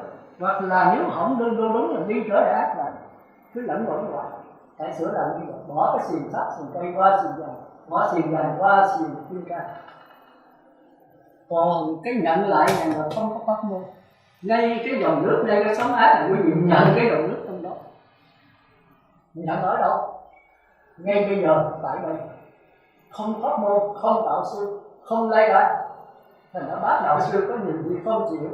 hoặc là nếu không đúng là đi trở lại ác là cứ lẫn lộn hoài. Cải sửa là như vậy, bỏ cái xiềng sắt xiềng cây qua xiềng vàng, bỏ xiềng vàng qua xiềng kim cang. Còn cái nhận lại này là không có pháp môn. Ngay cái dòng nước, ngay cái sóng ác là quý vị nhận cái dòng nước trong đó. Mình nhận ở đâu? Ngay bây giờ tại đây, không pháp môn, không đạo sư, không lấy lại. Thành ra bác đạo sư có nhiều gì không chịu.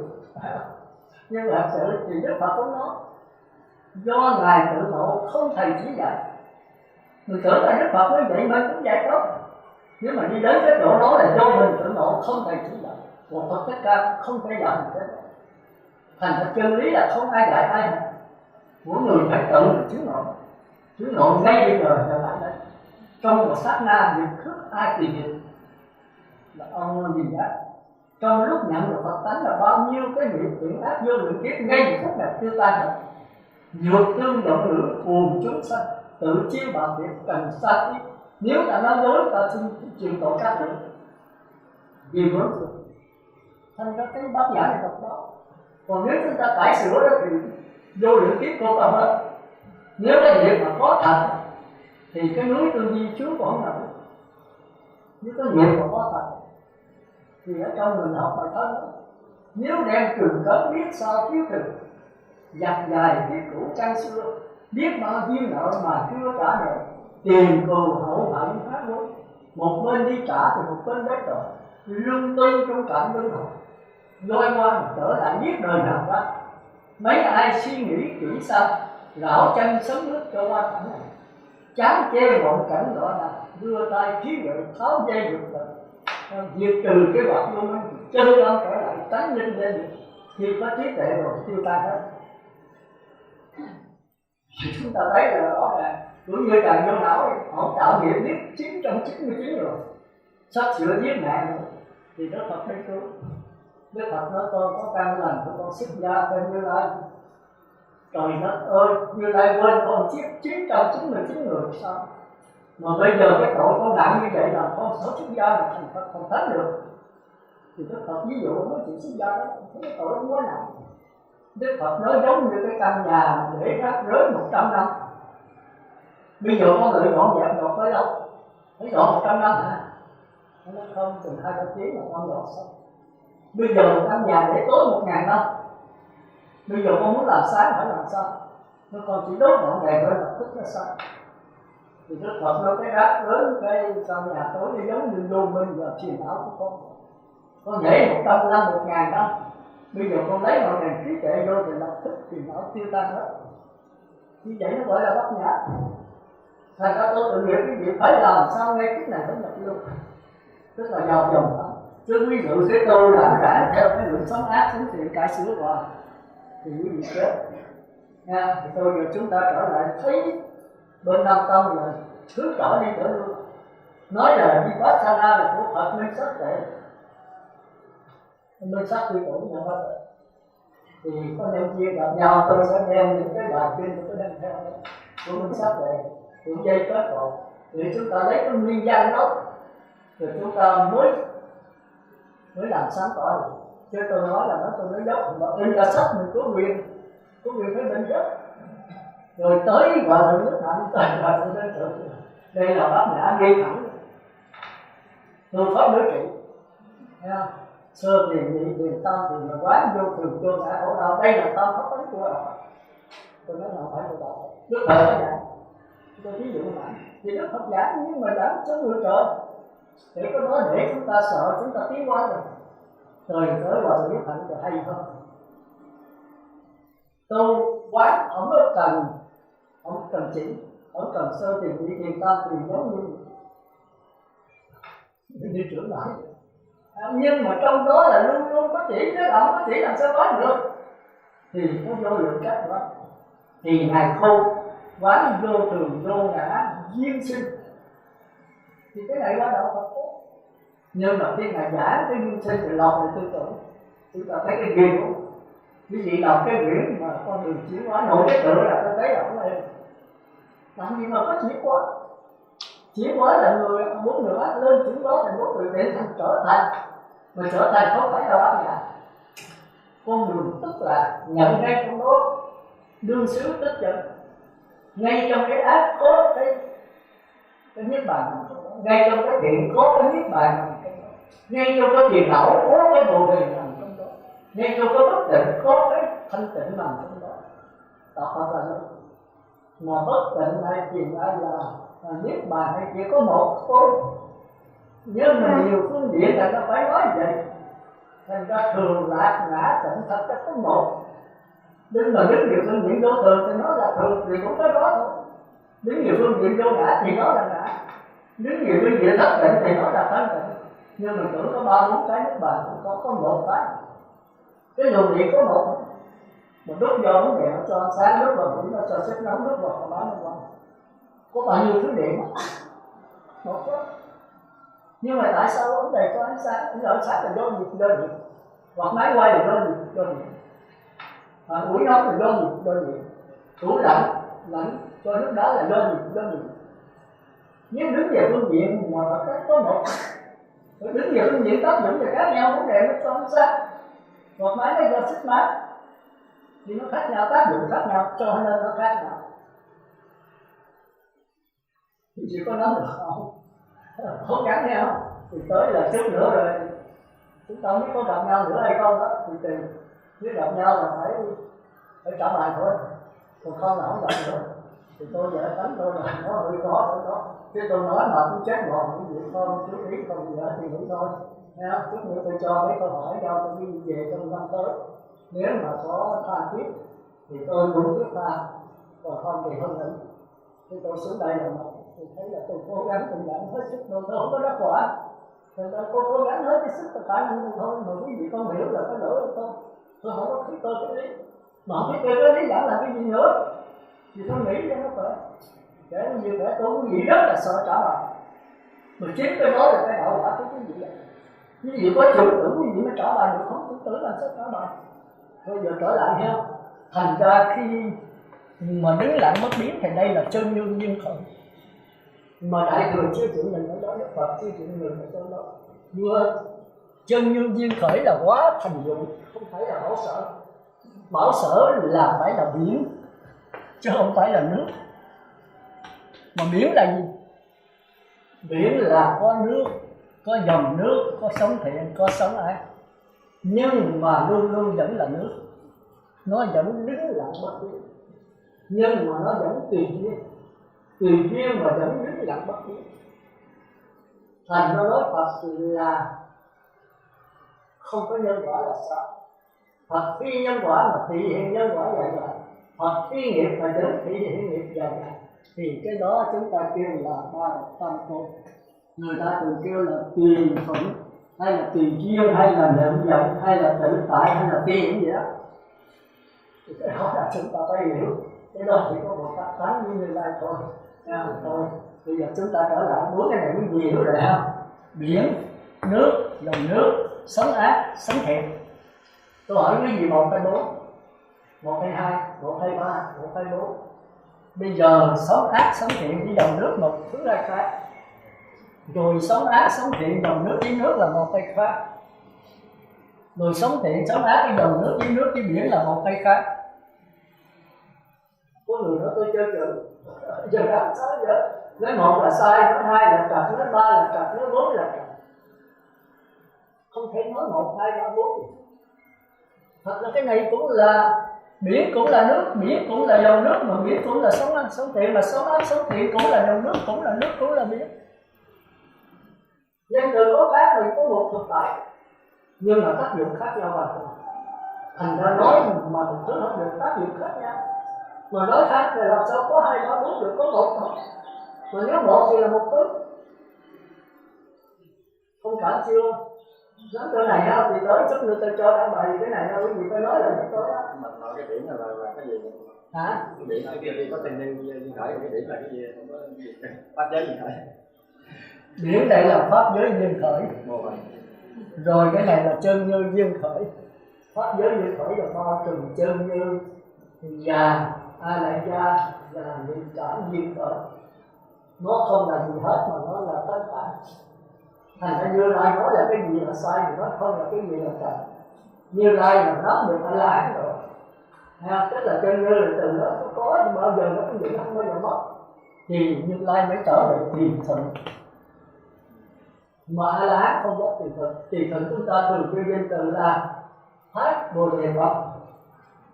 Nhưng mà thật sự thì Đức Phật cũng nói, do Ngài tự ngộ không thầy chỉ dạy. Mình tưởng là Đức Phật mới vậy mình cũng dạy tốt. Nhưng mà đi đến cái chỗ đó là do mình tự ngộ không thầy chỉ dạy. Một Phật tất cả không thể dạy mình thế. Thành thật chân lý là không ai dạy ai. Mỗi người phải tự mình chứng ngộ. Chứng ngộ ngay bây giờ trở lại đây. Trong một sát na niệm khước ai tùy hiện là ông nhìn ra. Trong lúc nhận được Phật tánh là bao nhiêu cái nghiệp thiện ác vô lượng kiếp ngay một phút này tiêu tan rồi. Nhược tương động lửa cuồng chúng sanh tự chiêu bằng việc cần xa tiếp. Nếu ta nói dối ta xin chịu tội các thứ vì muốn được. Thành ra cái bác giải này độc đó. Còn nếu chúng ta cải sửa đó thì vô lượng kiếp cô ta hết. Nếu cái nghiệp mà có thật thì cái núi Tương Di Chúa còn nổi. Nếu cái nghiệp mà có thật thì ở trong mình học bài thân đó. Nếu đem trường cấn biết sao thiếu thực, giặt dài biết cũ trang xưa, biết bao nhiêu nợ mà chưa trả nợ, tiền cừu hậu hận phát vốn, một bên đi trả thì một bên lấy tội, lương tư trong cảnh luân hồi, lôi qua trở lại biết đời nào đó. Mấy ai suy nghĩ kỹ sao, lão chân sống nước cho qua cảnh này, chán chê vọng cảnh rõ là đưa tay khí gợi tháo dây được rồi. Diệt trừ cái vật vô minh, chân nó trở lại tánh linh lên. Khi có trí tuệ rồi tiêu tan hết. Chúng ta thấy là rõ ràng, cũng như Trần Vô Não họ tạo nghiệp biết 999 rồi, sắp sửa giết nạn rồi, thì Đức Phật mới cứu. Đức Phật nói con có căn lành của con xuất gia bên Như Lai. Trời đất ơi, Như Lai quên con giết 999 người sao? Mà bây giờ cái tội con nặng như vậy là con sở xuất gia mà thành Phật không thánh được. Thì Đức Phật ví dụ nói chuyện xuất gia đó, cái tội nó quá nặng. Đức Phật nói giống như cái căn nhà để rác rớt 100 năm. Bây giờ con người dọn dẹp dọn tới đâu? Phải dọn 100 năm hả? Nó nói không, từ 2-3 tiếng là con dọn xong. Bây giờ căn nhà để tối 1000 năm. Bây giờ con muốn làm sáng phải làm sao? Nó con chỉ đốt dọn đèn rồi lập tức nó sáng. Thì Đức Phật nói cái rác lớn cái căn nhà tối nó giống như vô minh và phiền não của con. Con nhảy 100 năm, 1000 năm. Bây giờ con lấy ngọn đèn trí tuệ vô thì lập tức phiền não tiêu tan hết. Như vậy nó gọi là bát nhã. Thành ra tôi tự nghiệp cái việc phải làm sao ngay cái này phải nhập luôn. Tức là vào dòng đó. Chứ ví dụ thế tôi làm rã theo cái lượng sống ác, sống thiện cải sửa qua thì quý vị chết. Nha, thì tôi giờ chúng ta trở lại thấy bên Nam Tông là hướng trở đi trở luôn. Nói là Vipassana là của Phật Minh Sắc Tuệ. Minh Sắc tuy cũng nhận hết rồi. Thì có nhân viên gặp nhau tôi sẽ đem những cái bài kinh tôi đem theo đó của Minh Sắc Tuệ, của dây kết rồi. Thì chúng ta lấy cái nguyên danh đó, rồi chúng ta mới làm sáng tỏ được. Chứ tôi nói là tôi nói dốc, mà in ra sách mình có quyền phải bên dốc. Rồi tới gọi là nước hạnh, tới gọi là đến tự. Đây là bác nhã ghi thẳng. Phương pháp đối trị. Thấy không? Sơ tiền nhị tiền tam tiền là quán vô thường vô ngã khổ đau. Đây là tam pháp tánh của đạo. Tôi nói là phải của đạo. Đức Phật đã dạy. Tôi ví dụ lại. Thì Đức Phật dạy nhưng mà đã sống người trời. Để có nói để chúng ta sợ, chúng ta tiến qua rồi. Rồi tới vào biết hạnh thì hay hơn. Tôi quán không cần chỉ, không cần sơ tiền nhị tiền tam tiền giống như đi trưởng lại. Nhưng mà trong đó là luôn luôn có chỉ, chứ không có chỉ làm sao nói được. Thì nó vô lượng cách đó. Thì Ngài khô quán vô thường vô ngã duyên sinh. Thì cái này qua đạo Phật tốt. Nhưng mà khi Ngài giải cái duyên sinh thì lọt lại tư tưởng. Chúng ta thấy cái ghê của quý vị đọc cái quyển mà con đường chuyển hóa nổi cái tựa là tôi thấy ổng này làm gì mà có chuyển hóa. Chuyển hóa là người muốn người ác lên, chuyển hóa thành muốn người thiện thành trở thành. Mà trở thành không phải là bác nhã. Con đường tức là nhận ngay trong đó, đương xứ tức giận. Ngay trong cái ác có cái niết bàn, ngay trong cái thiện có cái niết bàn, ngay trong cái phiền não có cái bồ đề nằm trong đó, ngay trong cái bất tịnh có cái thanh tịnh nằm trong đó. Đạo Phật là đâu? Mà bất tịnh hay phiền ai là niết bàn hay chỉ có một thôi. Nhưng mà nhiều phương diện là nó phải nói vậy. Thành ra thường lạc ngã tịnh thật ra có một. Đừng mà đứng nhiều phương diện vô thường thì nó là thường thì cũng có đó thôi. Đứng nhiều phương diện vô ngã thì nó là ngã. Đứng nhiều phương diện thất tịnh thì nó là thanh tịnh. Nhưng mình tưởng có 3-4 cái nước bàn, có một cái. Cái luồng điện có một. Một đốt do nó điện nó cho ánh sáng, đốt vào cũng nó cho sức nóng, đốt vào bán nó qua. Có bao nhiêu thứ điện đó. Một đó. Nhưng mà tại sao vấn đề có ánh sáng? Ánh sáng là do gì? Do điện. Hoặc máy quay là do gì? Do điện. Ủi nóng là do gì? Do điện. Tủ lạnh cho nước đá là do gì? Do điện. Nhưng đứng về phương diện mà Phật cách có một. Đứng về phương diện tác dụng thì khác nhau, vấn đề nó cho ánh sáng. Hoặc máy nó do xích máy. Thì nó khác nhau, tác dụng khác nhau, cho nên nó khác nhau. Thì chỉ có nói được không gắn nhau. Thì tới là chút nữa rồi chúng ta không biết có gặp nhau nữa hay không đó. Thì tùy. Nếu gặp nhau là phải trả bài thôi. Còn không là không gặp nữa. Thì tôi vợ tánh tôi là nó hơi khó thôi đó. Chứ tôi nói mà cũng chết bò những việc con chú ý không gì nữa thì nghĩ thôi. Nghe không? Chút nữa tôi cho mấy câu hỏi nhau tôi đi về trong năm tới. Nếu mà có tha thiết thì tôi cũng biết tha. Còn không thì hơn nữa. Thì tôi xuống đây là một. Tôi thấy là tôi cố gắng từng nhận hết sức tôi không có đắc quả. Thành ra tôi cố gắng hết cái sức tất cả nhưng thôi. Mà quý vị không hiểu là có lỗi hay không. Tôi không có thấy tôi cái lý. Mà không biết tôi cái lý giảng là cái gì nữa. Thì tôi nghĩ cho nó phải. Kể như vậy tôi quý vị rất là sợ trả bài. Mà chính cái đó là cái đạo quả của quý vị vậy. Quý vị có chịu tưởng quý vị mới trả bài được không? Tôi tưởng là sẽ trả bài. Bây giờ trở lại nha. Thành ra khi mà đứng lặng bất biến thì đây là chân như duyên khởi. Mà đại thừa chưa chịu mình ở đó, Đức Phật chưa chịu mình ở chỗ đó. Vừa chân như duyên khởi là quá thành dụng, không phải là bảo sở. Bảo sở là phải là biển, chứ không phải là nước. Mà biển là gì? Biển là có nước, có dòng nước, có sóng thiện, có sóng ác. Nhưng mà luôn luôn vẫn là nước. Nó vẫn đứng lặng bất biến. Nhưng mà nó vẫn tùy duyên. Tùy duyên mà vẫn đứng lặng bất biến. Thành ra nói Phật là không có nhân quả là sao? Phật phi nhân quả mà thị hiện nhân quả vậy vậy. Phật phi nghiệp mà vẫn thị hiện nghiệp vậy vậy. Thì cái đó chúng ta kêu là ba tam cốt. Người ta thường kêu là tùy thuận, hay là tùy duyên, hay là lợi dụng, hay là tự tại, hay là tiên gì đó. Thì cái đó là chúng ta phải hiểu. Cái đó chỉ có một cách tánh như người ta thôi. Thôi, bây giờ chúng ta trở lại bốn cái này mới nhiều rồi không? Biển, nước, dòng nước, sóng ác, sóng thiện. Tôi hỏi cái gì 1 hay 4? 1 hay 2, 1 hay 3, 1 hay 4. Bây giờ sóng ác, sóng thiện với dòng nước một thứ là khác. Rồi sóng ác, sóng thiện, dòng nước với nước là một hay khác. Rồi sóng thiện, sóng ác với dòng nước với nước với biển là một hay khác. Có người nói tôi chơi chữ. Giờ làm sao vậy? Nói 1 là sai, nói 2 là trật, nói 3 là trật, nói 4 là trật. Không thể nói 1, 2, 3, 4. Thật là cái này cũng là biển cũng là nước, biển cũng là dòng nước, mà biển cũng là sóng thiện, mà sóng ác, sóng thiện cũng là dòng nước, cũng là nước, cũng là biển. Nhân từ có khác mình có một thực tại, nhưng mà tác dụng khác nhau mà. Thành ra nói mà mình thứ không được tác dụng khác nhau. Mà nói khác thì làm sao có 2, 3, 4 được, có 1 thôi. Mà nếu 1 thì là một thứ. Không phải chưa? Nói cái này á, thì tới chút nữa tôi cho ra bài cái này đâu, vì tôi nói là cái tôi á. Mình nói cái điểm là cái gì? Hả? Cái điểm ở kia đi có tình nhân duyên khởi, cái điểm là cái gì? Không có gì. Pháp giới duyên khởi. Điểm này là pháp giới duyên khởi. Rồi cái này là chân như duyên khởi. Pháp giới duyên khởi là bao trùm chân như già, a lại gia, là niệm cả duyên khởi, nó không là gì hết mà nó là tất cả. Thành ra Như Lai nói là cái gì là sai thì nó không là cái gì là sai. Như Lai là nắm được A La Hán rồi, tức là chân như là từ đó có nhưng bao giờ nó cũng vậy, nó không bao giờ mất, thì Như Lai mới trở về tiền thuận. Mà A La Hán không có tiền thuận. Tiền thuận chúng ta thường kêu danh từ là Thác Bồ Đề Phật.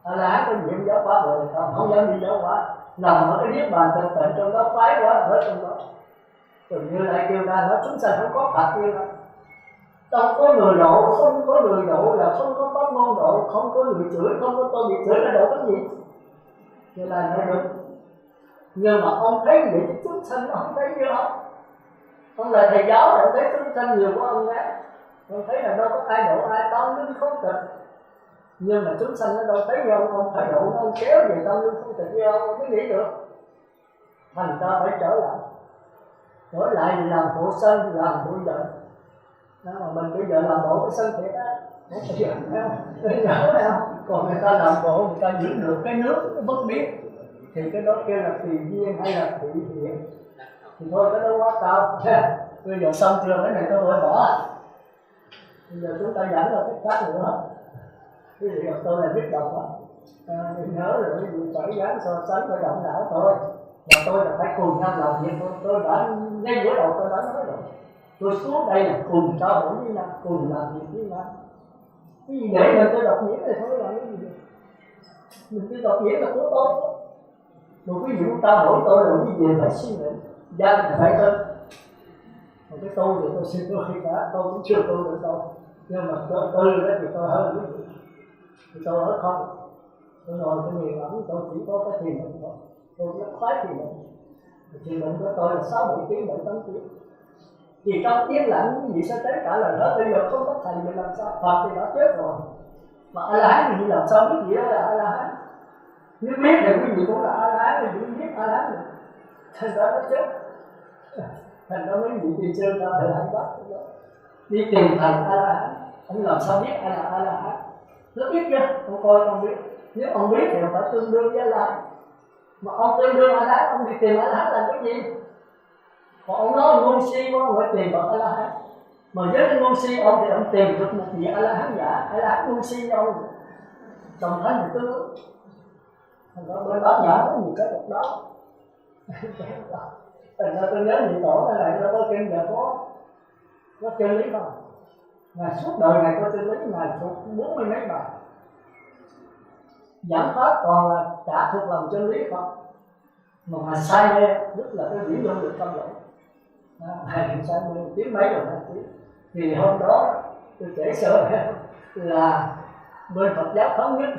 A La Hán có nhiệm giáo pháp Bồ Đề Phật, không dám đi giáo pháp, nằm ở cái niết bàn thực tịnh trong đó, phái quá hết trong đó. Rồi Như Lai kêu ra nói chúng sanh không có thật như vậy. Đâu có người độ, không có người độ là không có pháp môn độ, không có người chửi, không có tôi bị chửi là độ cái gì? Như Lai nói được. Nhưng mà ông thấy vậy chúng sanh ông thấy như không? Ông là thầy giáo, ông thấy chúng sanh nhiều của ông ấy. Ông thấy là đâu có ai độ ai, tâm linh không tịch. Nhưng mà chúng sanh nó đâu thấy như ông phải độ nó, ông kéo về tâm linh không tịch như ông mới nghĩ được. Thành ra phải trở lại. Trở lại làm bộ sân, làm bộ giận. Đó, mà mình bây giờ làm bộ cái sân thiệt á, nó phải giận thấy không? Còn người ta làm bộ, người ta giữ được cái nước, nó bất biết. Thì cái đó kêu là tùy duyên hay là tùy thiện. Thì thôi cái đó quá cao. Bây giờ xong chưa, cái này tôi vội bỏ. Bây giờ chúng ta dẫn ra cái khác nữa. Cái gì tôi là biết đọc á. Mình nhớ rồi, ví dụ phải dám so sánh với động não thôi. Và tôi là phải cùng nhau làm việc thôi. Tôi đã, ngay bữa đầu tôi đã nói rồi. Tôi xuống đây là cùng trao đổi với nhau, cùng làm việc với nhau. Cái gì để mình tôi đọc nghĩa này thôi là cái gì vậy? Mình cứ đọc nghĩa là của tôi. Rồi ví dụ trao đổi tôi là cái gì phải suy nghĩ, dân là phải tin. Còn cái tôi thì tôi xin tôi khi cả, tôi cũng chưa tôi được đâu. Nhưng mà tôi đó thì tôi hơn cái gì? Thì tôi ở không. Tôi ngồi tôi nghiền ngẫm, tôi chỉ có cái thiền định thôi. Tôi rất khoái thiền định. Thiền định của tôi là 6-7 tiếng, 7-8 tiếng. Thì trong tiếng lặng cái gì sẽ tới cả lần đó. Bây giờ không có thầy thì làm sao? Phật thì đã chết rồi. Mà A La Hán thì làm sao biết gì đó là A La Hán? Nếu biết thì quý vị cũng là A La Hán, thì cũng biết A La Hán. Thành ra nó chết. Thành ra mấy vị tiền sư ra phải lại bắt. Đi tìm thầy A La Hán. Ông làm sao biết ai là A La Hán? Nó biết chưa? Ông coi ông biết. Nếu ông biết thì ông phải tương đương với A La Hán. Mà ông tương đương A La Hán, ông đi tìm A La Hán làm cái gì? Còn ông nói ngu si quá, ông phải tìm Phật A La Hán. Mà với cái ngu si ông thì ông tìm được một vị A La Hán giả, A La Hán ngu si ông. Đồng thanh thì tương. Thành ra bên đó giả có nhiều cái độc đó. Thành ra tôi nhớ nhị tổ này nó có kinh và có chân lý không? Ngài suốt đời Ngài có chân lý, Ngài thuộc 40 mấy bài. Giảng pháp còn là trả thuộc lòng chân lý không? Mà Ngài sai mê, tức là cái vĩ luận được tâm lỗi. Ngài sai mê tiếng mấy rồi hả? Thì hôm đó tôi kể sơ là bên Phật giáo thống nhất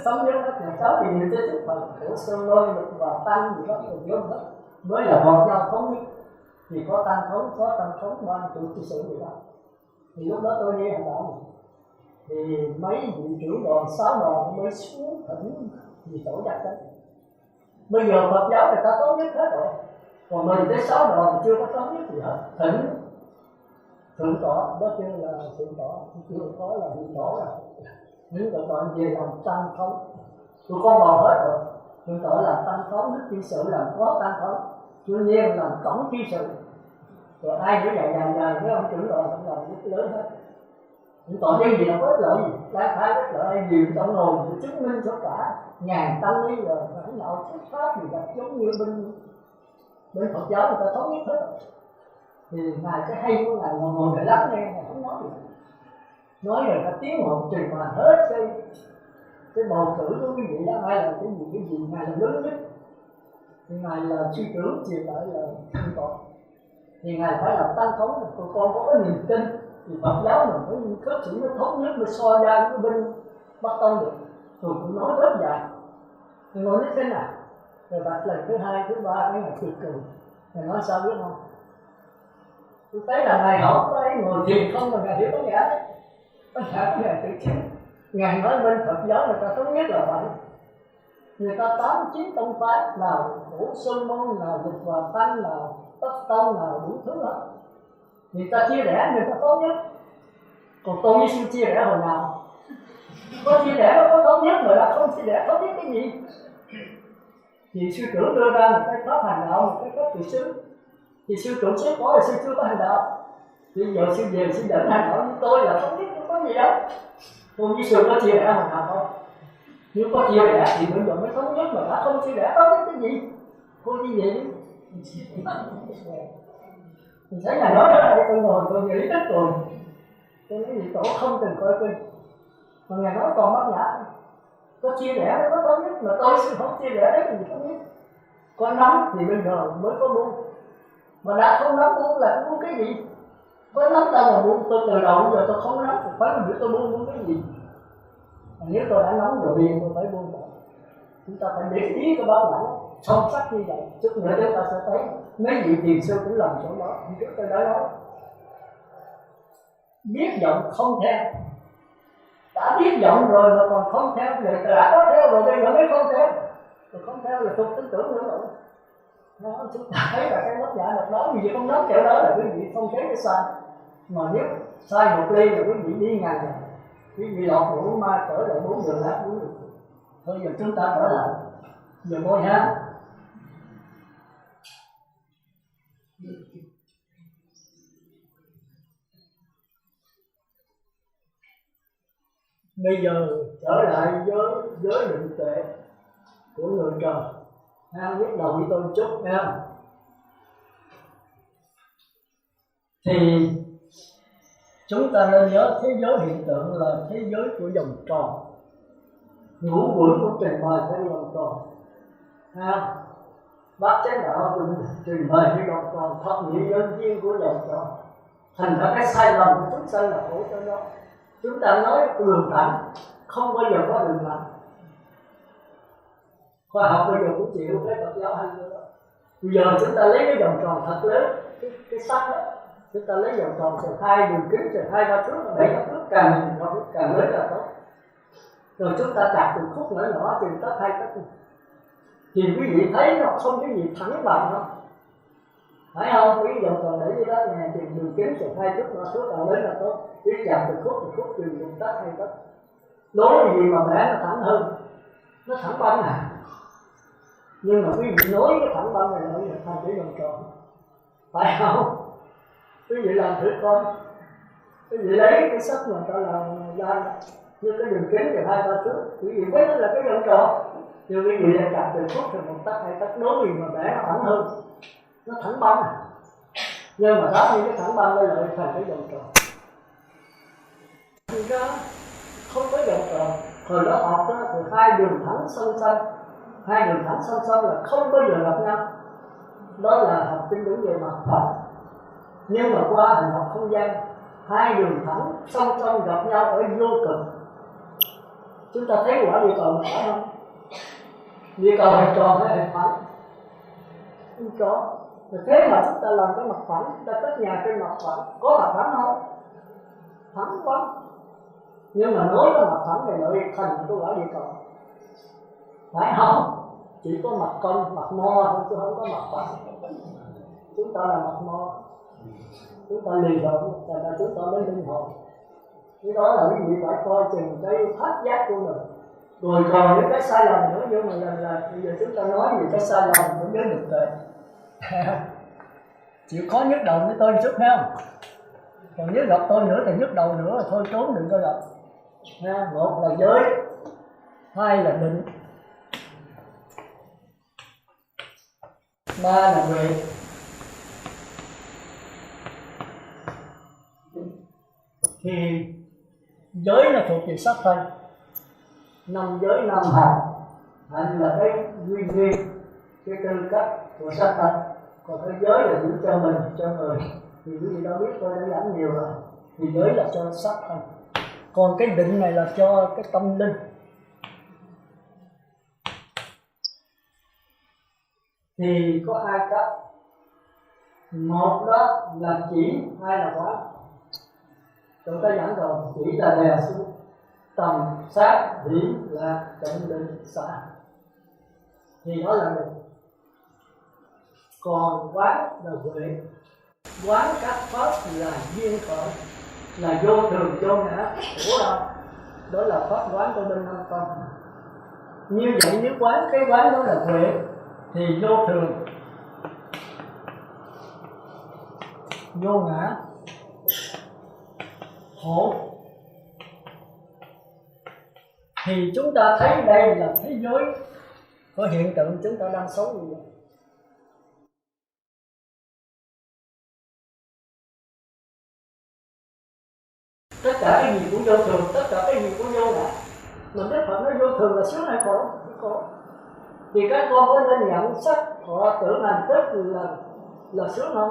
hết nhà cháu thì nhiều cái Phật của Sơn Lôi và Tăng gì đó rồi vô hết mới là một nhau thống nhất. Thì có Tăng thống, có Tăng thống, ban chủ trị sự gì đó. Thì lúc đó tôi nghe hành động thì mấy vị trưởng đoàn 6 đoàn mới xuống thỉnh vì tổ đặt đấy. Bây giờ Phật giáo người ta thống nhất hết rồi, còn mình tới 6 đoàn chưa có thống nhất gì hết. Thỉnh thượng tọa đó kêu là thượng tọa, chưa có là thượng tọa rồi. Những thượng tọa về làm tăng thống, tụi con bầu hết rồi. Thượng tọa làm tăng thống, đức tri sự làm phó tăng thống, tuy nhiên làm cổng tri sự. Rồi ai nữa dài mấy ông trưởng đoàn cũng làm rất lớn hết. Thượng tọa nhân gì là có ích lợi gì? Đại khái ích lợi nhiều trong ngồi để chứng minh cho cả ngàn tăng lý rồi phải nào thuyết pháp gì gặp giống như bên Phật giáo người ta thống nhất hết. Thì ngài cái hay của ngài ngồi để lắng nghe, ngài không nói gì. Nói rồi ta tiếng một trình mà hết cái bầu cử của quý vị đó, ai là cái gì ngài là lớn nhất. Thì ngài là suy tưởng truyền lại là thượng tọa. Thì ngài phải làm tăng thống, tụi con có cái niềm tin thì Phật giáo mình phải khớp chữ nó thống nhất, mới so ra với bên Bắc Tông được. Rồi cũng nói rất dài. Thì nói thế nào? Rồi bạch lần thứ 2, thứ 3 cái ngày tuyệt cười. Ngài nói sao biết không? Tôi thấy là ngài học có ấy ngồi thiền không mà ngài hiểu có nghĩa đấy. Có nghĩa có ngài tự chính. Ngài nói bên Phật giáo người ta thống nhất là vậy. Người ta 8-9 tông phái, nào Bổ Sơn Môn, nào Dục Hòa Tăng, nào Tất Tông, nào đủ thứ hết. Người ta chia rẽ, người ta thống nhất. Còn Tôn Giêsu chia rẽ hồi nào? Có chia rẽ có thống nhất rồi là không chia rẽ thống nhất cái gì? thì sư trưởng đưa ra một cái pháp hành đạo, một cái pháp từ sư, thì sư trưởng xét có là sư chưa có hành đạo. Bây giờ sư về sư dẫn hành đạo với tôi là không biết có gì đâu. Tôi với sư có chia rẽ mà nào không? Nếu có chia rẽ thì bây giờ mới thống nhất, mà đã không chia rẽ có biết cái gì? Cô như vậy đi. Mình thấy là nói ở đây tôi ngồi tôi nghĩ tất rồi. Tôi nói gì tổ không từng coi kinh. Mà ngày nói còn bác nhã. Có chia rẽ mới có thống nhất, mà tôi sư không chia rẽ đấy thì không biết. Có nắm thì bây giờ mới có buông. Mà đã không nắm buông là buông cái gì? Có nắm đâu mà buông, tôi từ đầu giờ tôi không nắm, thì phải là biết tôi buông cái gì? Mà nếu tôi đã nắm rồi thì tôi phải buông rồi. Chúng ta phải để ý cái bác nhã sâu sắc như vậy, chút nữa chúng ta sẽ thấy mấy vị thiền sư cũng làm chỗ đó. Trước tôi đã nói biết vọng không theo, đã biết vọng rồi mà còn không theo, thì đã có theo rồi bây giờ mới không theo, rồi không theo là tôi tin tưởng nữa rồi. Nó chúng ta thấy là cái lớp giả độc đó, vì không nói kiểu đó là quý vị không thấy cái sai. Mà nếu sai một ly là quý vị đi ngàn rồi, quý vị lọt mũi ma trở lại 4 đường lát 4 đường. Thôi giờ chúng ta trở lại giờ ngồi ha. Bây giờ trở lại với định tuệ của người trời. Biết đầu với tôi chút nha. Thì chúng ta nên nhớ thế giới hiện tượng là thế giới của vòng tròn. Ngũ quẩn cũng trình bày theo vòng tròn. Bác chánh đạo cũng trình bày cái vòng tròn, thập nhị nhân duyên của vòng tròn. Thành ra cái sai lầm của chúng sanh là khổ cho đó. Chúng ta nói đường thẳng, không bao giờ có đường thẳng. Khoa học bây giờ cũng chịu cái Phật giáo hay nữa. Bây giờ chúng ta lấy cái vòng tròn thật lớn, cái sắc đó, chúng ta lấy vòng tròn từ 2 đường kính, từ 2 3 thước, 7 8 thước, càng lớn càng tốt. Rồi chúng ta chặt từng khúc nhỏ nhỏ, từng tấc 2 tấc. Thì quý vị thấy nó không cái gì thẳng bằng đâu, phải không? Cái vòng tròn để như đó nè, từ đường kính từ 2 thước 3 thước càng lớn càng tốt. Quý chặt từng khúc từ từng tấc 2 tấc. Đối gì mà vẽ nó thẳng hơn, nó thẳng băng à. Nhưng mà quý vị nối cái thẳng băng này lại thành cái vòng tròn, phải không? Quý vị làm thử coi. Quý vị lấy cái sắc mà ta làm ra như cái đường kính từ 2 3 thước, quý vị thấy nó là cái vòng tròn. Nhưng quý vị lại chặt từ khúc từ 1 tấc 2 tấc, đối gì mà vẽ nó thẳng hơn, nó thẳng băng à. Nhưng mà đó như cái thẳng băng đây lại thành cái vòng tròn. Thì ra không có vòng tròn. Hồi đó học đó từ 2 đường thẳng song song, 2 đường thẳng song song là không bao giờ gặp nhau. Đó là học tin đúng về mặt Phật. Nhưng mà qua hành học không gian, 2 đường thẳng song song gặp nhau ở vô cực. Chúng ta thấy quả địa cầu phải không? Địa cầu là tròn hay là phẳng? Không tròn. Thế mà chúng ta làm cái mặt phẳng, chúng ta cất nhà trên mặt phẳng, có mặt phẳng không? Phẳng quá. Nhưng mà nói cái mặt phẳng này lại thành cái quả địa cầu, phải không? Chỉ có mặt cong, mặt mo thôi chứ không có mặt phẳng. Chúng ta là mặt mo, chúng ta lì động, là chúng ta mới linh hồn. Cái đó là quý vị phải coi chừng cái phát giác của mình. Rồi còn những cái sai lầm nữa, nhưng mà là bây giờ chúng ta nói về cái sai lầm của giới định tuệ. Chịu khó nhức đầu với tôi chút thấy không? Còn nếu gặp tôi nữa thì nhức đầu nữa, thôi trốn đừng có gặp. Một là giới, 2 là định, 3 là huệ. Thì giới là thuộc về sắc thân, 5 giới 5 hành. Hành là cái duy cái tư cách của sắc thân. Còn cái giới là giữ cho mình, cho người. Thì quý vị đã biết tôi đã giảng nhiều rồi. Thì giới là cho sắc thân. Còn cái định này là cho cái tâm linh. Thì có 2 cách. Một đó là chỉ, 2 là quán. Chúng ta giảng rồi, chỉ là đè xuống, tầm sát hỷ là định định xả. Thì đó là định. Còn quán là huệ. Quán các pháp là duyên khởi, là vô thường vô ngã của đâu. Đó là pháp quán của bên Nam Tông. Như vậy nếu quán cái quán đó là huệ, thì vô thường, vô ngã, khổ. Thì chúng ta thấy đây là thế giới có hiện tượng chúng ta đang sống như vậy. Tất cả cái gì cũng vô thường, tất cả cái gì cũng vô ngã. Mà Đức Phật nói vô thường là sướng hay khổ? Khổ. Thì các con có nên nhận sắc họ tưởng hành thức là sướng không?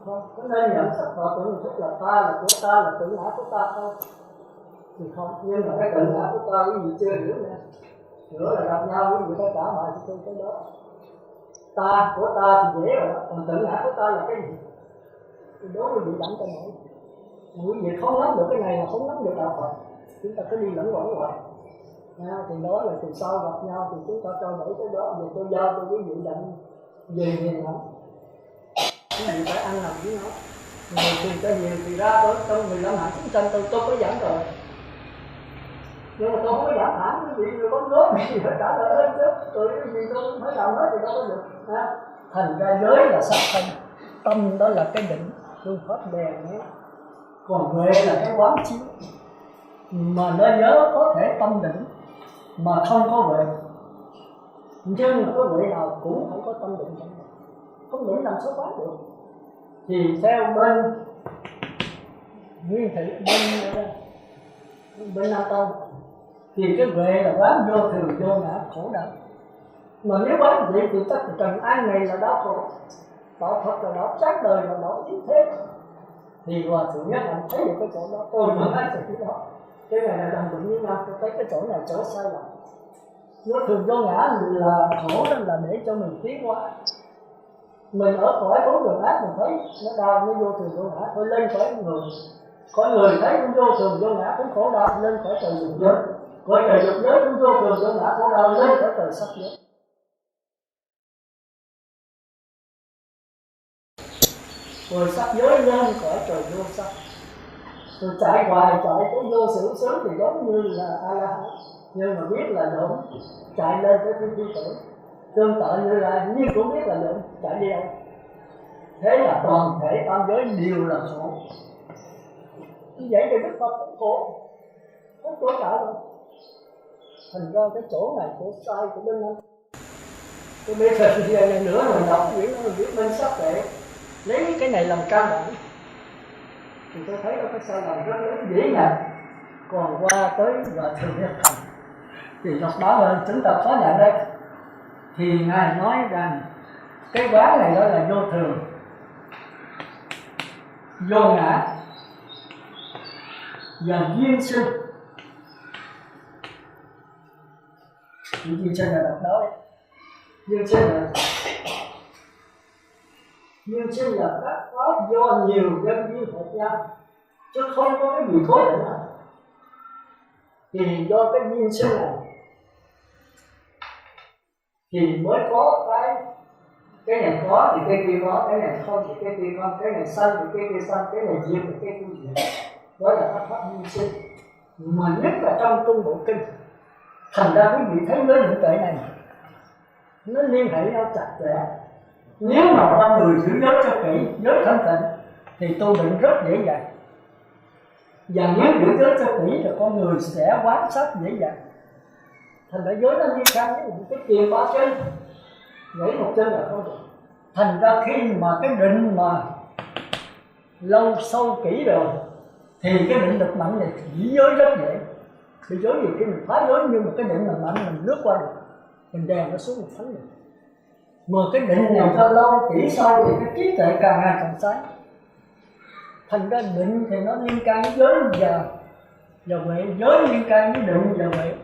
Không. Có nên nhận sắc họ tưởng hành thức là ta, là của ta, là tự ngã của ta không? Thì không. Nhưng mà cái tự ngã của ta cái gì chưa hiểu nè. Nữa là gặp nhau cái gì ta trả bài cho tôi cái đó. Ta của ta thì dễ rồi đó. Còn tự ngã của ta là cái gì? Thì đó là bị đẳng cho nổi. Quý vị không nắm được cái này là không nắm được đạo Phật. Chúng ta cứ đi lẫn quẩn hoài. Thì đó là từ sau gặp nhau thì chúng ta trao đổi cái đó. Rồi tôi giao cho quý vị dặn về hiền lắm. Quý vị phải ăn nằm với nó. Người thì cho hiền thì ra đó trong 15 hạng chúng sanh tôi có giảng rồi. Nhưng mà tôi không có giảng thẳng quý vị người có gốc thì phải trả lời hết chứ. Tôi cái gì tôi không phải làm hết thì đâu có được. Thành ra giới là sắc thân, tâm đó là cái định, phương pháp đèn ấy. Còn huệ là cái quán chiếu. Mà nó nhớ có thể tâm định mà không có huệ. Nhưng mà có huệ nào cũng phải có tâm định. Không định làm sao quán được. Thì theo bên nguyên thị bên Nam Tông thì cái huệ là quán vô thường vô ngã khổ đau. Mà nếu quán vậy thì tất cả trần ai này là đau khổ. Đạo Phật là đạo chát đời, là đạo yếu thế. Thì Hòa Thượng Nhất Hạnh thấy được cái chỗ đó, tôi vẫn thấy được cái đó. Cái này là đồng định với nhau, tôi thấy cái chỗ này chỗ sai lầm. Vô thường vô ngã là khổ, đó là để cho mình tiến hóa. Mình ở cõi bốn đường ác mình thấy nó đau, nó vô thường vô ngã, thôi lên cõi người. Cõi người thấy cũng vô thường vô ngã, cũng khổ đau, lên cõi trời dục giới. Cõi trời dục giới cũng vô thường vô ngã, khổ đau, lên cõi trời sắc giới. Rồi sắc giới lên cõi trời vô sắc. Rồi chạy hoài chạy tới vô sự sớm thì giống như là A-la-hán. Nhưng mà biết là lộn, chạy lên tới thiên tri tử. Tương tự như là nhưng cũng biết là lộn, chạy đi đâu. Thế là toàn thể tam giới đều là khổ. Như vậy thì Đức Phật cũng khổ. Không có cả đâu. Thành ra cái chỗ này chỗ sai của bên Nam. Cái bây giờ thì này nữa mình đọc quyển đó mình biết bên sắc tệ. Lấy cái này làm căn bản thì tôi thấy cái sai lầm rất lớn dễ nhận. Còn qua tới Hòa Thượng Nhất Hạnh thì đọc đó hơn chúng ta có nhận đây. Thì Ngài nói rằng cái quán này đó là vô thường, vô ngã và duyên sinh. Duyên sinh là đọc đó đấy. Duyên sinh là các pháp do nhiều nhân duyên hợp nhau, chứ không có cái gì cố định nào. Thì do cái duyên sinh này thì mới có cái này có thì cái kia có, cái này không thì cái kia không, cái này xanh thì cái kia xanh, cái này diệt thì cái kia diệt. Đó là các pháp duyên sinh. Mà nhất là trong Trung Bộ Kinh. Thành ra quý vị thấy với những tuệ này nó liên hệ nhau chặt chẽ. Nếu mà con người giữ giới cho kỹ, giới thanh tịnh thì tu định rất dễ dàng. Và nếu giữ giới cho kỹ thì con người sẽ quán sát dễ dàng. Thành ra giới nó liên quan với những cái tiền ba chân, gãy một chân là không được. Thành ra khi mà cái định mà lâu sâu kỹ rồi thì cái định lực mạnh này chỉ giới rất dễ. Vì giới gì khi mình phá giới nhưng mà cái định mình mạnh mình lướt qua được, mình đè nó xuống một thánh được. Mà cái định này cho lâu kỹ sâu thì cái trí tuệ càng ngày càng sáng. Thành ra định thì nó liên can với giới và huệ, giới liên can với định và huệ.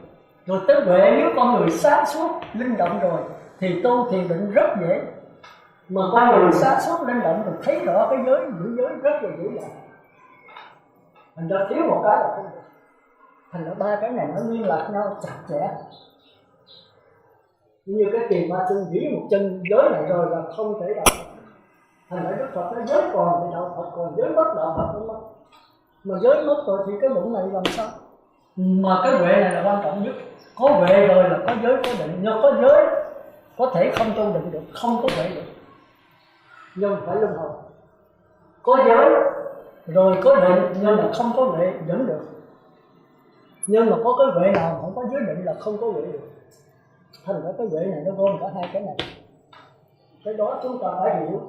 Rồi tới huệ nếu con người sáng suốt linh động rồi thì tu thiền định rất dễ. Mà con người sáng suốt linh động thì thấy rõ cái giới, giữ giới rất là dễ dàng. Thành ra thiếu một cái là không được. Thành ra ba cái này nó liên lạc nhau chặt chẽ. Như cái tiền ba chân dĩ một chân giới này rồi là không thể đạt. Thành ra Đức Phật nói giới còn thì đạo Phật còn, giới mất đạo Phật không mất. Mà giới mất rồi thì cái bụng này làm sao? Mà cái huệ này là quan trọng nhất. Có huệ rồi là có giới có định. Nhưng có giới có thể không tu định được, không có huệ được, nhưng phải luân hồi. Có giới rồi có định nhưng mà không có huệ vẫn được. Nhưng mà có cái huệ nào không có giới định là không có huệ được. Thành ra cái huệ này nó gồm cả hai cái này. Cái đó chúng ta phải hiểu.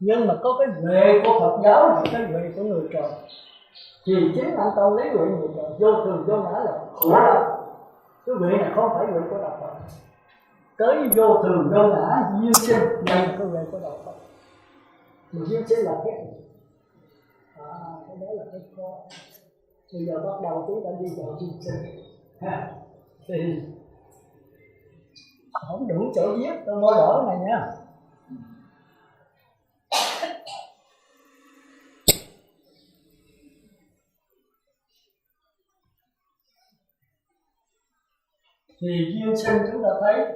Nhưng mà có cái huệ của Phật giáo và cái huệ của người trời. Thì chính anh Tông lấy huệ người trời, vô thường vô ngã là khổ lắm. Cái huệ này không phải huệ của đạo Phật. Tới vô thường vô ngã duyên sinh đây là cái huệ của đạo Phật. Mà duyên sinh là cái gì? Cái đó là cái khó. Bây giờ bắt đầu chúng ta đi vào duyên sinh. Thì không đủ chỗ viết, tôi mua đổi này nha. Thì duyên sinh chúng ta thấy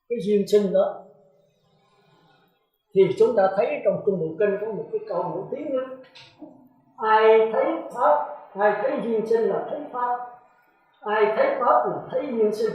cái duyên sinh đó thì chúng ta thấy trong Trung Bộ Kinh có một cái câu nổi tiếng đó: ai thấy pháp, ai thấy duyên sinh là thấy pháp, ai thấy pháp là thấy duyên sinh.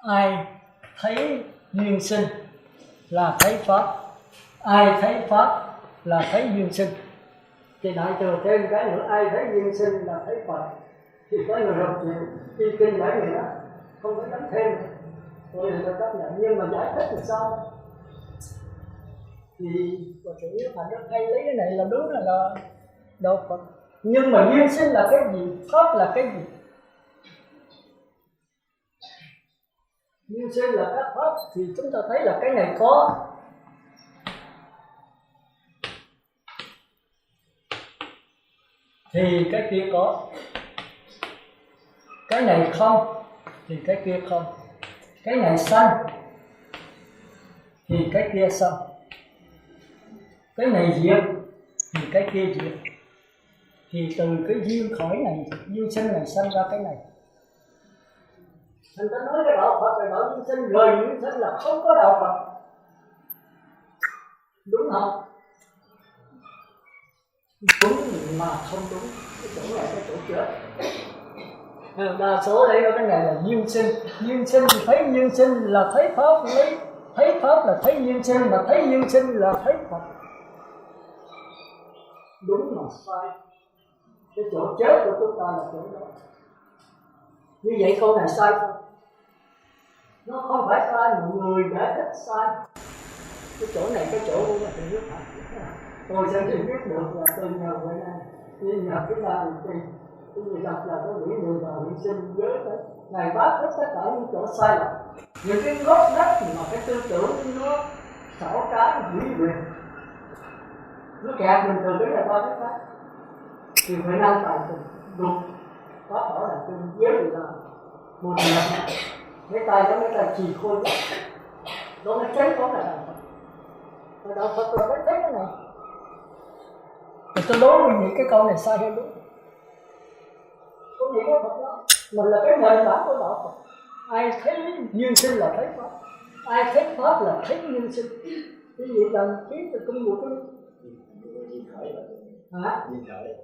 Ai thấy duyên sinh là thấy pháp, ai thấy pháp là thấy duyên sinh. Thì đại thừa thêm cái nữa, ai thấy duyên sinh là thấy Phật. Thì có người học chuyện đi kinh giải người đó, không phải đánh thêm. Tôi là chấp nhận, nhưng mà giải thích thì sao? Thì có thể Phật rất hay lấy cái này là đúng là đạo Phật. Nhưng mà duyên sinh là cái gì? Pháp là cái gì? Duyên sinh là các pháp thì chúng ta thấy là cái này có, thì cái kia có. Cái này không thì cái kia không. Cái này sanh thì cái kia sanh. Cái này diệt thì cái kia diệt. Thì từ cái duyên khởi này, duyên sinh này sanh ra cái này. Thành ta nói cái đạo Phật là đạo duyên sinh, rồi duyên sinh là không có đạo Phật. Đúng không? Đúng mà không đúng. Cái chỗ này cái chỗ chết. Đa số đây cái này là duyên sinh. Duyên sinh thì thấy duyên sinh là thấy pháp, thấy pháp là thấy duyên sinh, mà thấy duyên sinh là thấy Phật. Đúng mà sai. Cái chỗ chết của chúng ta là chỗ đó. Như vậy câu này sai không? Nó không phải sai, mọi người giải thích sai. Cái chỗ này cái chỗ của mình biết hả? Tôi sẽ chỉ biết được là tôi nhờ vậy này, nhưng nhờ cái là thì cái người đọc là có nghĩ người vào hy sinh giới đấy. Ngài bác hết tất cả những chỗ sai lầm, những cái gốc đất mà cái tư tưởng nó xảo trá hủy diệt, nó kẹt mình từ cái này qua cái khác. Thì phải năng tài tình đục có bỏ là tôi giới là một người cái tay đó, cái tay trì khôi đó mới chết, đó là đạo Phật. Và đạo Phật là phải thấy cái này. Thì tôi đố mình nghĩ cái câu này sai hay đúng? Có nghĩa của Phật đó, mình là cái nền tảng của đạo Phật. Ai thấy duyên sinh là thấy Pháp, ai thấy Pháp là thấy duyên sinh. Cái gì cần ký từ cung của cái duyên khởi hả? Duyên khởi.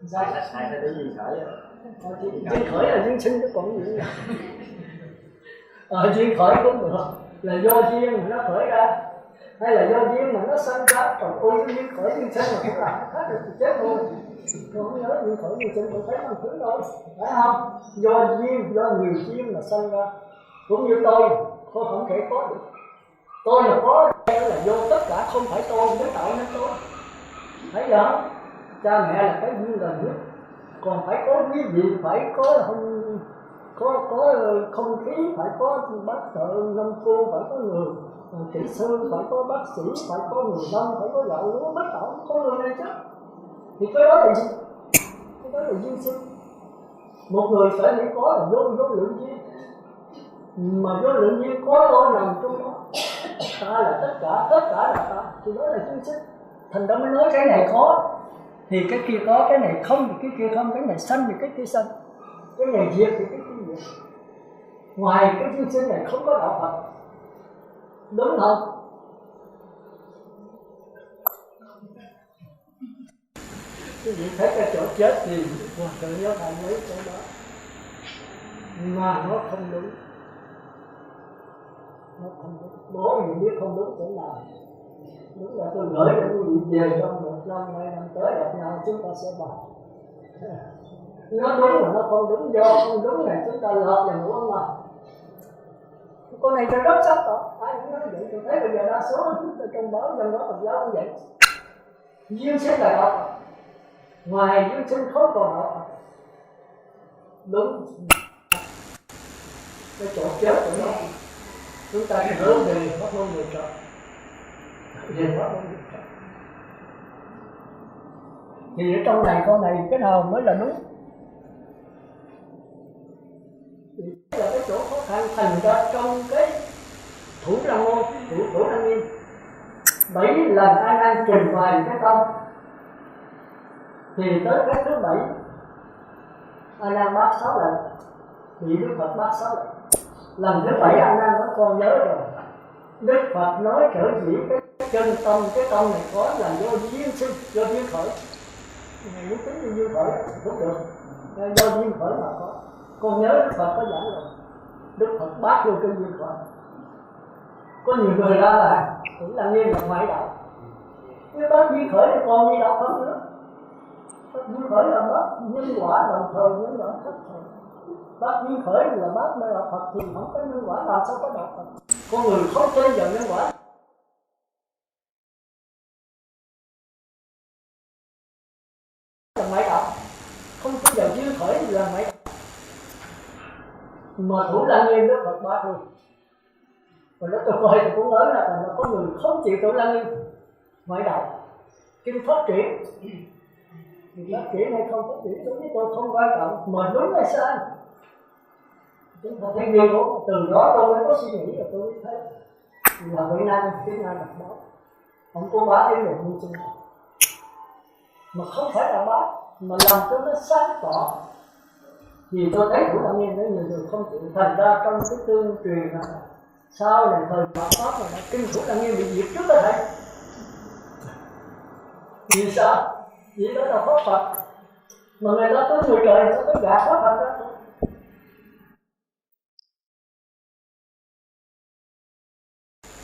Sao? Ai thấy duyên khởi? Duyên khởi là duyên sinh chứ còn gì nữa. Duyên khởi cũng được, là do duyên mà nó khởi ra, hay là do duyên mà nó sanh ra. Còn ôi duyên khởi duyên sinh mà cũng làm khác được thì chết luôn. Tôi không nhớ duyên khởi duyên sinh tôi thấy bằng thứ đâu, phải không? Do duyên, do nhiều duyên mà sanh ra. Cũng như tôi không thể có được. Tôi là có là do tất cả, không phải tôi mới tạo nên tôi. Thấy không? Cha mẹ là cái duyên gần nhất. Còn phải có cái gì phải có là không có không khí, phải có bác thợ nông cô, phải có người kỹ sư, phải có bác sĩ, phải có người nông, phải có gạo lúa, bất tận có người này chứ. Thì cái đó là gì? Cái đó là duyên sinh. Một người phải nghĩ có là vô lượng duyên, mà vô lượng duyên có tôi nằm trong đó. Ta là tất cả là ta, thì đó là duyên sinh. Thành ra mới nói cái này có thì cái kia có, cái này không thì cái kia không, cái này sanh thì cái kia sanh, cái này diệt thì cái kia diệt. Ngoài cái duyên sinh này không có đạo Phật, đúng không? Quý vị thấy cái chỗ chết thì Hòa Thượng nhớ phải lấy chỗ đó, mà nó không đúng, nó không đúng. Bố mình biết không đúng chỗ nào. Đúng là tôi gửi cho quý vị về trong 1 năm 2 năm tới gặp nhau chúng ta sẽ bàn. Nó đúng mà nó không đúng, do không đúng này chúng ta lọt và ngủ ông mà. Con này cho rất sắc tỏ, ai cũng nói vậy. Tôi thấy bây giờ đa số trong báo dân đó Phật giáo cũng vậy. Duyên sinh là đạo Phật, ngoài duyên sinh không còn đạo Phật. Đúng. Cái chỗ chết của nó chúng ta hướng về Pháp môn người trời, về Pháp môn người trời. Thì ở trong này con này cái nào mới là đúng? Thì là cái chỗ khó khăn. Thành ra trong cái Thủ Lăng Môn, Thủ Lăng Nghiêm 7 lần A Nan trình bày cái tâm, thì tới cái thứ 7 A Nan bác 6 lần, bị Đức Phật bác 6 lần. Lần thứ 7 A Nan nói con nhớ rồi, Đức Phật nói trở dĩ cái chân tâm, cái tâm này có là do duyên sinh, do duyên khởi. Ngày muốn tính như duyên khởi cũng được, do duyên khởi mà có. Con nhớ Đức Phật có giảng rồi, Đức Phật bác vô cái duyên khởi. Có nhiều người ra là cũng là nghiêm là ngoại đạo, nếu bác duyên khởi thì còn đi đạo không nữa. Duyên khởi là bác nhân quả đồng thời, nhân quả thất thời. Bác duyên khởi là bác mới đạo Phật, thì không có nhân quả làm sao có đạo Phật. Con người không tin vào nhân quả là ngoại đạo, không tin vào duyên khởi là ngoại đạo. Mà Thủ Lăng Nghiêm Đức Phật bác luôn. Và đó tôi coi tôi cũng nói là có người không chịu Thủ Lăng Nghiêm, ngoại đạo. Kinh phát triển thì phát triển hay không phát triển đối với tôi không quan trọng, mà đúng hay sai chúng ta thấy ghi đó. Từ đó tôi mới có suy nghĩ, và tôi mới thấy là Việt Nam tiếng Nam đọc báo ông cô bá tiếng được như thế nào, mà không phải là bá mà làm cho nó sáng tỏ. Vì tôi thấy Thủ Lăng Nghiêm đấy nhiều người không chịu. Thành ra trong cái tương truyền này sau này thời Mạt Pháp này kinh Thủ Lăng Nghiêm bị diệt trước đó thầy. Vì sao? Vì đó là Pháp Phật, mà người ta tới người trời, người ta tới gạt Pháp Phật đó.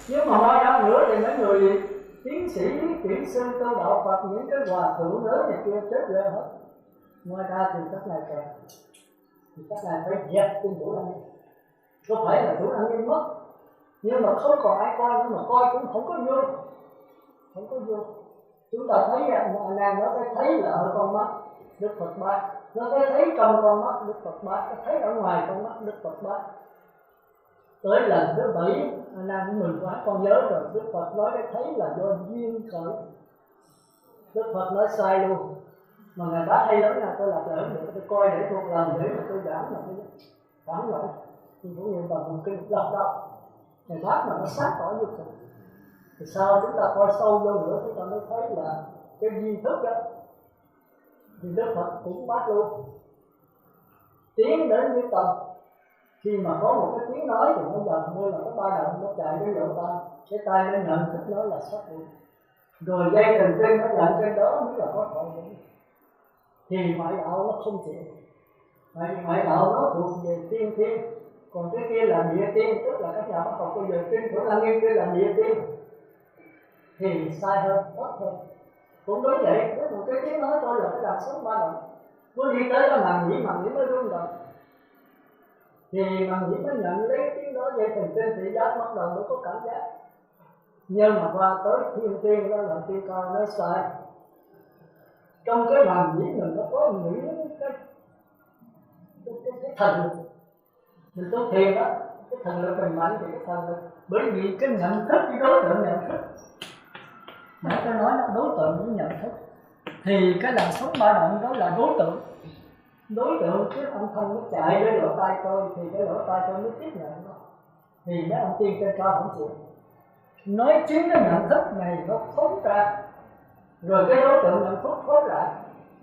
Nếu mà nói ra nữa thì mấy người tiến sĩ, kỹ sư tu đạo Phật, những cái hòa thượng lớn này kia chết rồi hết. Ngoài ra thì các ngài kèm, thì các ngài phải dẹp kinh Thủ Lăng Nghiêm. Có phải là Thủ Lăng Nghiêm mất, nhưng mà không còn ai coi nữa, mà coi cũng không có vô, không có vô. Chúng ta thấy anh Nam nó cái thấy là ở con mắt Đức Phật bác, nó cái thấy trong con mắt Đức Phật bác, nó thấy ở ngoài con mắt Đức Phật bác. Tới lần thứ 7 anh Nam cũng mừng quá, con nhớ rồi, Đức Phật nói cái thấy là do duyên khởi. Đức Phật nói sai luôn, mà ngài bác hay lắm nha, tôi là lỡ được, tôi coi để thuộc lần để mà tôi giảm là tôi giảm lại. thì cũng như bằng một kinh lọc đó thì bác mà nó sáng tỏ như vậy. Thì sau chúng ta coi sâu vô nữa chúng ta mới thấy là cái duy thức đó thì Đức Phật cũng bác luôn. Tiến đến với tâm, khi mà có một cái tiếng nói thì nó dần như là cái ba động nó chạy đến lỗ tai, cái tai nó nhận thức nó là sắc luôn, rồi dây thần kinh nó nhận trên đó mới là có tội lỗi. Thì ngoại đạo nó không chịu, ngoại đạo nó thuộc về tiên thiên, còn cái kia là địa tiên, tức là các nhà bác học bây giờ kinh của Lăng Nghiêm kia là địa tiên thì sai hơn, tốt hơn. Cũng đúng vậy, với một cái tiếng nói tôi là cái đàn sống ba động, muốn đi tới cái màng nhĩ mới rung rồi, thì màng nhĩ mới nhận lấy tiếng đó, dây thần kinh thị giác bắt đầu mới có cảm giác. Nhưng mà qua tới thiên tiên đó là tiên cao nói sai. Trong cái màng nhĩ mình nó có những cái thần, mình tu thiền đó, cái thần lực mình mạnh thì cái thần lực, bởi vì cái nhận thức, cái đối tượng nhận thức, nãy tôi nói là đối tượng của nhận thức, thì cái làn sóng ba động đó là đối tượng. Đối tượng cái âm thanh nó chạy đến lỗ tai tôi thì cái lỗ tai tôi mới tiếp nhận nó, thì mấy ông tiên trên cao không chịu. Nói chính cái nhận thức này nó phóng ra, rồi cái đối tượng nhận thức phóng lại,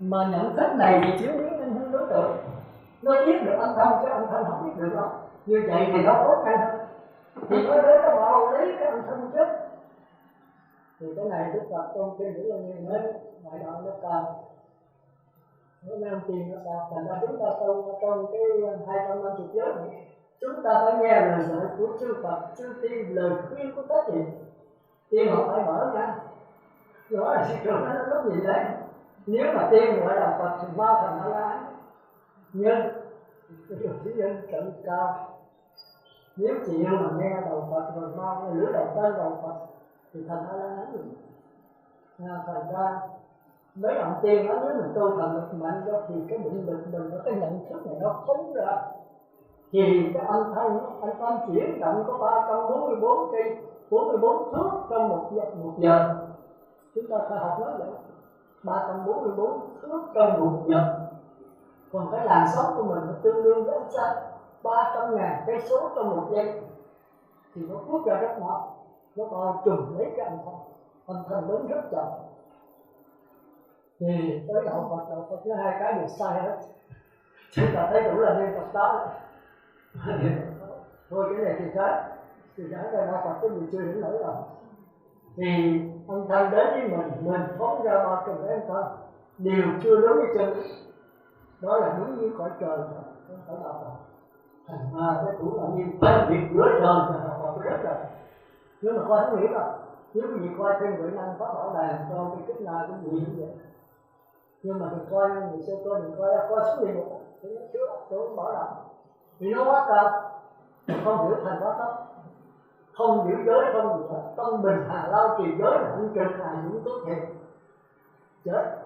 mà nhận thức này thì chuyển biến lên hướng đối tượng, nó biết được âm thanh, cái âm thanh không biết được đâu. Như vậy thì nó khó khăn hơn, thì nó đến nó bao lấy cái âm thanh trước. Thì cái này Đức Phật trong kinh Điển Lăng Nghiêm nói ngoại đạo nó cao, nó mang tiền nó cao, thành ra chúng ta trong cái 250 giới này, chúng ta phải nghe lời dạy của chư Phật, chư Tiên, lời khuyên của các vị. Tiên họ phải mở ra, đó là sự trường nó lúc gì đấy. Nếu mà tiên gọi là Phật thì mau thành A La Hán, nhưng cái nhân trận cao. Nếu chịu mà nghe đầu Phật rồi mau lửa đầu tên đầu Phật thì thành A La Hán rồi. Thành ra mấy ông tiên đó, nếu mình tu thần lực mạnh đó thì cái định lực mình, cái nhận thức này nó phóng ra, thì cái âm thanh chuyển động có 344 cây 44 thước trong một giờ. Chúng ta phải học nói vậy, 344 thước trong một giờ. Còn cái làn sóng của mình nó tương đương với ánh sáng 300.000 cây số trong một giây, thì nó cuốn ra rất mạnh, nó bao trùm lấy cái âm thanh đến rất chậm. Thì tới đạo Phật nó hai cái đều sai hết. Chúng ta thấy đủ là niệm Phật đó. Thôi cái này thì trái ra đạo Phật cái gì chưa hiểu nổi rồi. Thì âm thanh đến với mình phóng ra 300 cái âm thanh đều chưa đúng với chân. Đó là đúng như cõi trời rồi, không phải đạo Phật. Thành ra cái cũng là như phân biệt giữa trời và đạo Phật rất là. Nhưng mà coi không hiểu đâu. Nếu quý vị coi thêm Huệ Năng Pháp Bảo Đàn cho cái cách nào cũng bị như vậy. Nhưng mà đừng coi người xưa coi, đừng coi xuống địa ngục thì nó chưa tôi bảo đảm, vì nó quá cao, không hiểu thành quá thấp, không giữ giới, không giữ tâm bình hà lao trì giới là hạnh trực hà những tốt thiệt chết.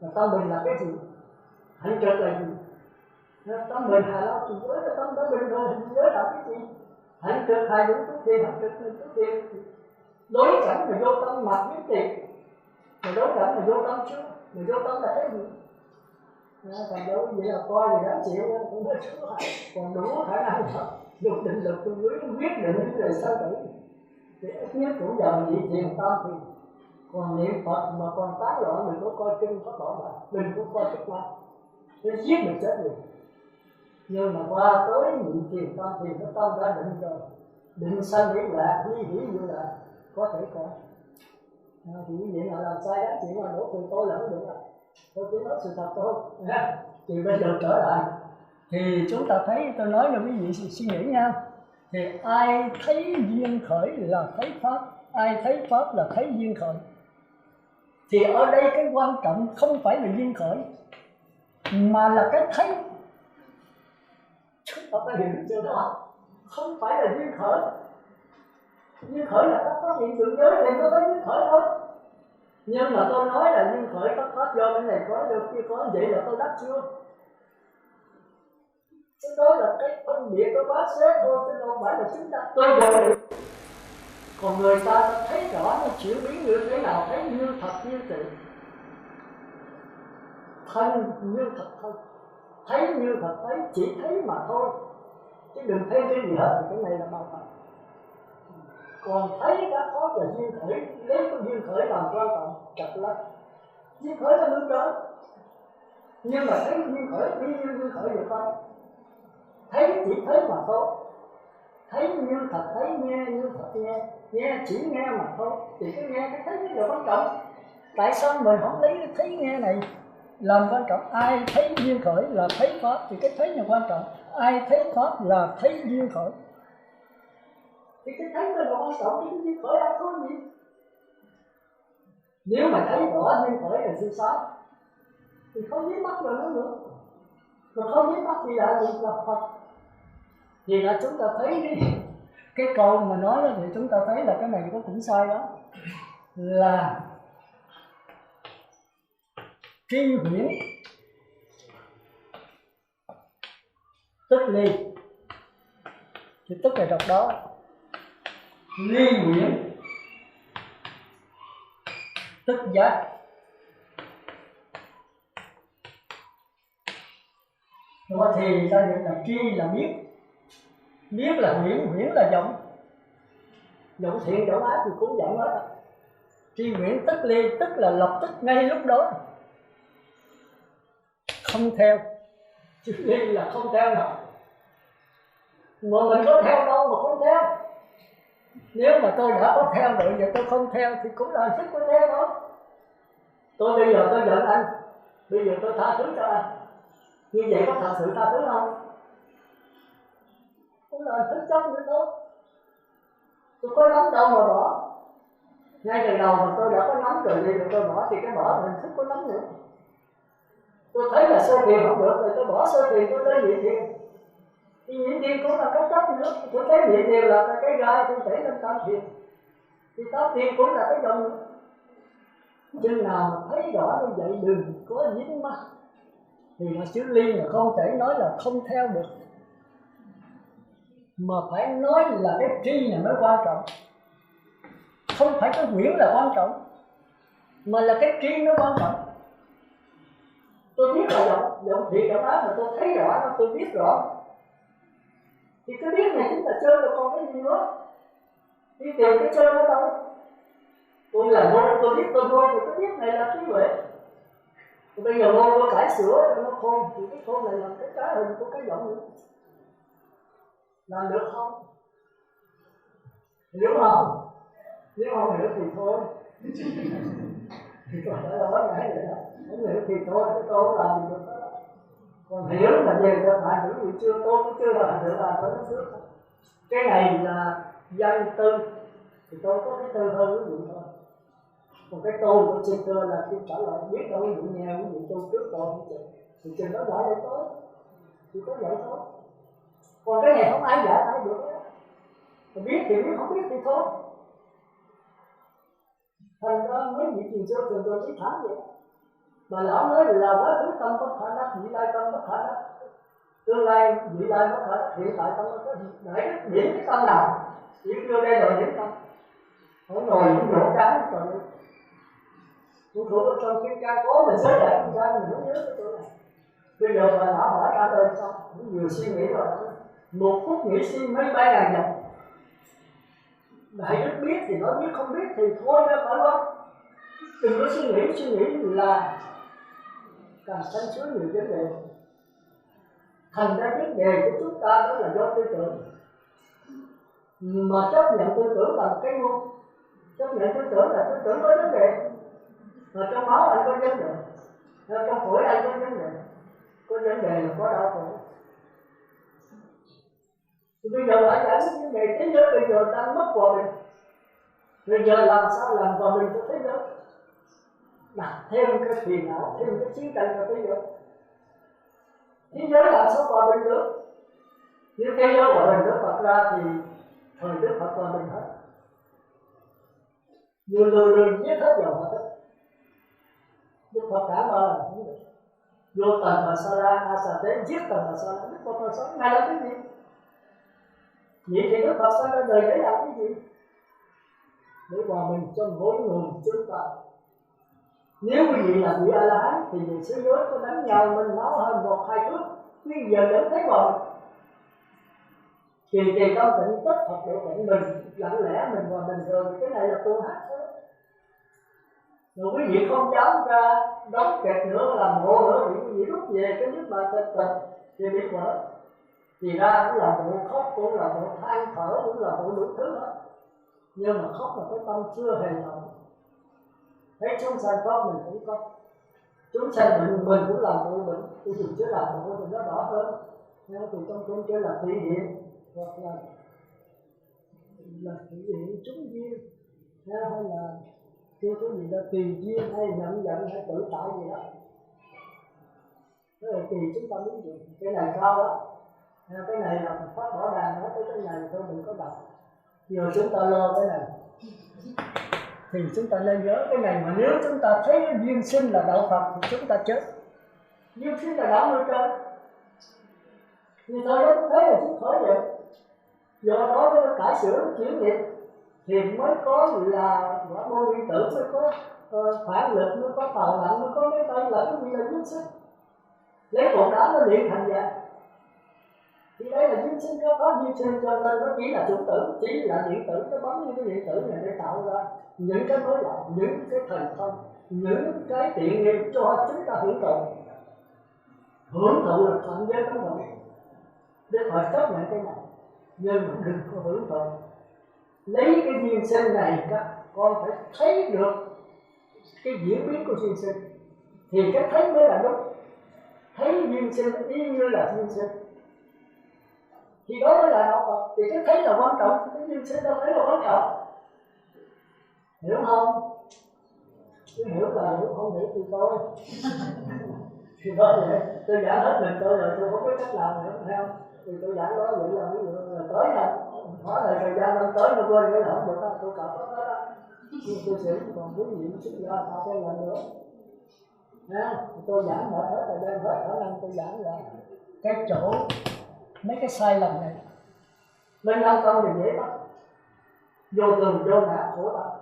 Mà tâm bình là cái gì? Hạnh trực là gì? Tâm bình hà lao trì giới là tâm đã bình rồi, hạnh giới là cái gì? Hạnh trực hà những tốt thiệt, hạnh trực là tốt thiệt. Đối cảnh là vô tâm mặc nhất thiệt, mà đối cảnh là vô tâm chưa. Người vô tâm là cái gì? Thành đâu vậy là coi thì đáng chịu, cũng hết sức lại. Còn đủ khả năng dùng định lực tu quyết định về sao tử. Thì ít nhất cũng dần dị thiền tâm thì còn niệm Phật mà còn tán loạn mình có coi kinh Pháp Bảo Đàn, mình cũng coi Phật Ma, nó giết mình chết rồi. Nhưng mà qua tới niệm thiền tâm thì nó tâm đã định rồi, định sanh điển lạc, ly hỷ như là có thể có. Thì quý vị nào làm sai đáng chịu mà đổ từ tôi là không được rồi. Tôi chỉ nói sự thật thôi. Thì bây giờ trở lại thì chúng ta thấy, tôi nói là quý vị suy nghĩ nha. Thì ai thấy duyên khởi là thấy pháp, ai thấy pháp là thấy duyên khởi. Thì ở đây cái quan trọng không phải là duyên khởi, mà là cái thấy. Chúng ta phải hiểu chưa đó, không phải là duyên khởi. Duyên khởi là các phát hiện tượng giới thì có thấy duyên khởi thôi. Nhưng mà tôi nói là duyên khởi các pháp do cái này có, do kia có, vậy là tôi đắc chưa? Cái đó là cái phân biệt của bác xét thôi, chứ đâu phải là chúng ta tôi rồi. Còn người ta thấy rõ nó chuyển biến như thế nào, thấy như thật như tự, thân như thật thôi, thấy như thật thấy, chỉ thấy mà thôi, chứ đừng thấy cái gì hết. Thì cái này là bao thật. Còn thấy các pháp là duyên khởi, lấy cái duyên khởi làm quan trọng, chặt lắm. Duyên khởi là hướng tới, nhưng mà thấy duyên khởi như duyên khởi được không? Thấy chỉ thấy mà thôi, thấy như thật thấy, nghe như thật nghe, nghe chỉ nghe mà thôi. Thì cái nghe cái thấy là quan trọng. Tại sao mình không lấy cái thấy nghe này làm quan trọng? Ai thấy duyên khởi là thấy pháp thì cái thấy là quan trọng. Ai thấy pháp là thấy duyên khởi. Thì cái thấy là quan trọng, cái duyên khởi là thôi gì? Nếu mà thấy rõ duyên khởi là sự sáng thì không biết mắt rồi nữa. Mà không biết mắt thì lại được gặp Phật. Vì là chúng ta thấy cái câu mà nói đó, thì chúng ta thấy là cái này có cũng sai đó. Là tri huyễn tức ly. thì tức là đọc đó. Ly nguyện tức giác. Rồi thì ta nhận là tri là biết, biết là huyễn, huyễn là vọng, vọng thiện vọng ác thì cũng vọng hết. Tri nguyện tức ly, tức là lập tức ngay lúc đó, không theo. Chữ ly là không theo nào, mà mình có theo đâu mà không theo. Nếu mà tôi đã có theo rồi giờ tôi không theo thì cũng là sức của theo đó. Tôi bây giờ tôi giận anh, bây giờ tôi tha thứ cho anh, như vậy có thật sự tha thứ không? Cũng là thức chấp nữa thôi. Tôi có nắm đâu mà bỏ. Ngay từ đầu mà tôi đã có nắm rồi thì tôi bỏ thì cái bỏ mình thức có nắm nữa. Tôi thấy là sơ thiền không được rồi tôi bỏ sơ thiền, tôi tới nhị thiền. Thì nhị thiền cũng là cách chấp nữa. Tôi thấy nhị thiền là cái gai tôi thể lên tam thiền, thì tam thiền cũng là cái dòng nữa. Chừng nào mà thấy rõ như vậy đừng có dính mắc, thì là chữ ly là không thể nói là không theo được, mà phải nói là cái tri là mới quan trọng. Không phải cái huyễn là quan trọng, mà là cái tri nó quan trọng. Tôi biết là giọng thiệt giọng ác mà tôi thấy rõ nó, tôi biết rõ, thì cái biết này chính là chơi, là còn cái gì nữa. Đi tìm cái chơi ở đâu? Tôi là ngôn, tôi biết tôi ngôn, thì tôi biết này là trí huệ. Bây giờ ngôn tôi cải sửa cho nó khôn, thì cái khôn này làm cái trái hình của cái giọng nữa. Làm được không? Hiểu không? Nếu không hiểu thì thôi. Thì tôi phải nói ngay vậy đó. Không hiểu thì thôi, cái tôi không làm gì được đó. Còn hiểu là về tôi phải hiểu gì chưa, tôi cũng chưa làm được là tôi nói trước. Cái này là danh tư, thì tôi có cái tư hơn ví dụ thôi. Còn cái tôi xin thưa là khi trả lời biết đâu ví dụ nghe, ví dụ tôi trước tôi không chừng, thì chừng đó giải để tối, thì có giải thôi. Còn cái này không ai giải ai được đó. Biết thì biết, không biết thì thôi. Thành ra mấy vị truyền sư thường tôi chỉ thẳng vậy. Mà lão nói là quá khứ tâm bất khả đắc, vị lai tâm bất khả đắc, tương lai vị lai bất khả đắc, hiện tại tâm bất khả đắc. Để điểm cái tâm nào chỉ chưa đây rồi điểm tâm. Không ngồi những chỗ trắng rồi. Tôi thủ ở trong cái ca cố mình sẽ lại con ra mình không nhớ cái chỗ này. Bây giờ bà lão hỏi trả lời xong, cũng vừa suy nghĩ rồi. Một phút nghĩ suy mấy ba ngàn dòng. Đại đức biết thì nói, biết không biết thì thôi ra phải không? Đừng có suy nghĩ là càng sanh sướng nhiều vấn đề. Thành ra vấn đề của chúng ta đó là do tư tưởng. Mà chấp nhận tư tưởng là một cái ngu. Chấp nhận tư tưởng là tư tưởng có vấn đề. Mà trong máu anh có vấn đề, trong phổi anh có vấn đề. Có vấn đề là có đau khổ. Thì bây giờ lại giải quyết vấn đề thế giới bây giờ đang mất hòa bình. Bây giờ làm sao làm hòa bình cho thế giới? Đặt thêm cái phiền não, thêm cái chiến tranh vào thế giới. Thế giới làm sao hòa bình được? Nếu thế giới hòa bình Đức Phật ra thì thời Đức Phật hòa bình hết. Vừa lừa giết hết dầu hết. Đức Phật cả ba lần cũng được. Vô tần và sa ra, a sa tế giết tần và sa ra. Đức Phật sống ngay là cái gì? Vậy thì Đức Phật sống ra đời để làm cái gì? Để hòa bình cho mỗi người chúng ta. Nếu quý vị là vị A-la-hán thì vì thế giới có đánh nhau mình máu hơn 1-2 thước, bây giờ vẫn thấy hòa bình. Kỳ tâm tịnh tất Phật độ tịnh mình, lặng lẽ mình hòa bình rồi, cái này là tu hát thôi. Rồi quý vị không dám ra đóng kẹt nữa, làm bộ nữa, thì quý vị rút về cái nước bà tịch thì bị vỡ. Thì ra cũng là bộ khóc, cũng là bộ than thở, cũng là bộ đủ thứ hết. Nhưng mà khóc là cái tâm chưa hề động. Thấy chúng sanh khóc mình cũng khóc. Chúng sanh bệnh mình cũng làm bộ bệnh. Tôi dùng chứ làm bộ thì nó đỏ hơn. Nên thì trong chúng chứ là thị hiện, hoặc là thị hiện chúng duyên, hay là kêu cái gì đó tùy duyên, hay nhận giận, hay tự tại gì đó. Thế là tùy chúng ta muốn gì. Cái này sao đó. Cái này là Pháp Bảo Đàn nói tới cái này tôi đừng có đọc. Giờ chúng ta lo cái này thì chúng ta nên nhớ cái này, mà nếu chúng ta thấy duyên sinh là đạo Phật thì chúng ta chết. Duyên sinh là đạo nuôi trời. Thì thôi đó thấy là chúng khỏi vậy. Do đó nó cải sửa chuyển nghiệp thì mới có là quả môn điện tử, mới có phản lực, mới có tàu lạnh, mới có máy bay lẫn như là duyên sinh. Lấy cục đá nó luyện thành vậy. Thì đây là duyên sinh, có duyên sinh cho nên nó chỉ là chủng tử, chỉ là điện tử, nó bấm những cái điện tử này để tạo ra những cái mới lạ, những cái thành công, những cái tiện nghi cho chúng ta hưởng thụ. Hưởng thụ là thuận với tấm lòng để họ chấp nhận cái này, nhưng mà đừng có hưởng thụ. Lấy cái duyên sinh này các con phải thấy được cái diễn biến của duyên sinh, thì cái thấy mới là đúng. Thấy duyên sinh y như là duyên sinh thì đó mới là đạo Phật. Thì cái thấy là quan trọng, cái duyên sinh đâu thấy là quan trọng, hiểu không? Chứ hiểu là hiểu, không hiểu thì thôi. Thì đó vậy, tôi giảng hết mình tôi rồi, tôi không biết cách làm nữa, thấy không? Thì tôi giảng đó vậy là ví dụ là tới là hỏi là thời gian năm tới nó quên cái là không được đó, tôi cặp đó đó. Nhưng tôi sẽ còn quý vị xuất gia ta sẽ làm nữa. Nha, tôi giảng hết rồi, đem hết khả năng tôi giảng là cái chỗ mấy cái sai lầm này mình làm công thì dễ bắt, vô thường vô ngã khổ đau.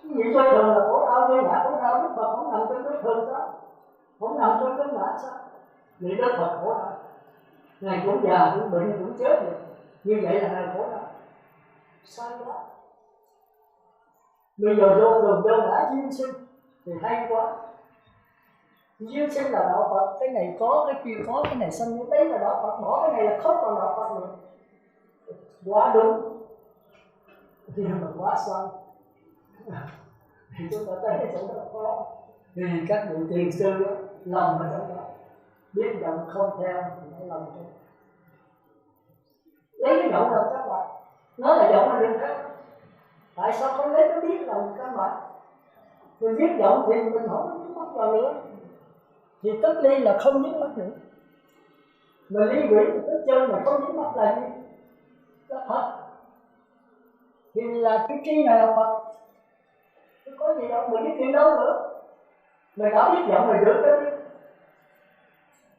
Những vô thường là khổ đau, vô ngã khổ đau. Đức Phật không nằm trên cái thường sao, không nằm trên cái ngã sao? Vì Đức Phật khổ đau, Ngài cũng già, cũng bệnh, cũng chết được, như vậy là Ngài khổ đau. Sai quá. Bây giờ vô thường vô ngã duyên sinh thì hay quá. Duyên sinh là đạo Phật, cái này có, cái kia có, cái này sanh, đấy là đạo Phật, bỏ cái này là không còn đạo Phật nữa. Quá đúng, nhưng mà quá sai. Thì chúng ta thấy cái chỗ đó có, thì các vị tiền sư lòng mà trong đó, biết giọng không theo thì nó lòng theo. Lấy cái giọng làm các bạn, nó là giọng mà đừng theo. Tại sao không lấy cái biết lòng các bạn? Mình biết giọng thì mình không có dính mắc vào nữa, thì tất ly là không dính mắc nữa. Mà ly quỷ tất chân mà không dính mắc là gì? Là Phật. Thì là cái tri này là Phật. Chứ có gì đâu, mình biết chuyện đâu nữa. Mình đã biết giọng mình giữ cái biết.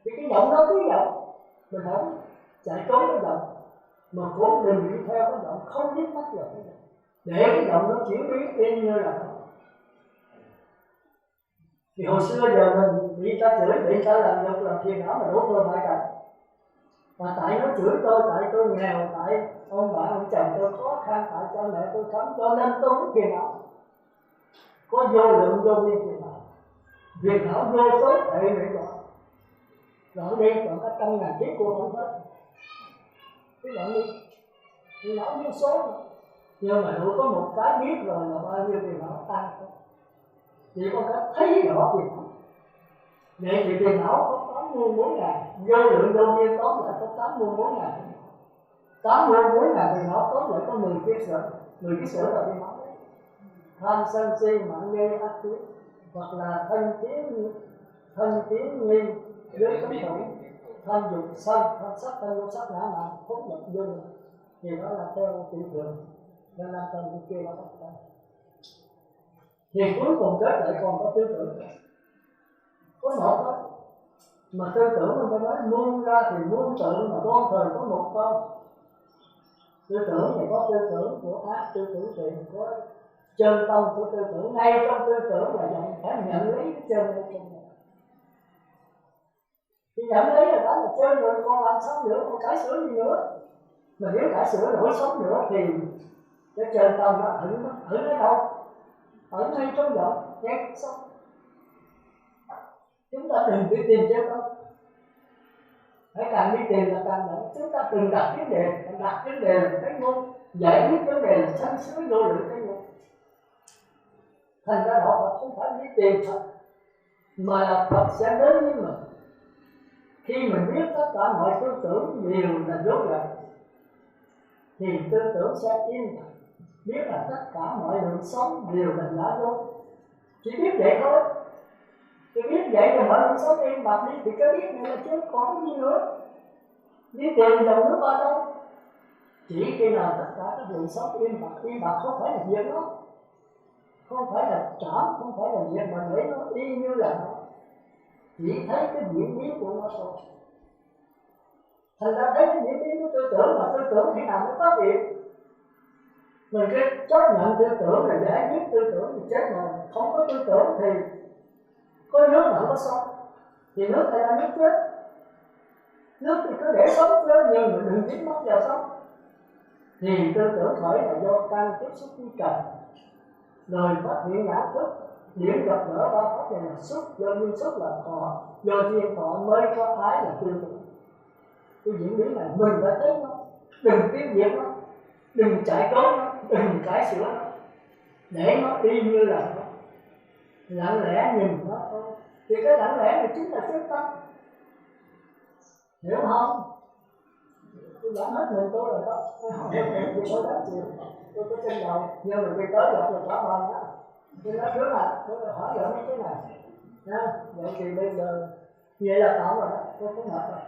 Thì cái giọng đó cứ giọng, mình không chạy trốn cái giọng, mà cũng đừng đi theo cái giọng, không dính mắc vào cái giọng, để cái giọng nó chuyển biến y như là nó. Thì hồi xưa giờ mình bị ta chửi, bị ta làm nhục, làm phiền não mà đổ thừa bại cảnh. Mà tại nó chửi tôi, tại tôi nghèo, tại ông bà ông chồng tôi khó khăn, tại cha mẹ tôi cấm, cho nên tôi mới phiền não. Có vô lượng vô biên phiền não vô số tệ này rồi. Đoạn đi, đoạn cái trong ngàn kiếp của không hết. Cái đoạn đi, phiền não vô số rồi. Nhưng mà đủ có một cái biết rồi là bao nhiêu phiền não tan thôi. Chỉ có cái thấy rõ phiền não. Vậy thì phiền não có 84.000, vô lượng vô biên tóm lại có 84.000. 84.000 phiền não tóm lại có 10 kiếp sở. 10 kiếp sở là phiền não. Tham sân si mạng mê ác kiến, hoặc là thân kiến nghi với cấm thủ, tham dục sân, tham sắc, tham vô sắc ngã mạn, phúc nhập dưng, thì đó là theo tiểu thường, nên làm tâm cái kia là tất cả. Thì cuối cùng kết lại còn có tư tưởng, có một thôi. Mà tư tưởng mình phải nói muôn ra thì muôn tự, mà con thời có một con. Tư tưởng thì có tư tưởng của ác, tư tưởng thiện, có chân tâm của tư tưởng. Ngay trong tư tưởng là dòng phải nhận lấy cái chân ở trong này. Thì nhận lấy là đó là chân rồi, con làm sao nữa, con cải sửa gì nữa. Mà nếu cải sửa đổi sống nữa thì cái chân tâm nó ở đâu? Ở ngay trong giọng, nghe xong. Chúng ta đừng đi tìm chân tâm, phải càng đi tìm là càng nổi. Chúng ta đừng đặt vấn đề, đặt vấn đề là cái ngôn, giải quyết vấn đề là sanh xứ vô lượng cái ngôn. Thành ra đạo Phật không phải đi tìm Phật, mà là Phật sẽ đến với mình. Khi mình biết tất cả mọi tư tưởng đều là dối gạt, thì tư tưởng sẽ yên lặng. Biết là tất cả mọi lượng sống đều là giả dối, chỉ biết vậy thôi. Thì biết vậy thì mọi lượng sống yên bạc đi, thì cái biết này là chứ còn cái gì nữa. Đi tìm dòng nước ở đâu? Chỉ khi nào tất cả các lượng sống yên bạc không phải là việc đó, không phải là trảm, không phải là việc mà để nó y như là nó, chỉ thấy cái diễn biến của nó thôi. Thành ra thấy cái diễn biến của tư tưởng mà tư tưởng khi nào mới phát hiện. Mình cái chấp nhận tư tưởng là giải quyết tư tưởng thì chết rồi. Không có tư tưởng thì có nước mà không có sống. Thì nước này là nước chết. Nước thì cứ để sống chứ nhưng mà đừng dính mắc vào sống. Thì tư tưởng khởi là do căn tiếp xúc với trần. Rồi phát hiện ngã thức, điểm gặp gỡ ba pháp này là xúc, do duyên xúc là thọ, do duyên thọ mới có ái là tư tưởng. Cái diễn biến này mình phải thấy nó, đừng tiêu diệt nó, đừng chạy trốn nó, đừng cải sửa nó, để nó đi như là nó, lặng lẽ nhìn nó thôi. Thì cái lặng lẽ này chính là chân tâm, hiểu không? Tôi đã hết mình tôi rồi đó, tôi đến chiều, tôi có trên đầu, nhưng mà khi tới gặp rồi cả bàn đó, tôi nói trước là tôi hỏi giờ mấy cái này, nha, vậy thì bây giờ vậy là tạm rồi đó, tôi có mệt rồi.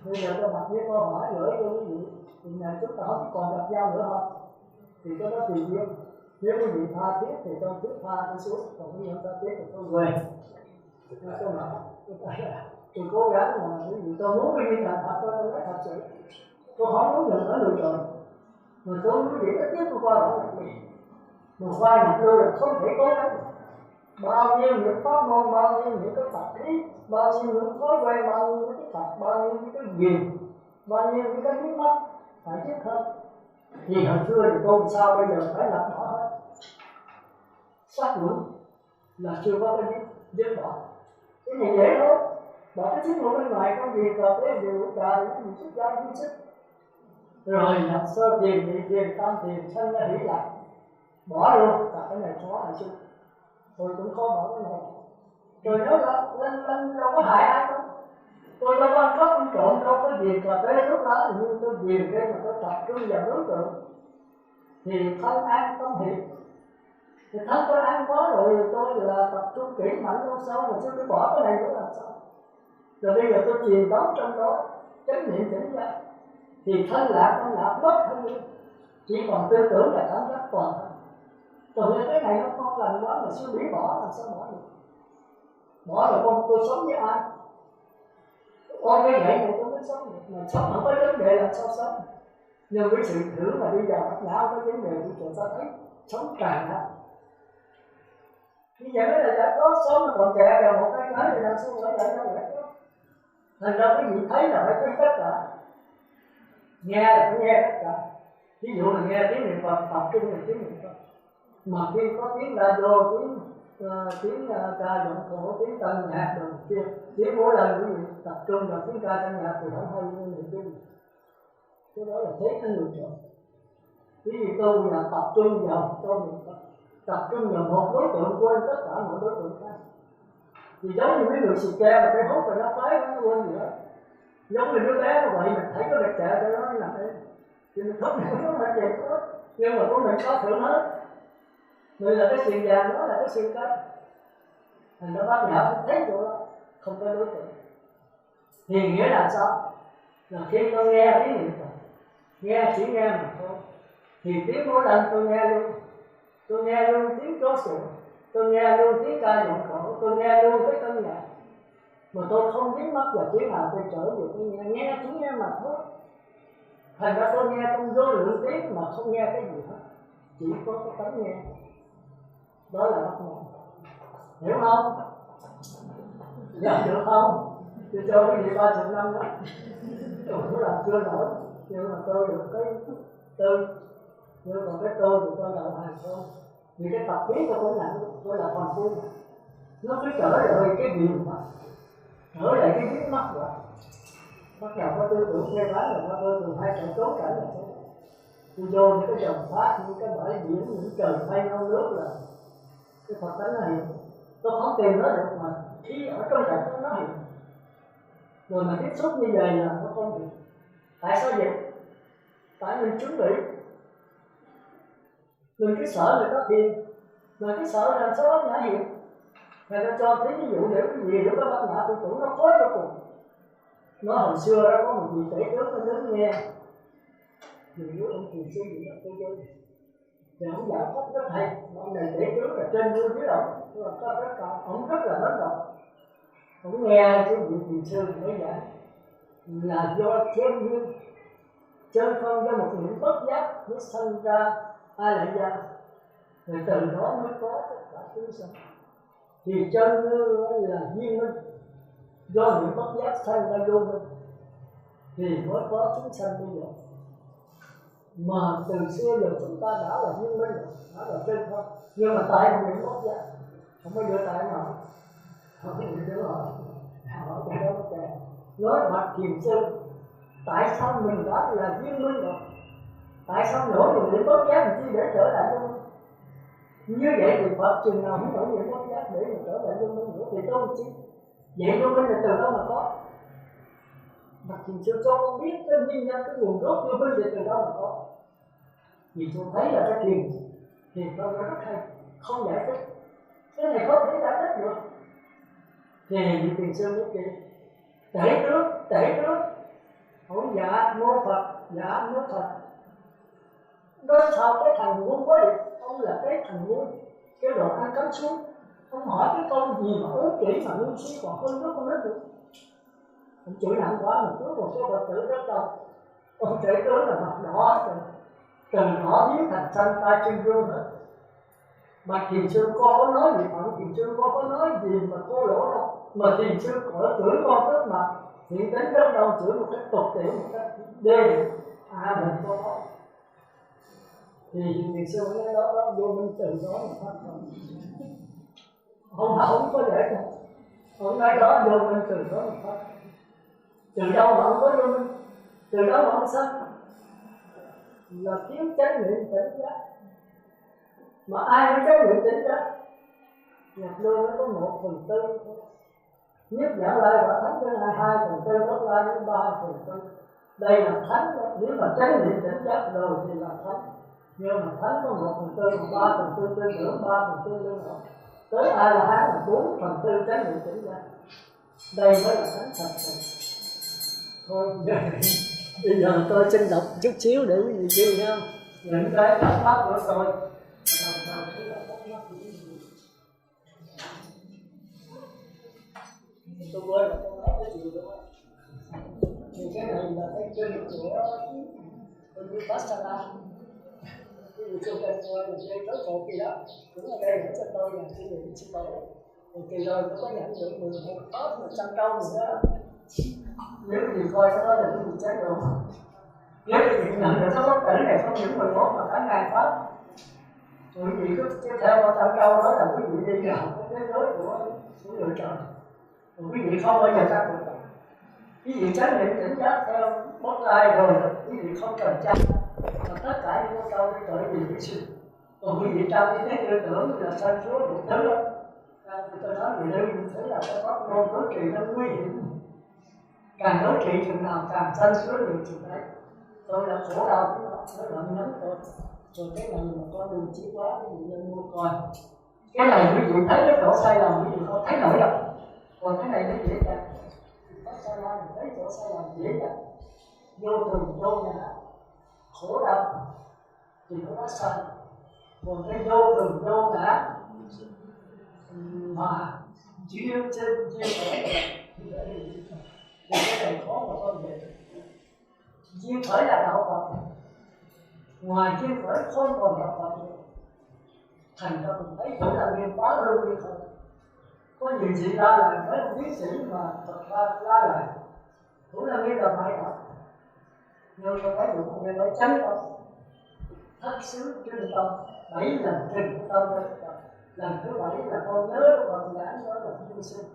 Bây giờ tôi đặt với câu hỏi gửi cho quý vị, thì ngày chúng ta không còn gặp nhau nữa không? Thì cái đó tùy duyên. Nếu quý vị tha thiết thì tôi tiếp tha tôi xuống, còn quý vị không tha thiết thì tôi về. Tôi nói, tôi cố gắng mà quý vị tôi muốn quý vị thành thật, tôi nói thật sự. Tôi không muốn nhận ở lựa chọn, mà tôi muốn quý vị ít nhất tôi qua đó là gì? Mà qua mặt tôi là không thể cố gắng. Bao nhiêu những pháp môn, bao nhiêu những cái tập lý, bao nhiêu những thói quen, bao nhiêu những cái thật, bao nhiêu những cái ghiền, bao nhiêu những cái biến mất phải chết hết. Thì hồi xưa thì tôi sao bây giờ phải lập bỏ hết. Xác luận là chưa có cái dứt bỏ. Cái này dễ thôi. Bỏ cái chức vụ bên ngoài công việc rồi cái điều đời những gì xuất gia viên sức. Rồi nhập sơ thiền, nhị thiền, tam thiền, sanh ra hỷ lạc. Bỏ luôn, cả cái này khó là chưa. Tôi cũng khó bỏ cái này. Tôi nhớ là lên đâu có hại ai đâu. Tôi đâu có ăn cắp ăn trộm, đâu có gì cà phê lúc đó, nhưng tôi ghiền cái mà tôi tập trung vào đối tượng. Thì thân an tâm hiệp. Thì thân tôi ăn quá rồi, tôi là tập trung kỹ mạnh đâu sao mà tôi bỏ cái này nữa làm sao. Rồi bây giờ tôi chìm đắm trong đó, chánh niệm tỉnh giác. Thì thân lạc, tâm lạc, mất thân đi. Chỉ còn tư tưởng là cảm giác toàn thân. Còn cái này nó không lành quá mà suy nghĩ bỏ làm sao bỏ được. Bỏ rồi con tôi sống với ai? Con cái vậy này tôi mới sống được. Mà sống không có vấn đề làm sao sống. Nhưng với sự thử mà bây giờ bắt não có vấn đề thì chúng ta thấy sống càng lắm. Như vậy mới là đã có sống mà còn kẹt vào một cái thì làm sao trở lại nó lại có. Thành ra cái gì thấy là phải thấy tất cả. Nghe là phải nghe tất cả. Ví dụ là nghe tiếng niệm Phật, tập trung là tiếng niệm Phật. Mà khi có tiếng radio, tiếng ca giọng khổ, tiếng tân nhạc đồ kia, tiếng mỗi lần quý vị tập trung vào tiếng ca tân nhạc thì không hay như niệm kinh. Cái đó là thế cái lựa chọn. Ví dụ tôi là tập trung vào tôi niệm Phật, tập trung vào một đối tượng quên tất cả mọi đối tượng khác. Thì giống như mấy người xì ke mà cái hút rồi nó phái nó quên gì đó. Giống như đứa bé nó vậy mình thấy có đẹp trẻ cho nó nằm đây. Thì mình thốt nó là đẹp hết. Nhưng mà của mình có thưởng hết. Người là cái xuyền vàng đó là cái xuyền cây. Thành nó bác nhạo không thấy chỗ đó. Không có đối tượng. Thì nghĩa là sao? Là khi tôi nghe tiếng niệm Phật, nghe chỉ nghe mà thôi. Thì tiếng mỗi lần tôi nghe luôn. Tôi nghe luôn tiếng chó sủa. Tôi nghe luôn tiếng ca giọng khổ. Tôi nghe luôn cái tân nhạc. Mà tôi không biết mất vào tiếng nào tôi trở về tôi nghe chỉ nghe mà thôi. Thành ra tôi nghe trong vô lượng tiếng mà không nghe cái gì hết. Chỉ có cái tánh nghe. Đó là bắt nguồn. Hiểu không? Làm được không? Tôi cho cái gì 30 năm đó. Tôi cũng làm chưa nổi. Nhưng mà tôi được cái tư. Nhưng mà cái tôi thì tôi đậu hàng thôi. Vì cái tập khí tôi cũng nhận. Tôi là phần phu. Nó cứ trở lại cái điều mà trở lại cái biến mất rồi. Bắt đầu có tư tưởng phê phán là nó tôi thường hay chạy trốn cảnh là thế. Tôi vô những cái dòng phát, những cái bãi biển, những trời mây nâu nước là cái Phật tánh nó hiện. Tôi không tìm nó được mà khi ở trong cảnh nó hiện. Rồi mà tiếp xúc như vậy là nó không hiện. Tại sao vậy? Tại mình chuẩn bị. Mình cứ sợ người ta thiền, mà cứ sợ làm sao bác nhã hiện. Người ta cho ví dụ để cái gì để có bác nhã tư tưởng nó khó cho cùng. Nó hồi xưa đó có một vị tể tướng nó đến nghe. Vì nếu ông thiền sư gì đó tôi chơi. Thì ông giải pháp rất hay. Ông này tể tướng là trên vui dưới động. Ông rất là lớn động. Ông nghe cái vị thiền sư mới giải. là do thiên nhiên, chân không do một niệm bất giác nó sinh ra A Lại Gia, rồi từ đó mới có tất cả chúng sanh. Thì chân là duyên minh, do niệm bất giác sinh ra vô minh thì mới có chúng sanh bây giờ. Mà từ xưa giờ chúng ta đã là duyên minh rồi, đã là chân không, nhưng mà tại một niệm bất giác không bao giờ tại nào không biết được rồi. Họ cũng đâu có kể nói mặt thiền sư, tại sao mình đã là duyên minh rồi, tại sao nổi một niệm bất giác làm chi để trở lại vô minh? Như vậy thì Phật chừng nào không nổi niệm bất giác để mà trở lại vô minh nữa thì tôi chi? Vậy vô minh là từ đâu mà có? Mặt thiền sư cho con biết cái nguyên nhân, cái nguồn gốc vô minh là từ đâu mà có? Vì tôi thấy là cái thiền tôi rất hay, không giải thích, cái này không thể giải thích được. Thì thiền sư nói kì tể trước ông dạ mô Phật, dạ mô Phật. Nói sao cái thằng ngu quá vậy? Ông là cái thằng ngu, cái đồ ăn cắm xuống. Ông hỏi cái câu gì mà ố kỹ mà ngu si còn hơn nó không biết được. Ông chửi nặng quá mà trước một số Phật tử rất đông. Ông tể tướng là mặt đỏ rồi, từ đỏ biến thành xanh tay chân gương hết. Mà thiền sư có nói gì mà thiền sư có nói gì mà thô lỗ đâu. Mà thiền sư có chửi con rất mà hiện tính rất đâu, chửi một cách tục tiểu, một cách đê mình có. Thì thiền sư nói đó vô minh từ đó mà phát triển. Ông có giải thích, ông nói đó vô minh từ đó mà phát triển. Từ đâu mà ông có vô minh, từ đâu mà ông sanh, là thiếu chánh niệm tỉnh giác. Mà ai mới chánh niệm tỉnh giác? Nhật Lương nó có 1/4 thôi. Nhất Giảng Lai và Thánh với 2/4, Bất Lai với 3/4. Đây là Thánh đó. Nếu mà chánh niệm tỉnh giác rồi thì là Thánh. Nhưng mà Thánh có 1/4, 3/4 tương hưởng, 3/4 tương hưởng. Tới A La Hán là 4/4 chánh niệm tỉnh giác. Đây mới là Thánh thật sự. Thôi bây giờ tôi xin đọc chút xíu để quý vị ghi nha. Những cái thắc mắc của tôi. Tôi quên là tôi nói cái gì đó. Thì cái này là cái kinh của Vipassana. Cái gì tôi kêu tôi là chơi tới một kỳ đó. Cũng là đây cho tôi là cái gì xin tôi. Một kỳ rồi tôi có nhận được 11 ớt 100 câu rồi đó. Nếu gì coi cái đó là cái gì trái được. Nếu quý vị nhận được cái bất tỉnh này không những 11 mà cả ngàn pháp. Quý vị cứ theo 100 câu đó là quý vị đi vào cái thế giới của lựa chọn. Quý vị không bao giờ ra được. Quý vị chánh niệm tỉnh giác theo Bất Lai rồi, quý vị không cần chắc. Mà tất cả những câu để tội gì quý vị. Còn quý vị trong cái thế tư tưởng là sanh số một thứ đó. Tôi nói vì đây mình thấy là cái pháp môn đối trị nó nguy hiểm. Càng đối trị chừng nào càng sanh số nhiều chừng đấy. Tôi là khổ đau của nó lận nhấn tôi. Rồi cái này mà con đường chỉ quá quý vị nên mua coi. Cái này quý vị thấy cái chỗ sai lầm quý vị không thấy nổi đâu. Còn cái này nó dễ dàng. Có sai lầm thấy chỗ sai lầm dễ dàng. Vô thường vô ngã, khổ đau thì nó có sai. Còn cái vô thường vô ngã mà duyên trên duyên khởi thì cái này khó mà con về. Duyên khởi là đạo Phật, ngoài duyên khởi không còn đạo Phật nữa. Thành ra mình thấy chỗ là niềm quá lưu đi không. Có nhiều gì ra là mấy ông tiến sĩ mà Phật ra lại cũng là nghe là mãi đó. Nhưng mà thấy được người nói tránh không thất xứ trên tâm 7 lần trên tâm đó. Lần thứ 7 là con nhớ Phật giảng nói là duyên sinh,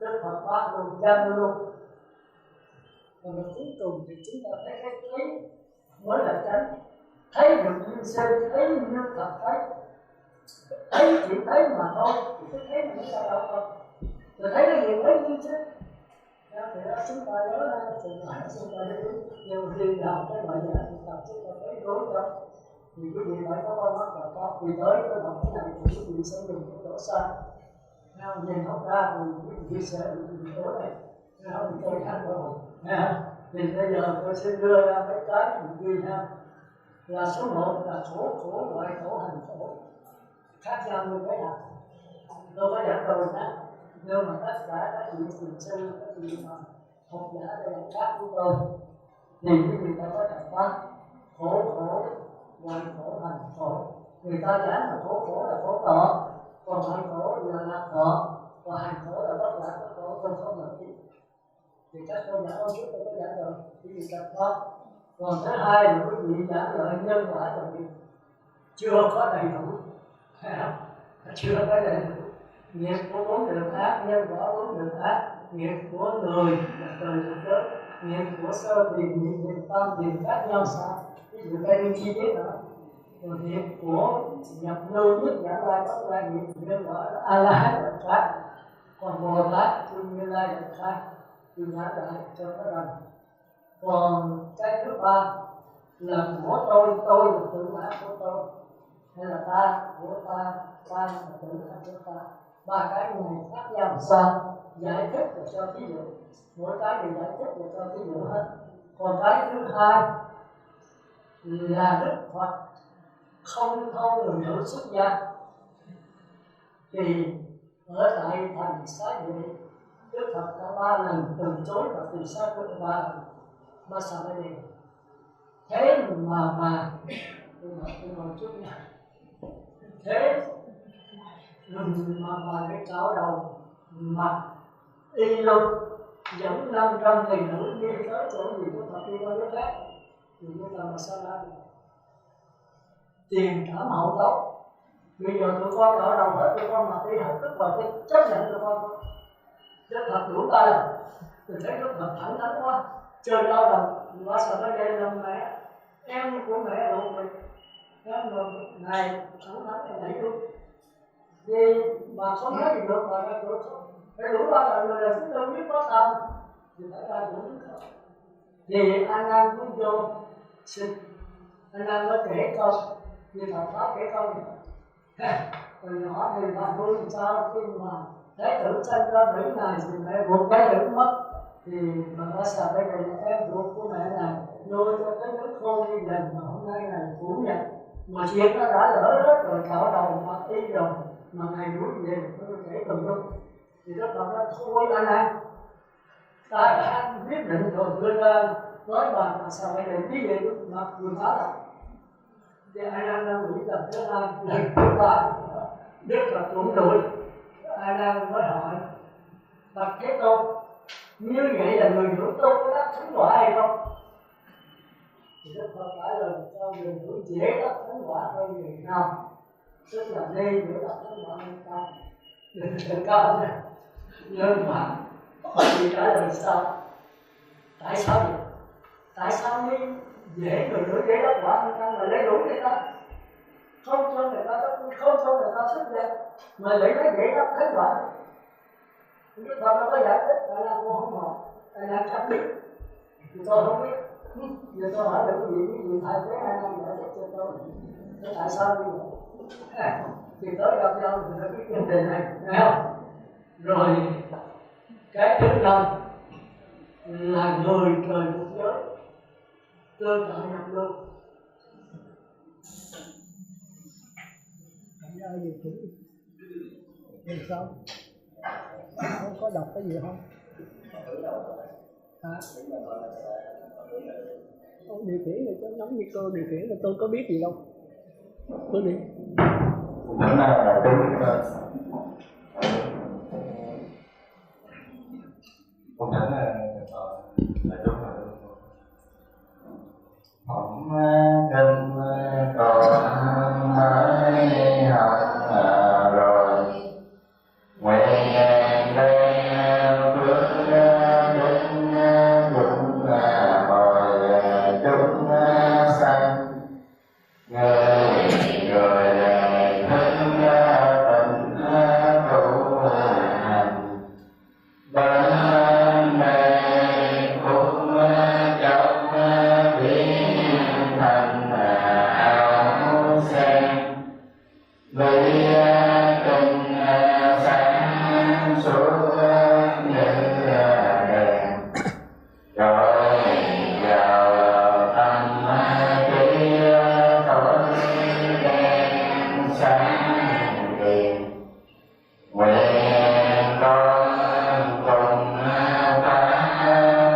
Đức Phật phát luôn gian luôn. Và cuối cùng thì chúng ta thấy cái thấy mới là tránh. Thấy được duyên sinh, thấy như Phật thấy chỉ thấy mà thôi, thì cái thấy mà nó đâu không. Rồi thấy cái gì thấy duyên sinh. Thì đó chúng ta nhớ là sự lại chúng ta đi nhiều khi nào cái bài giảng chúng ta thấy đối đâu. Thì quý vị phải có con mắt và có vì tới cái học cái này thì quý vị sẽ dùng cái chỗ xa. Nhìn học ra thì quý vị sẽ dùng chỗ này. Thì tôi ăn rồi. Thì bây giờ tôi xin đưa ra mấy cái ghi ha. Là số 1 là khổ loại khổ hành khổ. Khác nhau như thế nào? Tôi có giảng rồi đó. Nhưng mà tất cả các vị thiền sư, các vị mà học giả đây là khác của tôi. Thì quý vị ta có đọc pháp khổ khổ hoại khổ hành khổ. Người ta giảng là khổ khổ là khổ thọ, còn hoại khổ là lạc thọ, và hành khổ là bất lạc bất khổ, không có lợi ích. Thì các cô giảng hôm trước tôi có giảng rồi, quý vị đọc pháp. Còn thứ hai là quý vị giảng lời nhân quả rồi thì chưa có đầy đủ, chưa có đầy đủ. Nghiệp của bốn đường ác, nhân quả bốn đường ác. Nghiệp của người là trời là đất, nghiệp của sơ tiền, nghiệp tam tiền khác nhau sao? Ví dụ đây như chi tiết đó. Rồi nghiệp của nhập lưu nhất giả lai bất lai, nghiệp nhân quả là A La Hán là khác, còn Bồ Tát Như Lai là khác. Tôi nói lại cho nó rằng. Còn cái thứ ba là của tôi là tự ngã của tôi, hay là ta của ta là tự ngã của ta. Ba cái này khác nhau sao? Giải thích và cho thí dụ, mỗi cái đều giải thích và cho thí dụ hết. Còn cái thứ hai là Đức Phật không thâu người nữ xuất gia, thì ở tại thành Xá Vệ, Đức Phật đã 3 lần từ chối và từ xa của ba sa mê ni. Thế mà tôi nói chút nha. Thế mà cái cáo đầu mặt y lục dẫn 500 tỷ nữ đi tới chỗ gì của Phật đi qua nước khác, thì như là sa la tiền trảm hậu tấu. Bây giờ tụi con ở đầu hết, tụi con mặt đi học tức và tôi chấp nhận tụi con. Đức Phật đủ tay rồi, tôi thấy Đức Phật thẳng thắn quá, chơi đau đầu, quá sợ nó đen lòng mẹ, em của mẹ đủ mình, em rồi này thẳng thắn này nhảy luôn. Vì mà không nói gì được mà ra chỗ phải đủ ba đời người là chúng tôi biết có tâm thì phải ra đủ. Thì anh cũng vô xin, anh mới kể câu như thầy Pháp kể câu này. Từ nhỏ thì bà vui làm sao khi mà Thái tử sanh ra 7 ngày thì mẹ buộc Thái tử mất, thì bà nói sao đây là em ruột của mẹ này nuôi cho cái nước khôn như dần mà hôm nay này phủ nhận mà chuyện nó đã lỡ hết rồi, cạo đầu mà y rồi mà ngày đuổi về tôi kể tùm lum. Thì Đức Phật nói thôi anh này, ta đã quyết định rồi, tôi nói bà sao bây giờ đi về mà vừa phá rồi. Thì anh đang nghĩ lần thứ hai, lần thứ ba Đức Phật cũng đuổi. Ai đang mới hỏi Phật Thế Tôn, như vậy là người hưởng tu có đắc thánh quả hay không? Thì Đức Phật trả lời cho người hưởng dễ đắc thánh quả hơn người nào, tức là nên dễ đắc thánh quả hơn cao, đừng cao nha. Nhưng mà thì trả lời sao? Tại sao vậy? Tại sao đi dễ người hưởng dễ đắc quả hơn cao mà lấy đủ người ta? Không cho người ta không cho người ta xuất gia mà lấy cái dễ đắc thánh quả. Đức Phật nó có giải thích, tại là cô không hỏi, tại là chắc biết, thì tôi không biết. Giờ tôi hỏi được cái gì thầy thế ai đang giải thích cho tôi, tại sao như vậy? Thì tới gặp nhau thì nó biết vấn đề này, thấy không? Rồi cái thứ năm là người trời một giới, cơ trợ nhập lưu. Cảm ơn gì chứ? Làm sao? Không có đọc cái gì không? Hả? Ông điều khiển này cho nóng như cô điều khiển là tôi có biết gì đâu. Tôi đi. Hôm nay là tính cũng tính là chung là không kinh còn mới học rồi nguyện lên bước đến cũng bồi chúng sanh người thân tình tu hành bên này cũng trong biến thành áo sen vì tình sáng suốt như đèn rồi vào tâm trí tối đen sáng đèn nguyện con cùng phá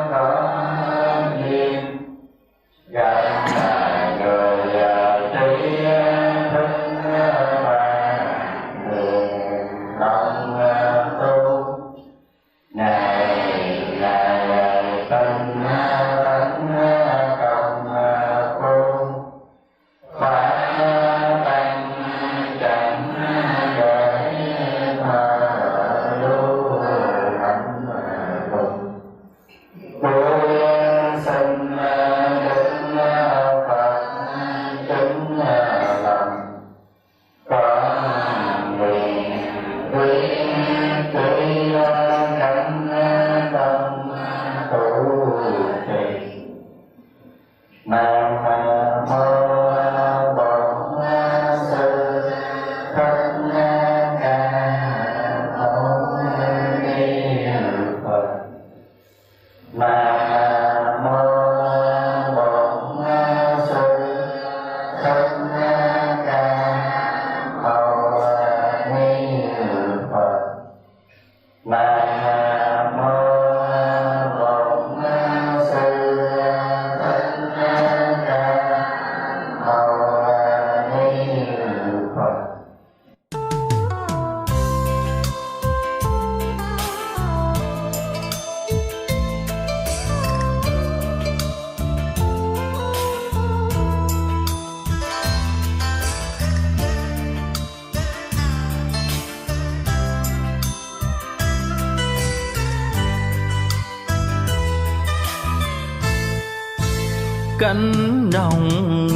cánh đồng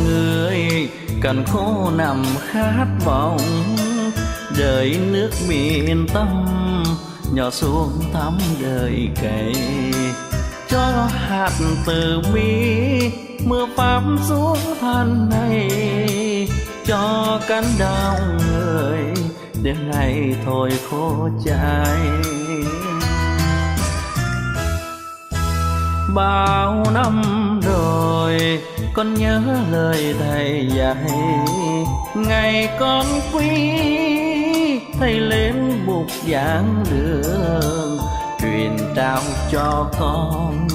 người cằn khô nằm khát vọng, đời nước miền tâm nhỏ xuống thắm đời cày. Cho hạt từ bi mưa pháp xuống thân này, cho cánh đồng người đêm ngày thôi khô cháy. Bao năm rồi con nhớ lời thầy dạy, ngày con quý thầy lên bục giảng đường, truyền trao cho con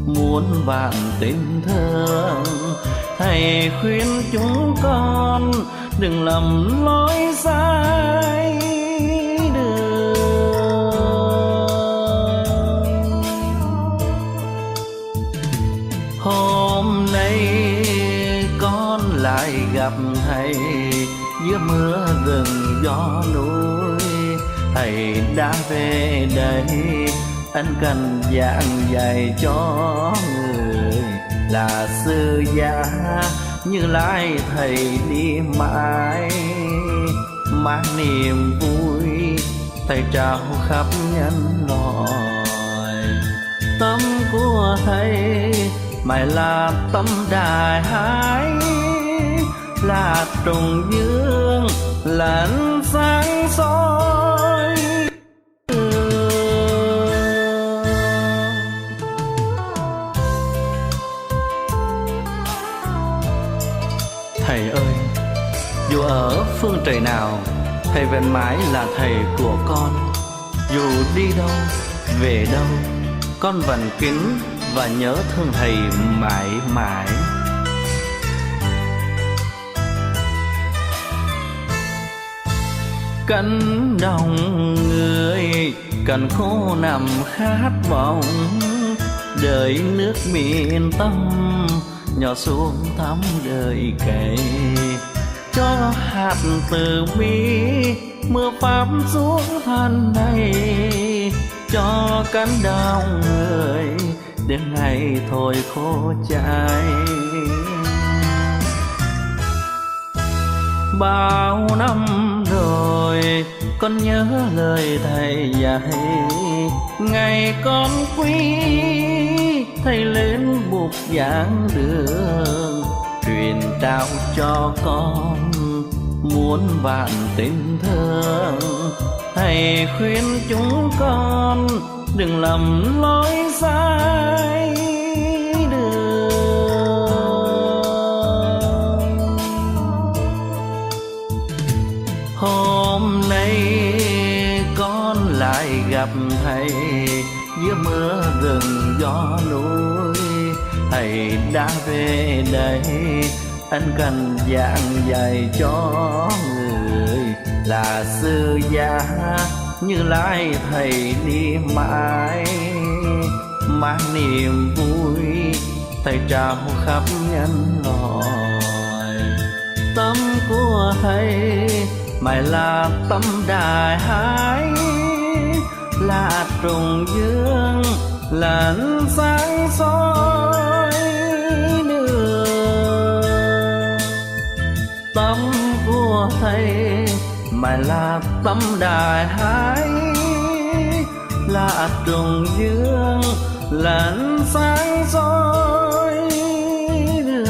muôn vạn tình thương. Thầy khuyên chúng con đừng lầm lối sai đường. Hôm nay con lại gặp thầy giữa mưa rừng gió núi. Thầy đã về đây, anh cần giảng dạy cho người là sư gia Như Lai thầy đi mãi, mang niềm vui thầy trao khắp nhân loại. Tâm của thầy mãi là tâm đại hải, là trùng dương là ánh sáng soi. Thầy ơi, dù ở phương trời nào, thầy vẫn mãi là thầy của con. Dù đi đâu, về đâu, con vẫn kính và nhớ thương thầy mãi mãi. Cánh đồng người cằn khô nằm khát vọng, đời nước miền tâm nhỏ xuống thắm đời cày. Cho hạt từ bi mưa pháp xuống thân này, cho cánh đồng người đêm ngày thôi khô cháy. Bao năm rồi con nhớ lời thầy dạy, ngày con quý thầy lên bục giảng đường, truyền trao cho con muôn vạn tình thương. Thầy khuyên chúng con đừng lầm lối sai đường. Hôm nay con lại gặp thầy giữa mưa rừng gió núi. Thầy đã về đây, anh cần giảng dạy cho người là sư gia Như Lai thầy đi mãi, mang niềm vui thầy trao khắp nhân loại. Tâm của thầy mãi là tâm đại hải, là trùng dương là ánh sáng soi đường. Tâm của thầy mãi là tâm đại hải, là trùng dương là ánh sáng soi đường.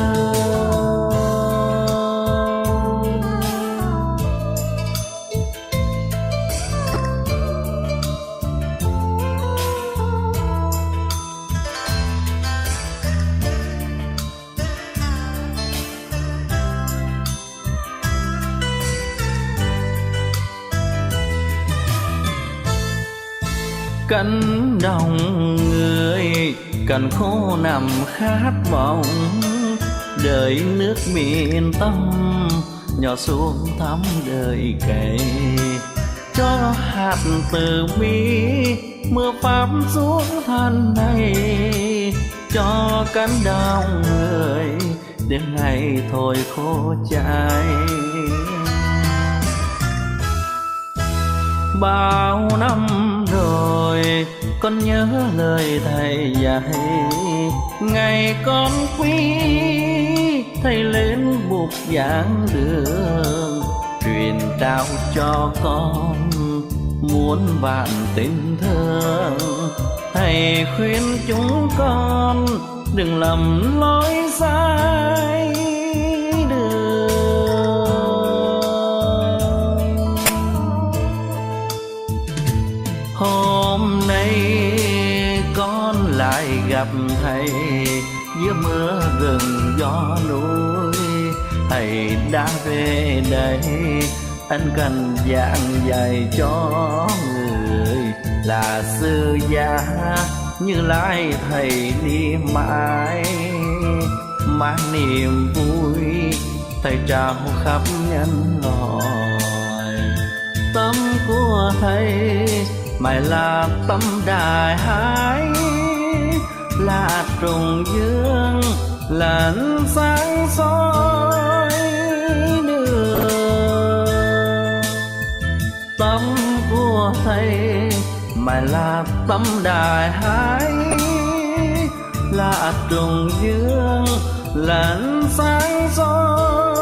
Cánh đồng người cằn khô nằm khát vọng, đời nước miền tâm nhỏ xuống thắm đời cày. Cho hạt từ bi mưa pháp xuống thân này, cho cánh đồng người đêm ngày thôi khô cháy. Bao năm rồi con nhớ lời thầy dạy. Ngày con quý thầy lên bục giảng đường, truyền trao cho con muôn vạn tình thương. Thầy khuyên chúng con đừng lầm lối sai đường. Hôm nay con lại gặp thầy giữa mưa rừng gió núi. Thầy đã về đây, anh cần giảng dạy cho người là sư gia Như Lai. Thầy đi mãi mang niềm vui, thầy trao khắp nhân loại. Tâm của thầy mãi là tâm đại hải, là trùng dương là ánh sáng soi đường. Tâm của thầy mãi là tâm đại hải, là trùng dương là ánh sáng soi